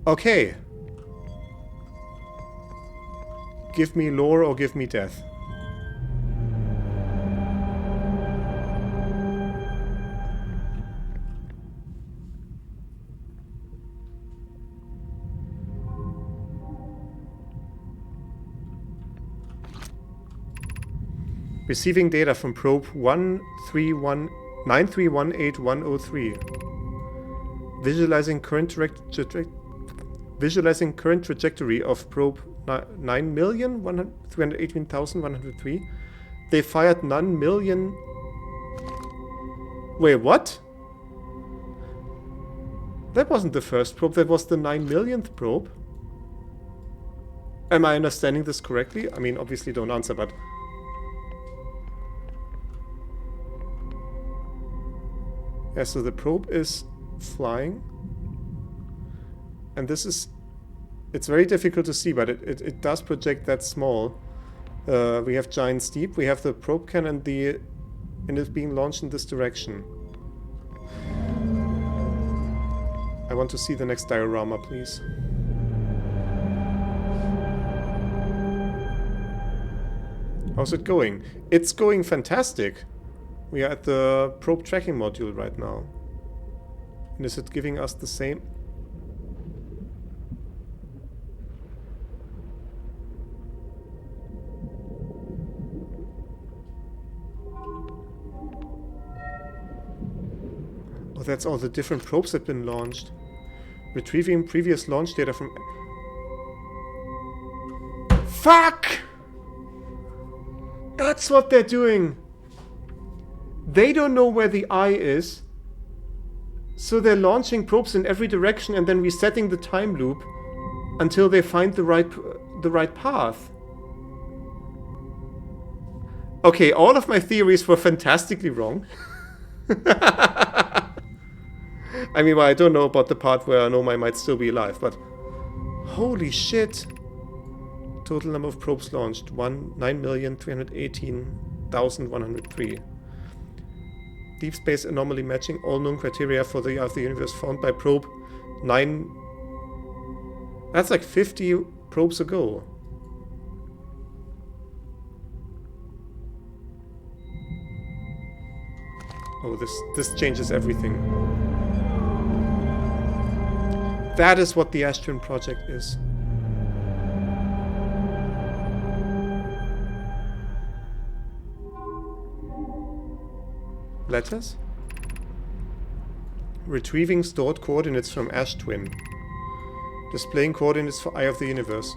Okay. Give me lore or give me death. Receiving data from probe 9318103. Visualizing current trajectory of probe 9,318,103. They fired 9 million. Wait, what? That wasn't the first probe, that was the 9 millionth probe. Am I understanding this correctly? I mean, obviously don't answer, but... Yeah, so the probe is flying. And this is... It's very difficult to see, but it does project that small. We have giant steep, we have the probe cannon, and it's being launched in this direction. I want to see the next diorama, please. How's it going? It's going fantastic. We are at the probe tracking module right now. And is it giving us the same? Oh, that's all the different probes that have been launched. Retrieving previous launch data from... Fuck! That's what they're doing! They don't know where the eye is, so they're launching probes in every direction and then resetting the time loop until they find the right path. Okay, all of my theories were fantastically wrong. I mean, well, I don't know about the part where Nomai might still be alive, but holy shit. Total number of probes launched, 9,318,103. Deep space anomaly matching all known criteria for the eye of the universe found by probe 9. That's like 50 probes ago. Oh, this changes everything. That is what the Ashton project is. Letters? Retrieving stored coordinates from Ash Twin. Displaying coordinates for Eye of the Universe.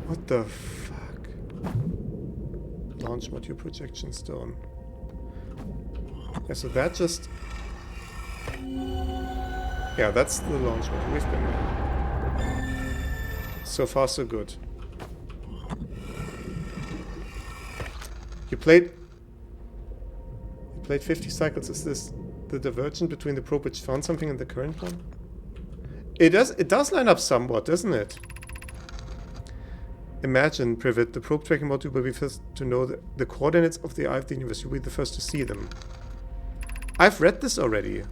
What the fuck? Launch module projection stone. Yeah, so that just... Yeah, that's the launch module. We've been there. So far, so good. You played 50 cycles. Is this the divergence between the probe which found something and the current one? It does line up somewhat, doesn't it? Imagine, Privet, the probe tracking module will be first to know the coordinates of the Eye of the Universe. You'll be the first to see them. I've read this already.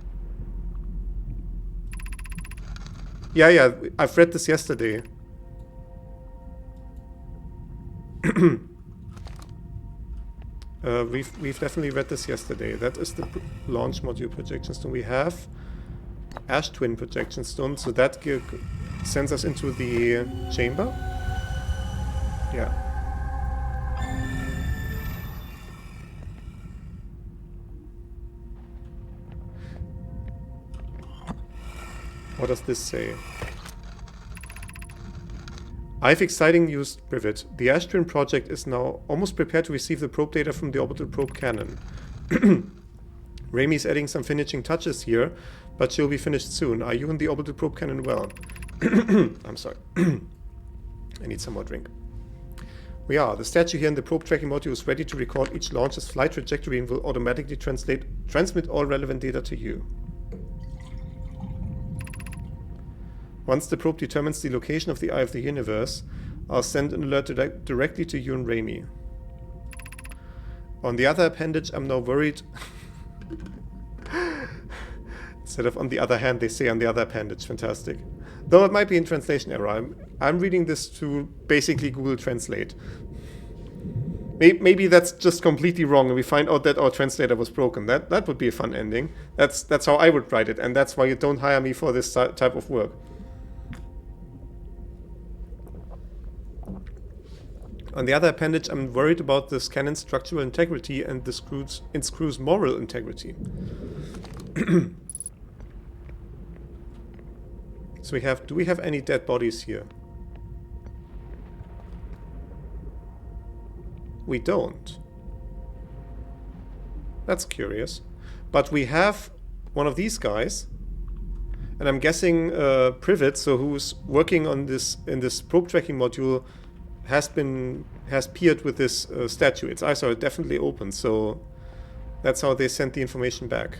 Yeah, I've read this yesterday. We've definitely read this yesterday. That is the launch module projection. So we have ash twin projection stone, so that sends us into the chamber. Yeah. What does this say? I have exciting news, Privet. The ash twin project is now almost prepared to receive the probe data from the orbital probe cannon. Raimi's adding some finishing touches here, but she'll be finished soon. Are you and the orbital probe cannon well? I'm sorry. I need some more drink. We are. The statue here in the probe tracking module is ready to record each launch's flight trajectory and will automatically transmit all relevant data to you. Once the probe determines the location of the Eye of the Universe, I'll send an alert directly to you and Raimi. On the other appendage, I'm now worried... Instead of on the other hand, they say on the other appendage. Fantastic. Though it might be in translation error. I'm reading this to basically Google Translate. Maybe that's just completely wrong and we find out that our translator was broken. That would be a fun ending. That's how I would write it, and that's why you don't hire me for this type of work. On the other appendage, I'm worried about this cannon's structural integrity and the screw's moral integrity. So do we have any dead bodies here? We don't. That's curious. But we have one of these guys, and I'm guessing Privet, so who's working on this in this probe tracking module, has peered with this statue. Its eyes are definitely open, so that's how they sent the information back.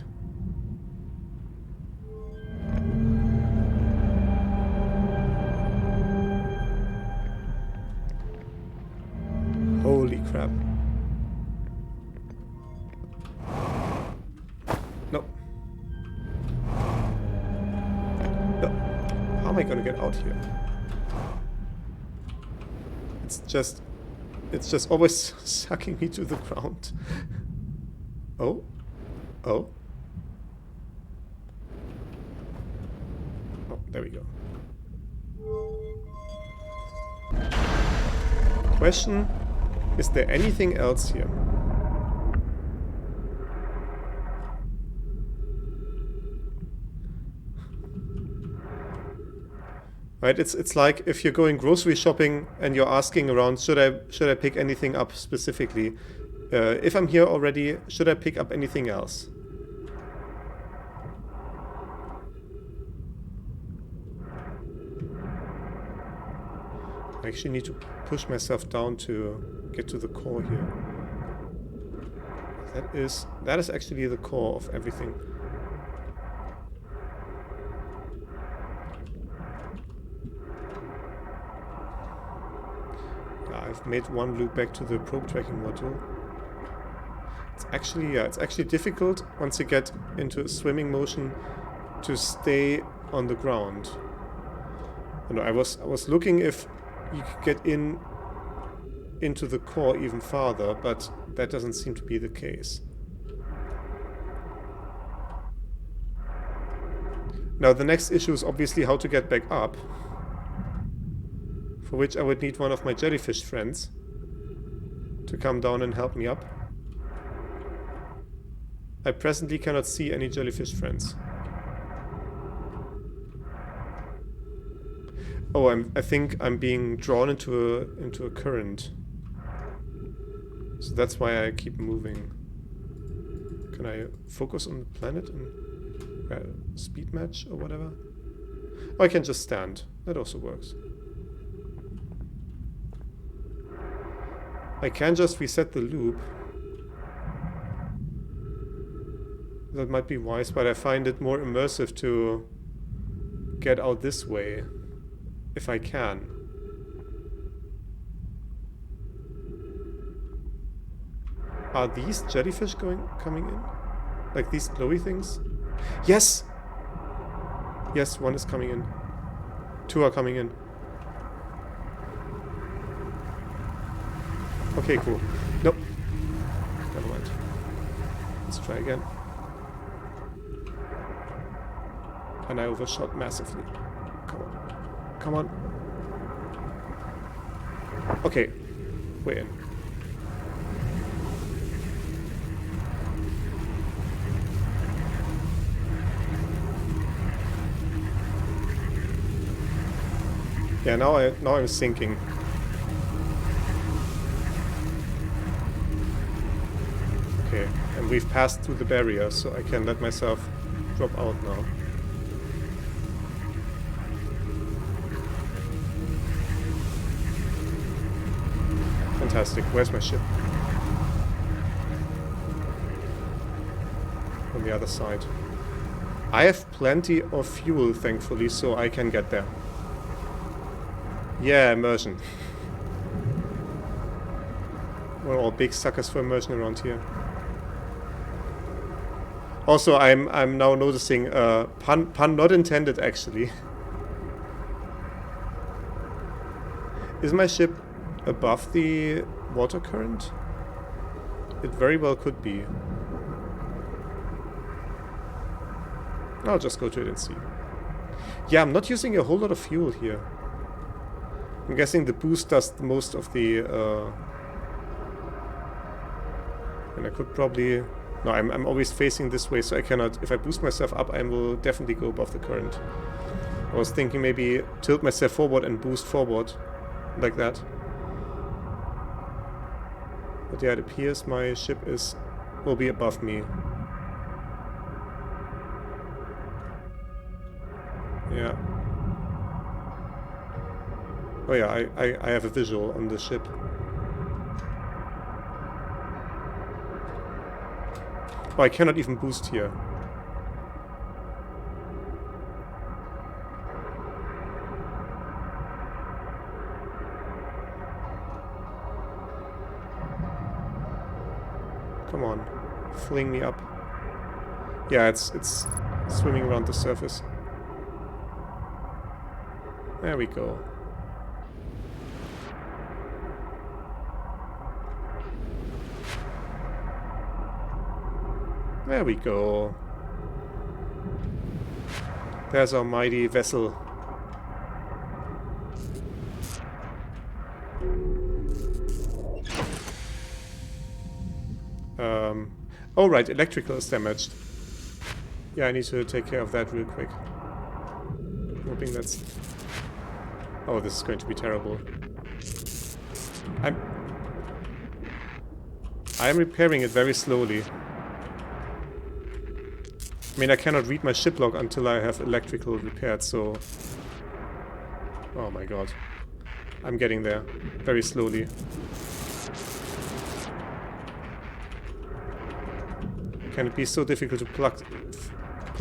Holy crap. No. No. How am I gonna get out here? It's just always sucking me to the ground. Oh? Oh? Oh, there we go. Question, is there anything else here? Right, it's like if you're going grocery shopping and you're asking around, should I pick anything up specifically? If I'm here already, should I pick up anything else? I actually need to push myself down to get to the core here. That is actually the core of everything. I've made one loop back to the probe tracking module. It's actually difficult once you get into a swimming motion to stay on the ground. And I was looking if you could get into the core even farther, but that doesn't seem to be the case. Now the next issue is obviously how to get back up. For which I would need one of my jellyfish friends to come down and help me up. I presently cannot see any jellyfish friends. Oh, I think I'm being drawn into a current. So that's why I keep moving. Can I focus on the planet and speed match or whatever? Or I can just stand. That also works. I can just reset the loop. That might be wise, but I find it more immersive to get out this way, if I can. Are these jellyfish coming in? Like these glowy things? Yes! Yes, one is coming in. Two are coming in. Okay, cool. Nope. Never mind. Let's try again. And I overshot massively. Come on. Come on. Okay. We're in. Yeah, now I'm sinking. Okay, and we've passed through the barrier, so I can let myself drop out now. Fantastic. Where's my ship? On the other side. I have plenty of fuel, thankfully, so I can get there. Yeah, immersion. We're all big suckers for immersion around here. Also, I'm now noticing pun not intended, actually. Is my ship above the water current? It very well could be. I'll just go to it and see. Yeah, I'm not using a whole lot of fuel here. I'm guessing the boost does most of the... and I could probably... No, I'm always facing this way, so I cannot... If I boost myself up, I will definitely go above the current. I was thinking maybe tilt myself forward and boost forward. Like that. But yeah, it appears my ship will be above me. Yeah. Oh yeah, I have a visual on the ship. Oh, I cannot even boost here. Come on, fling me up. Yeah, it's swimming around the surface. There we go. There we go. There's our mighty vessel. Oh right, electrical is damaged. Yeah, I need to take care of that real quick. Hoping that's... Oh, this is going to be terrible. I'm repairing it very slowly. I mean, I cannot read my ship log until I have electrical repaired, so... Oh my god. I'm getting there. Very slowly. Can it be so difficult to put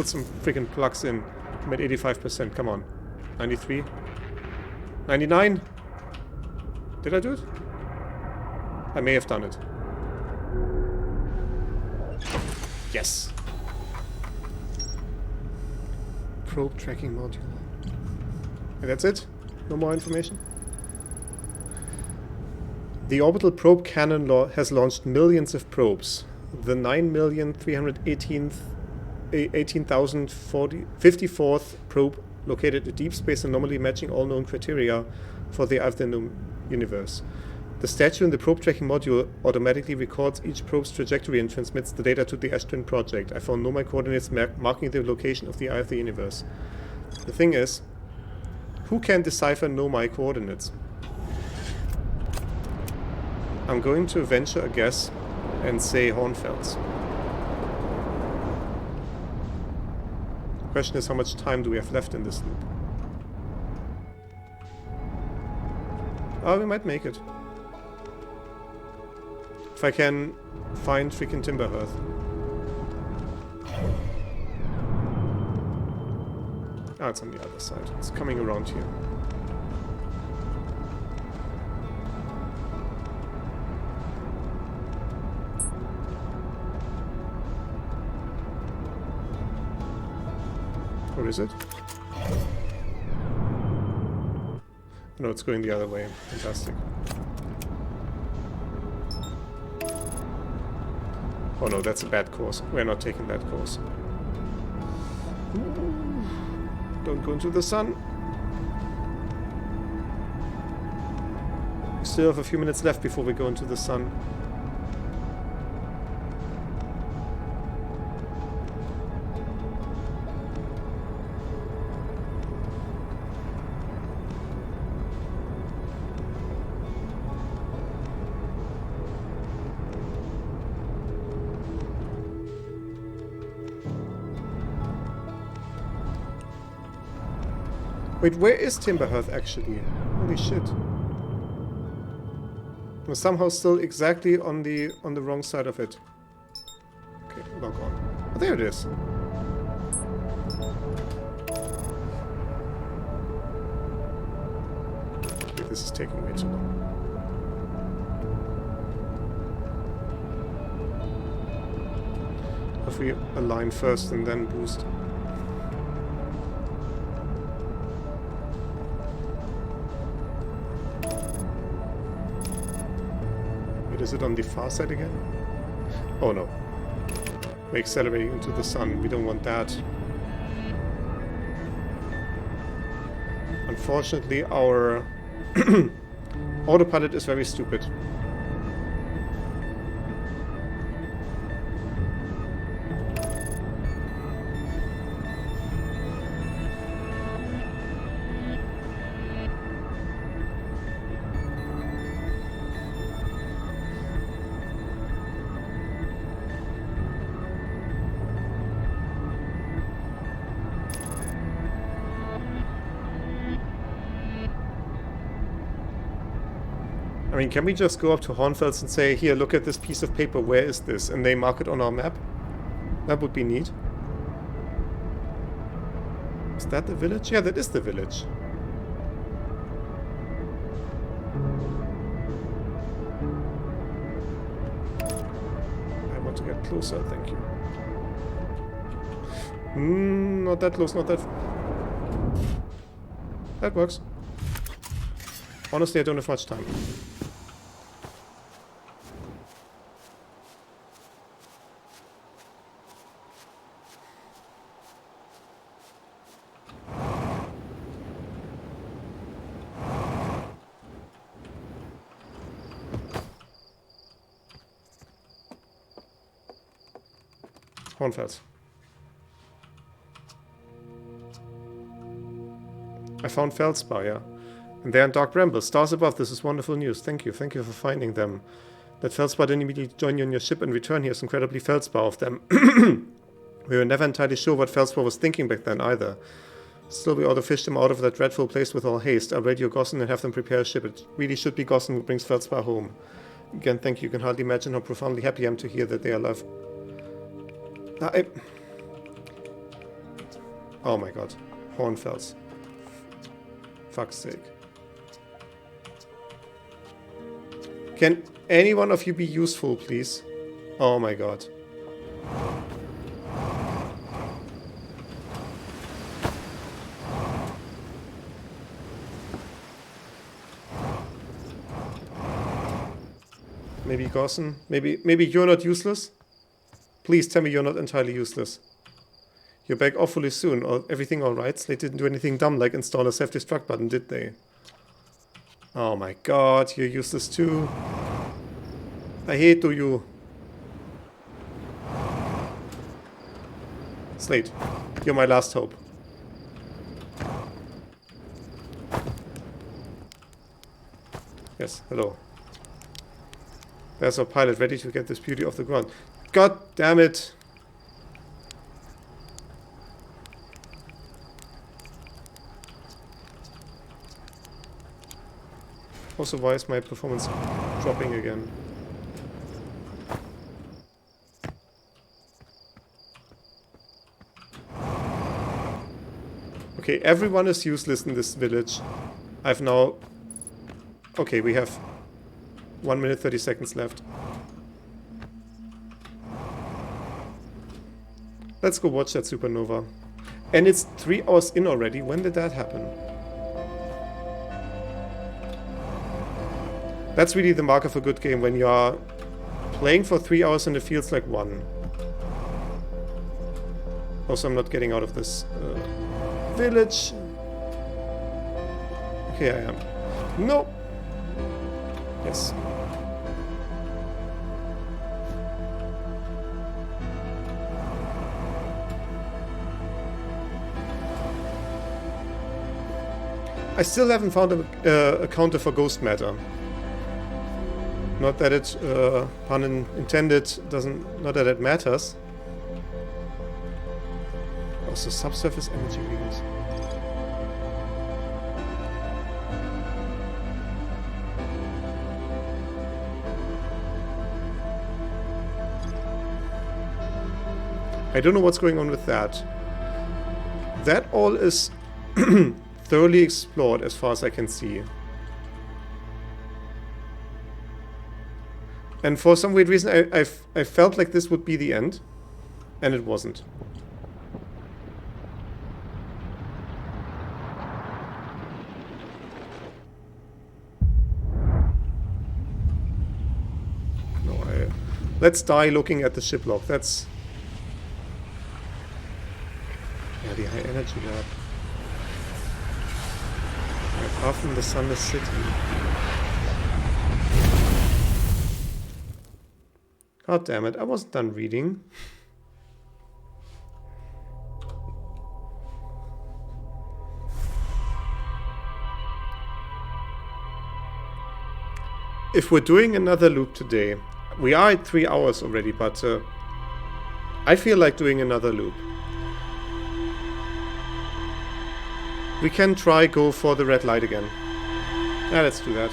some freaking plugs in? I'm at 85%, come on. 93? 99? Did I do it? I may have done it. Yes! Probe tracking module. And that's it? No more information? The orbital probe cannon has launched millions of probes. The 9,318,054th probe located a deep space anomaly matching all known criteria for the known universe. The statue in the probe tracking module automatically records each probe's trajectory and transmits the data to the Ashton project. I found nomai coordinates marking the location of the eye of the universe. The thing is, who can decipher nomai coordinates? I'm going to venture a guess and say Hornfelds. The question is, how much time do we have left in this loop? Oh, we might make it. If I can find freaking Timberhearth. Ah, it's on the other side. It's coming around here. Or is it? No, it's going the other way. Fantastic. Oh no, that's a bad course. We're not taking that course. Don't go into the sun. We still have a few minutes left before we go into the sun. Wait, where is Timberhearth actually? Holy shit. We're somehow still exactly on the wrong side of it. Okay, log on. Oh, there it is. Okay, this is taking way too long. If we align first and then boost. Is it on the far side again? Oh no. We're accelerating into the sun. We don't want that. Unfortunately, our autopilot is very stupid. I mean, can we just go up to Hornfels and say, here, look at this piece of paper, where is this? And they mark it on our map? That would be neat. Is that the village? Yeah, that is the village. I want to get closer, thank you. Not that close, not that... That works. Honestly, I don't have much time. Hornfels. I found Feldspar, yeah. And they are in Dark Brambles. Stars above, this is wonderful news. Thank you for finding them. That Feldspar didn't immediately join you on your ship and return here is incredibly Feldspar of them. We were never entirely sure what Feldspar was thinking back then either. Still, we ought to fish them out of that dreadful place with all haste. I'll radio Gossen and have them prepare a ship. It really should be Gossen who brings Feldspar home. Again, thank you. You can hardly imagine how profoundly happy I am to hear that they are alive. Oh my god. Hornfels. Fuck's sake. Can any one of you be useful, please? Oh my god. Maybe Gossen? Maybe you're not useless? Please tell me you're not entirely useless. You're back awfully soon. Everything alright? They didn't do anything dumb like install a self-destruct button, did they? Oh my god, you're useless too. I hate you. Slate, you're my last hope. Yes, hello. There's our pilot ready to get this beauty off the ground. God damn it! Also, why is my performance dropping again? Okay, everyone is useless in this village. I've now... Okay, we have 1 minute 30 seconds left. Let's go watch that supernova. And it's 3 hours in already. When did that happen? That's really the mark of a good game, when you are playing for 3 hours and it feels like 1. Also, I'm not getting out of this village. Okay, I am. No. Yes. I still haven't found a counter for ghost matter. Not that it, pun intended, not that it matters. Also, subsurface energy rings. I don't know what's going on with that. That all is thoroughly explored as far as I can see. And for some weird reason I felt like this would be the end. And it wasn't. No, let's die looking at the ship log. That's... Yeah, the high energy lab. Apart from the sunless city. God damn it, I wasn't done reading. If we're doing another loop today, we are at 3 hours already, but I feel like doing another loop. We can try go for the red light again. Yeah, let's do that.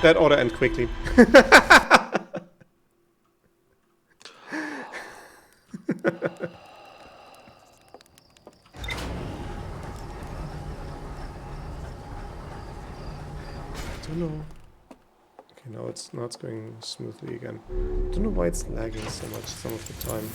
That ought to end quickly. I don't know. Okay, now it's going smoothly again. I don't know why it's lagging so much some of the time.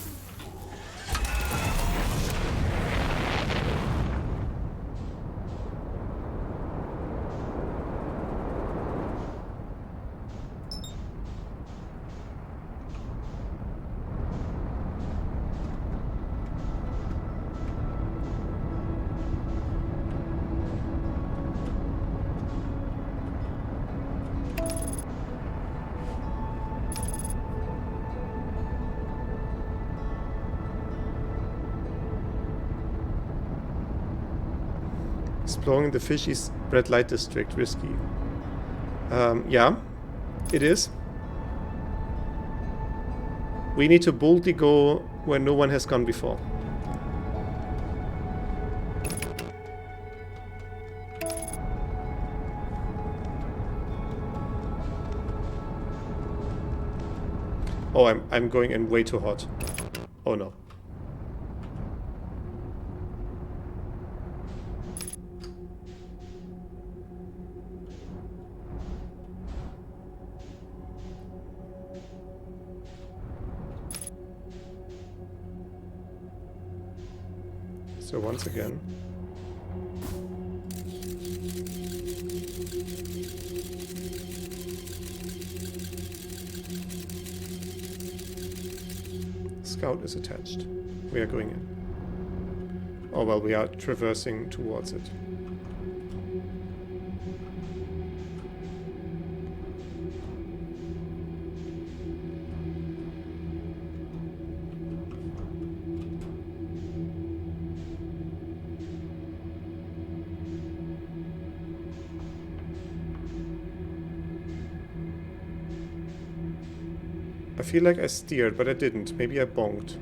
Exploring the fishy red light district, risky. Yeah, it is. We need to boldly go where no one has gone before. Oh, I'm going in way too hot. Oh no. So once again, Scout is attached. We are going in. Oh well, we are traversing towards it. I feel like I steered, but I didn't. Maybe I bonked.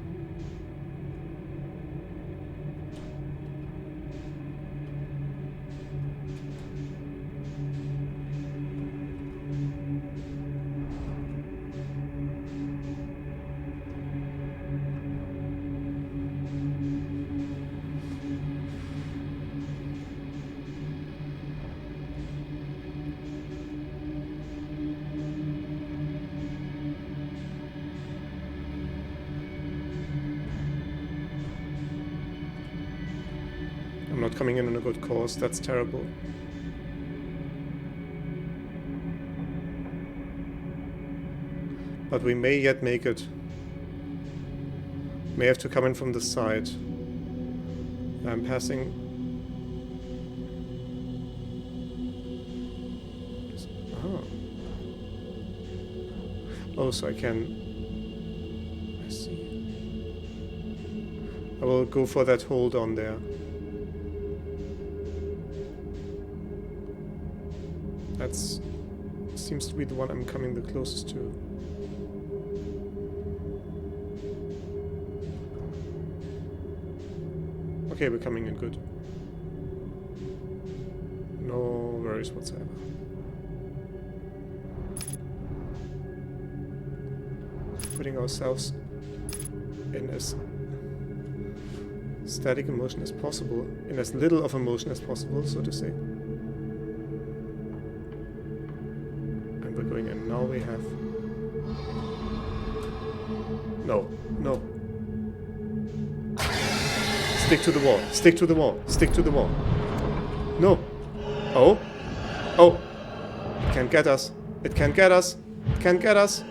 I'm not coming in on a good course, that's terrible. But we may yet make it. May have to come in from the side. I'm passing Oh, so I can... I see. I will go for that hold on there. That's... seems to be the one I'm coming the closest to. Okay, we're coming in good. No worries whatsoever. Putting ourselves in as static emotion as possible, in as little of emotion as possible, so to say. And we're going in. Now we have... No, no. Stick to the wall, stick to the wall, stick to the wall. No. Oh. Oh. It can't get us. It can't get us. It can't get us.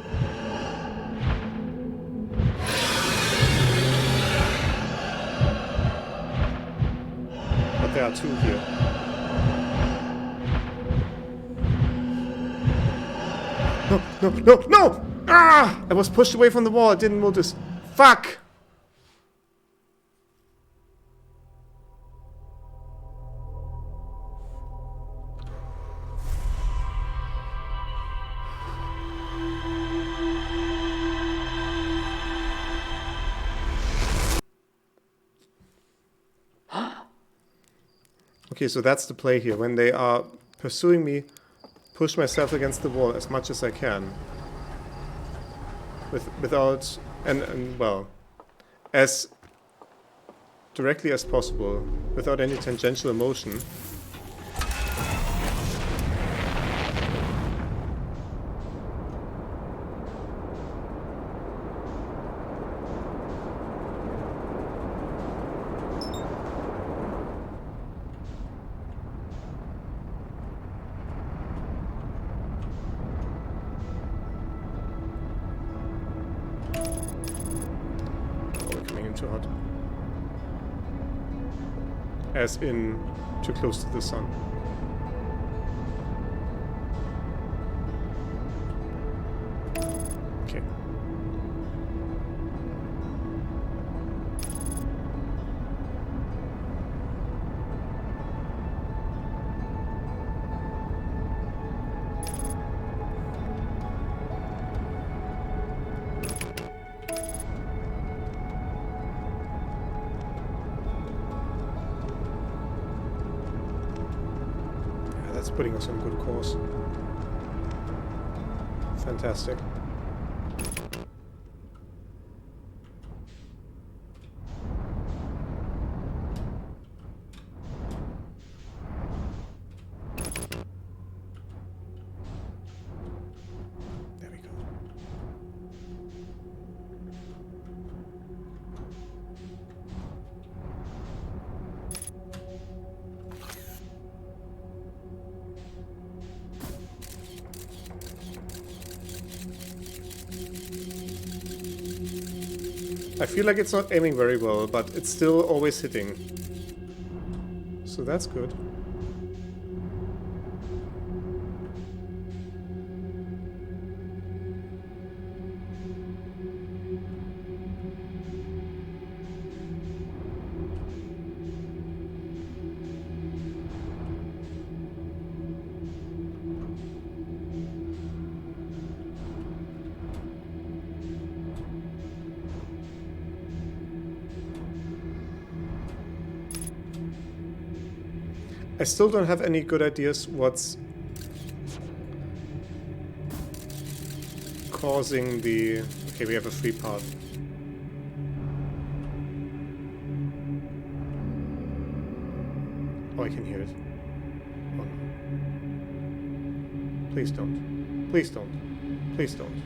But there are two here. No, no, no, no! Ah! I was pushed away from the wall. I didn't notice. Fuck! Okay, so that's the play here. When they are pursuing me, push myself against the wall as much as I can. Without... and well, as directly as possible, without any tangential motion. Too hot. As in, too close to the sun. Okay. That's putting us on a good course. Fantastic. There we go. I feel like it's not aiming very well, but it's still always hitting. So that's good. I still don't have any good ideas what's causing the... Okay, we have a free path. Oh, I can hear it. Oh no. Please don't. Please don't. Please don't.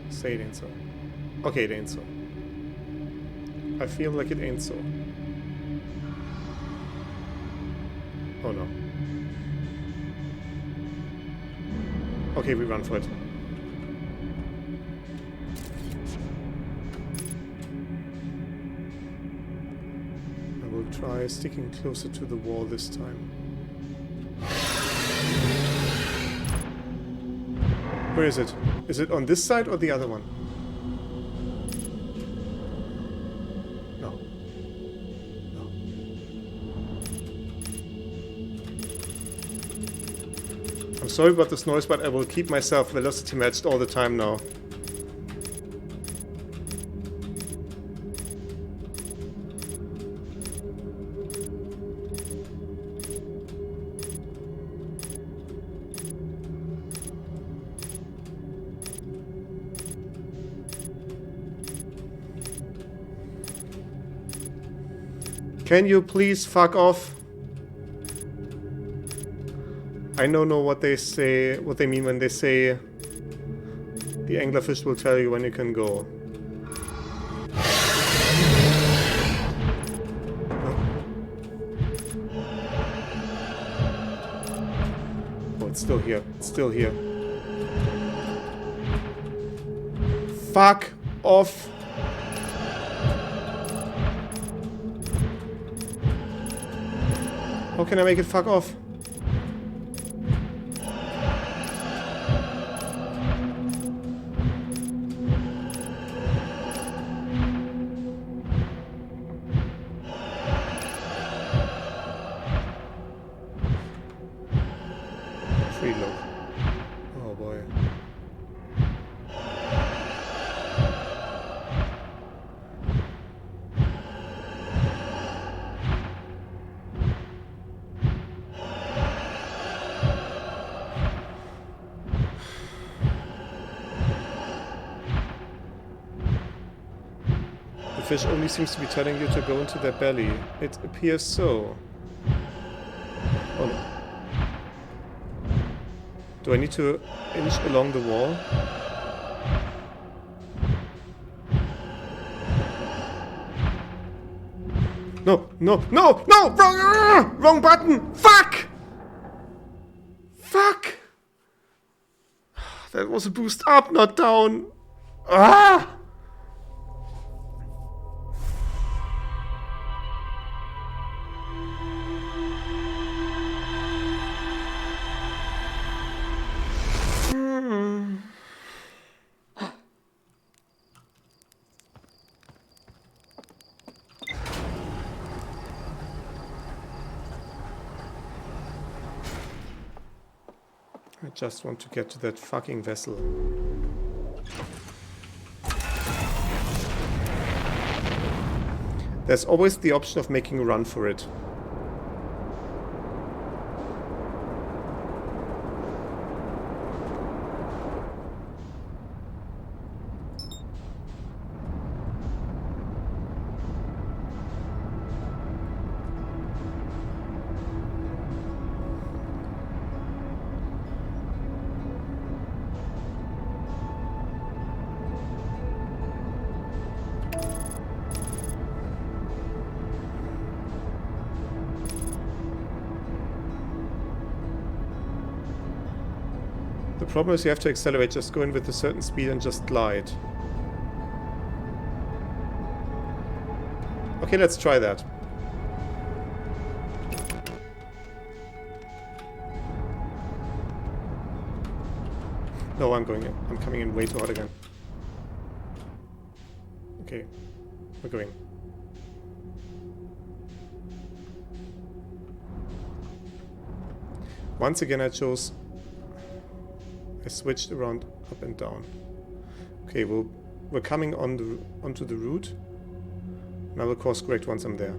Say it ain't so. Okay, it ain't so. I feel like it ain't so. Oh no. Okay, we run for it. I will try sticking closer to the wall this time. Where is it? Is it on this side or the other one? No. No. I'm sorry about this noise, but I will keep myself velocity matched all the time now. Can you please fuck off? I don't know what they say, what they mean when they say the anglerfish will tell you when you can go. Oh, it's still here. It's still here. Fuck off. How can I make it fuck off? Free look. Oh boy. The fish only seems to be telling you to go into their belly. It appears so. Oh no. Do I need to inch along the wall? No, no, no, no! Wrong, wrong button! Fuck! Fuck! That was a boost up, not down. Ah! I just want to get to that fucking vessel. There's always the option of making a run for it. The problem is you have to accelerate, just go in with a certain speed and just glide. Okay, let's try that. No, I'm coming in way too hard again. Okay, we're going. Once again I switched around up and down. Okay, we're coming onto the route. And I will course correct once I'm there.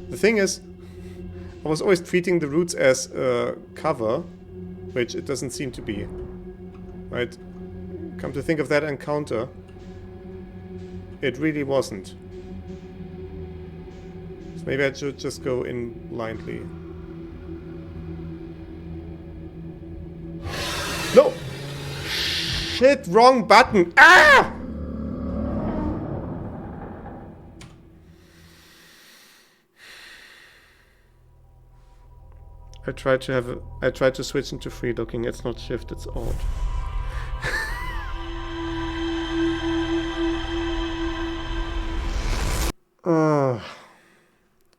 The thing is, I was always treating the routes as cover, which it doesn't seem to be. Right? Come to think of that encounter, it really wasn't. So maybe I should just go in blindly. No! Shit, wrong button! Ah! I tried to switch into free looking, it's not shift, it's alt.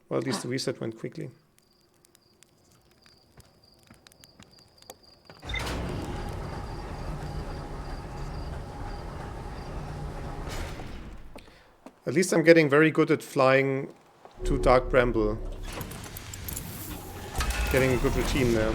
Well, at least the reset went quickly. At least I'm getting very good at flying to Dark Bramble. Getting a good routine there.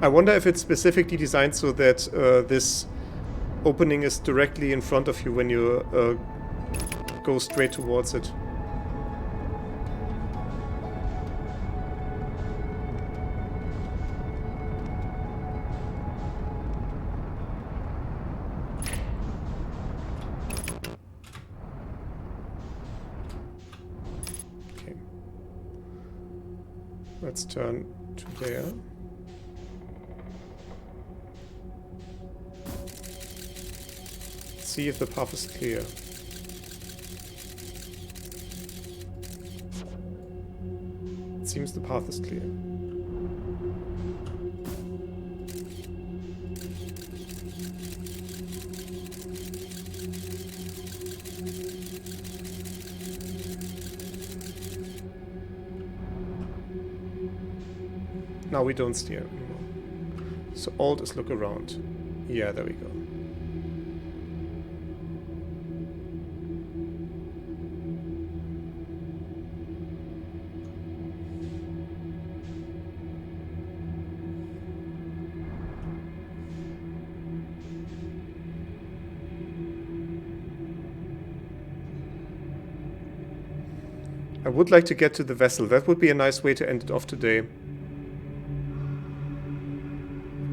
I wonder if it's specifically designed so that this opening is directly in front of you when you go straight towards it. Okay. Let's turn to there. See if the path is clear. It seems the path is clear. Now we don't steer anymore. So Alt is look around. Yeah, there we go. I would like to get to the vessel. That would be a nice way to end it off today.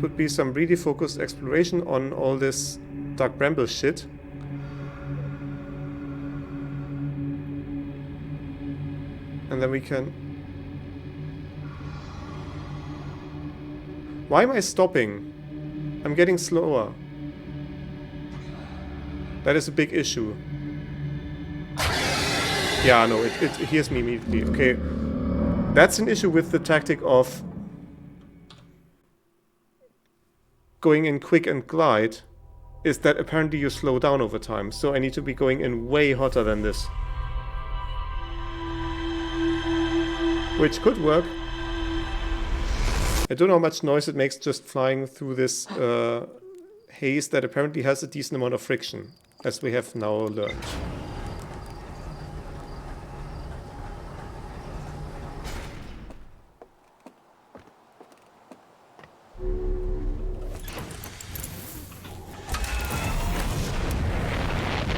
Would be some really focused exploration on all this Dark Bramble shit. And then we can... Why am I stopping? I'm getting slower. That is a big issue. Yeah, no, it hears me immediately. Okay, that's an issue with the tactic of going in quick and glide, is that apparently you slow down over time. So I need to be going in way hotter than this. Which could work. I don't know how much noise it makes just flying through this haze that apparently has a decent amount of friction, as we have now learned.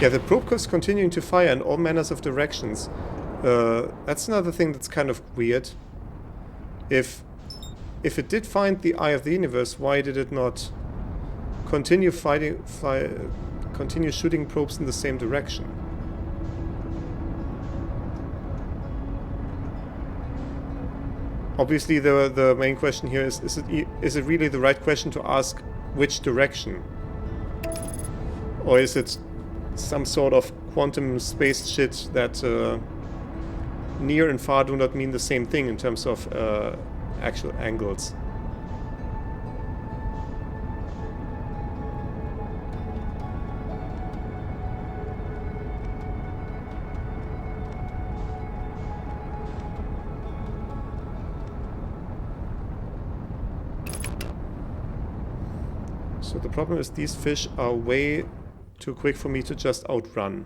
Yeah, the probe is continuing to fire in all manners of directions. That's another thing that's kind of weird. If it did find the eye of the universe, why did it not continue continue shooting probes in the same direction? Obviously, the main question here is it really the right question to ask which direction? Or is it some sort of quantum space shit that near and far do not mean the same thing in terms of actual angles? So the problem is these fish are way too quick for me to just outrun.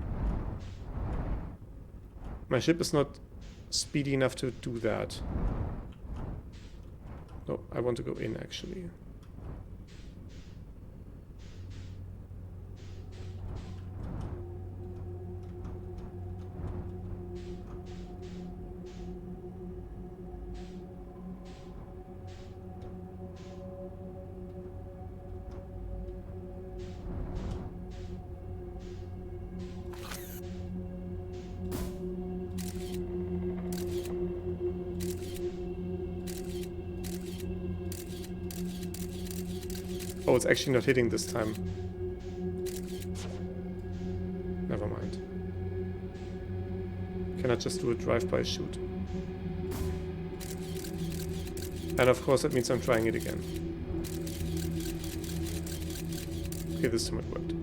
My ship is not speedy enough to do that. No, I want to go in actually. Oh, it's actually not hitting this time. I just do a drive-by shoot? And of course that means I'm trying it again. Okay, this time it worked.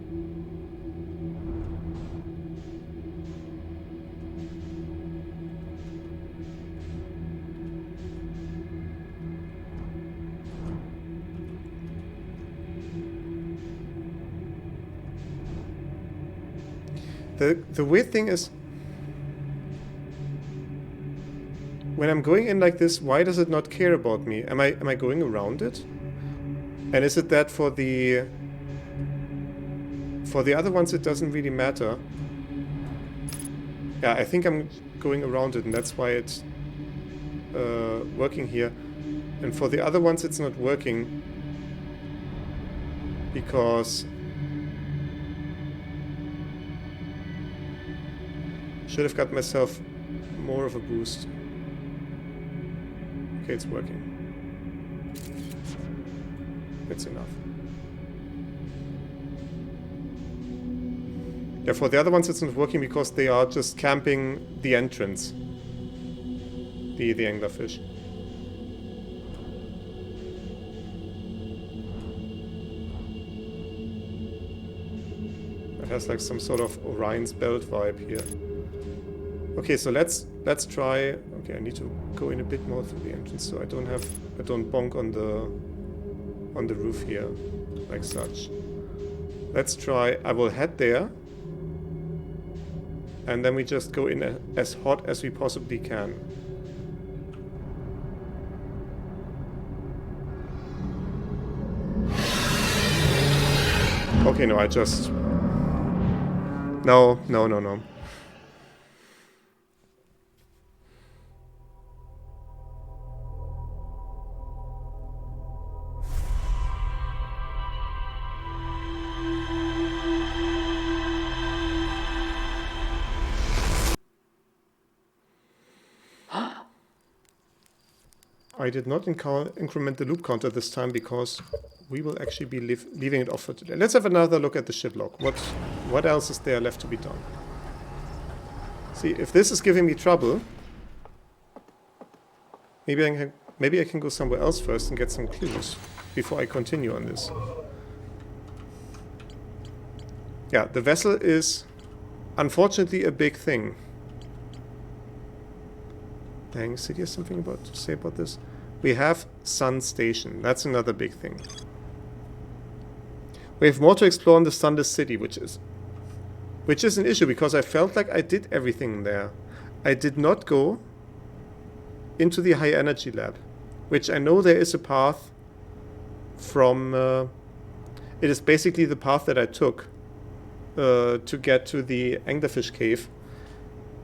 The weird thing is, when I'm going in like this, why does it not care about me? Am I going around it? And is it that for the other ones it doesn't really matter? Yeah, I think I'm going around it, and that's why it's working here. And for the other ones it's not working because should have got myself more of a boost. Okay, it's working. It's enough. Yeah, for the other ones it's not working because they are just camping the entrance. The anglerfish. It has like some sort of Orion's belt vibe here. Okay, so let's try. Okay, I need to go in a bit more through the entrance so I don't bonk on the roof here like such. Let's try. I will head there, and then we just go in as hot as we possibly can. Okay, no, I just no. I did not increment the loop counter this time because we will actually be leaving it off for today. Let's have another look at the ship log. What else is there left to be done? See, if this is giving me trouble, maybe I can go somewhere else first and get some clues before I continue on this. Yeah, the vessel is unfortunately a big thing. Dang, City has something to say about this. We have Sun Station. That's another big thing. We have more to explore in the Sunless City, which is an issue because I felt like I did everything there. I did not go into the high energy lab, which I know there is a path from. It is basically the path that I took to get to the anglerfish cave.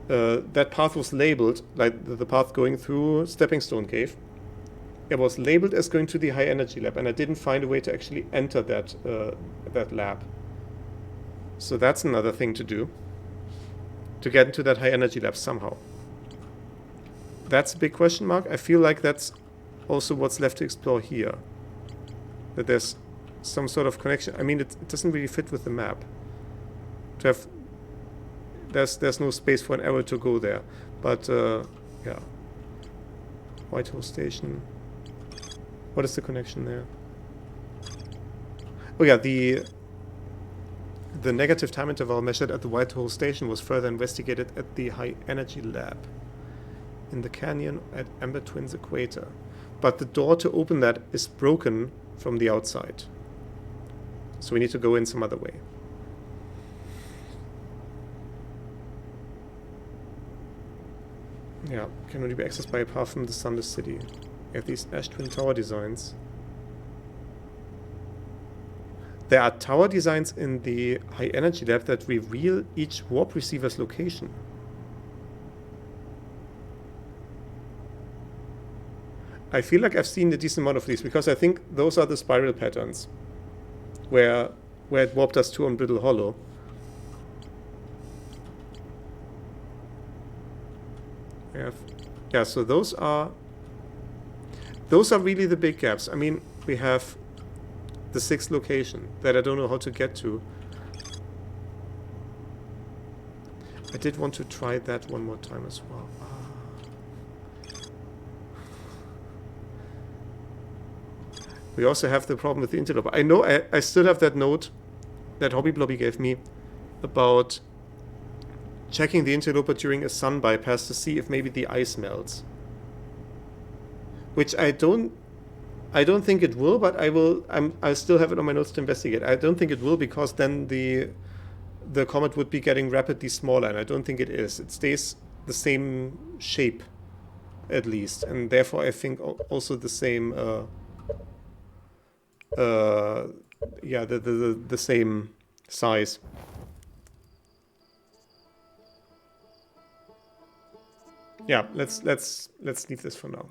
That path was labeled, like the path going through Stepping Stone Cave. It was labeled as going to the high energy lab, and I didn't find a way to actually enter that lab. So that's another thing to do, to get into that high energy lab somehow. That's a big question mark. I feel like that's also what's left to explore here. That there's some sort of connection. I mean, it doesn't really fit with the map. To have there's no space for an arrow to go there. But yeah. Whitehall Station. What is the connection there? Oh yeah, the negative time interval measured at the Whitehall Station was further investigated at the High Energy Lab in the canyon at Amber Twins Equator. But the door to open that is broken from the outside. So we need to go in some other way. Yeah, can only be accessed by a path from the Sunless City. We have these Ash Twin Tower designs. There are tower designs in the High Energy Lab that reveal each warp receiver's location. I feel like I've seen a decent amount of these because I think those are the spiral patterns where it warped us to on Brittle Hollow. Yeah, so those are really the big gaps. I mean, we have the 6th location that I don't know how to get to. I did want to try that one more time as well. We also have the problem with the interloper. I know I still have that note that Hobby Blobby gave me about checking the interloper during a sun bypass to see if maybe the ice melts. Which I don't think it will, but I still have it on my notes to investigate. I don't think it will, because then the comet would be getting rapidly smaller, and I don't think it is. It stays the same shape, at least, and therefore I think also the same yeah, the same size. Yeah, let's leave this for now.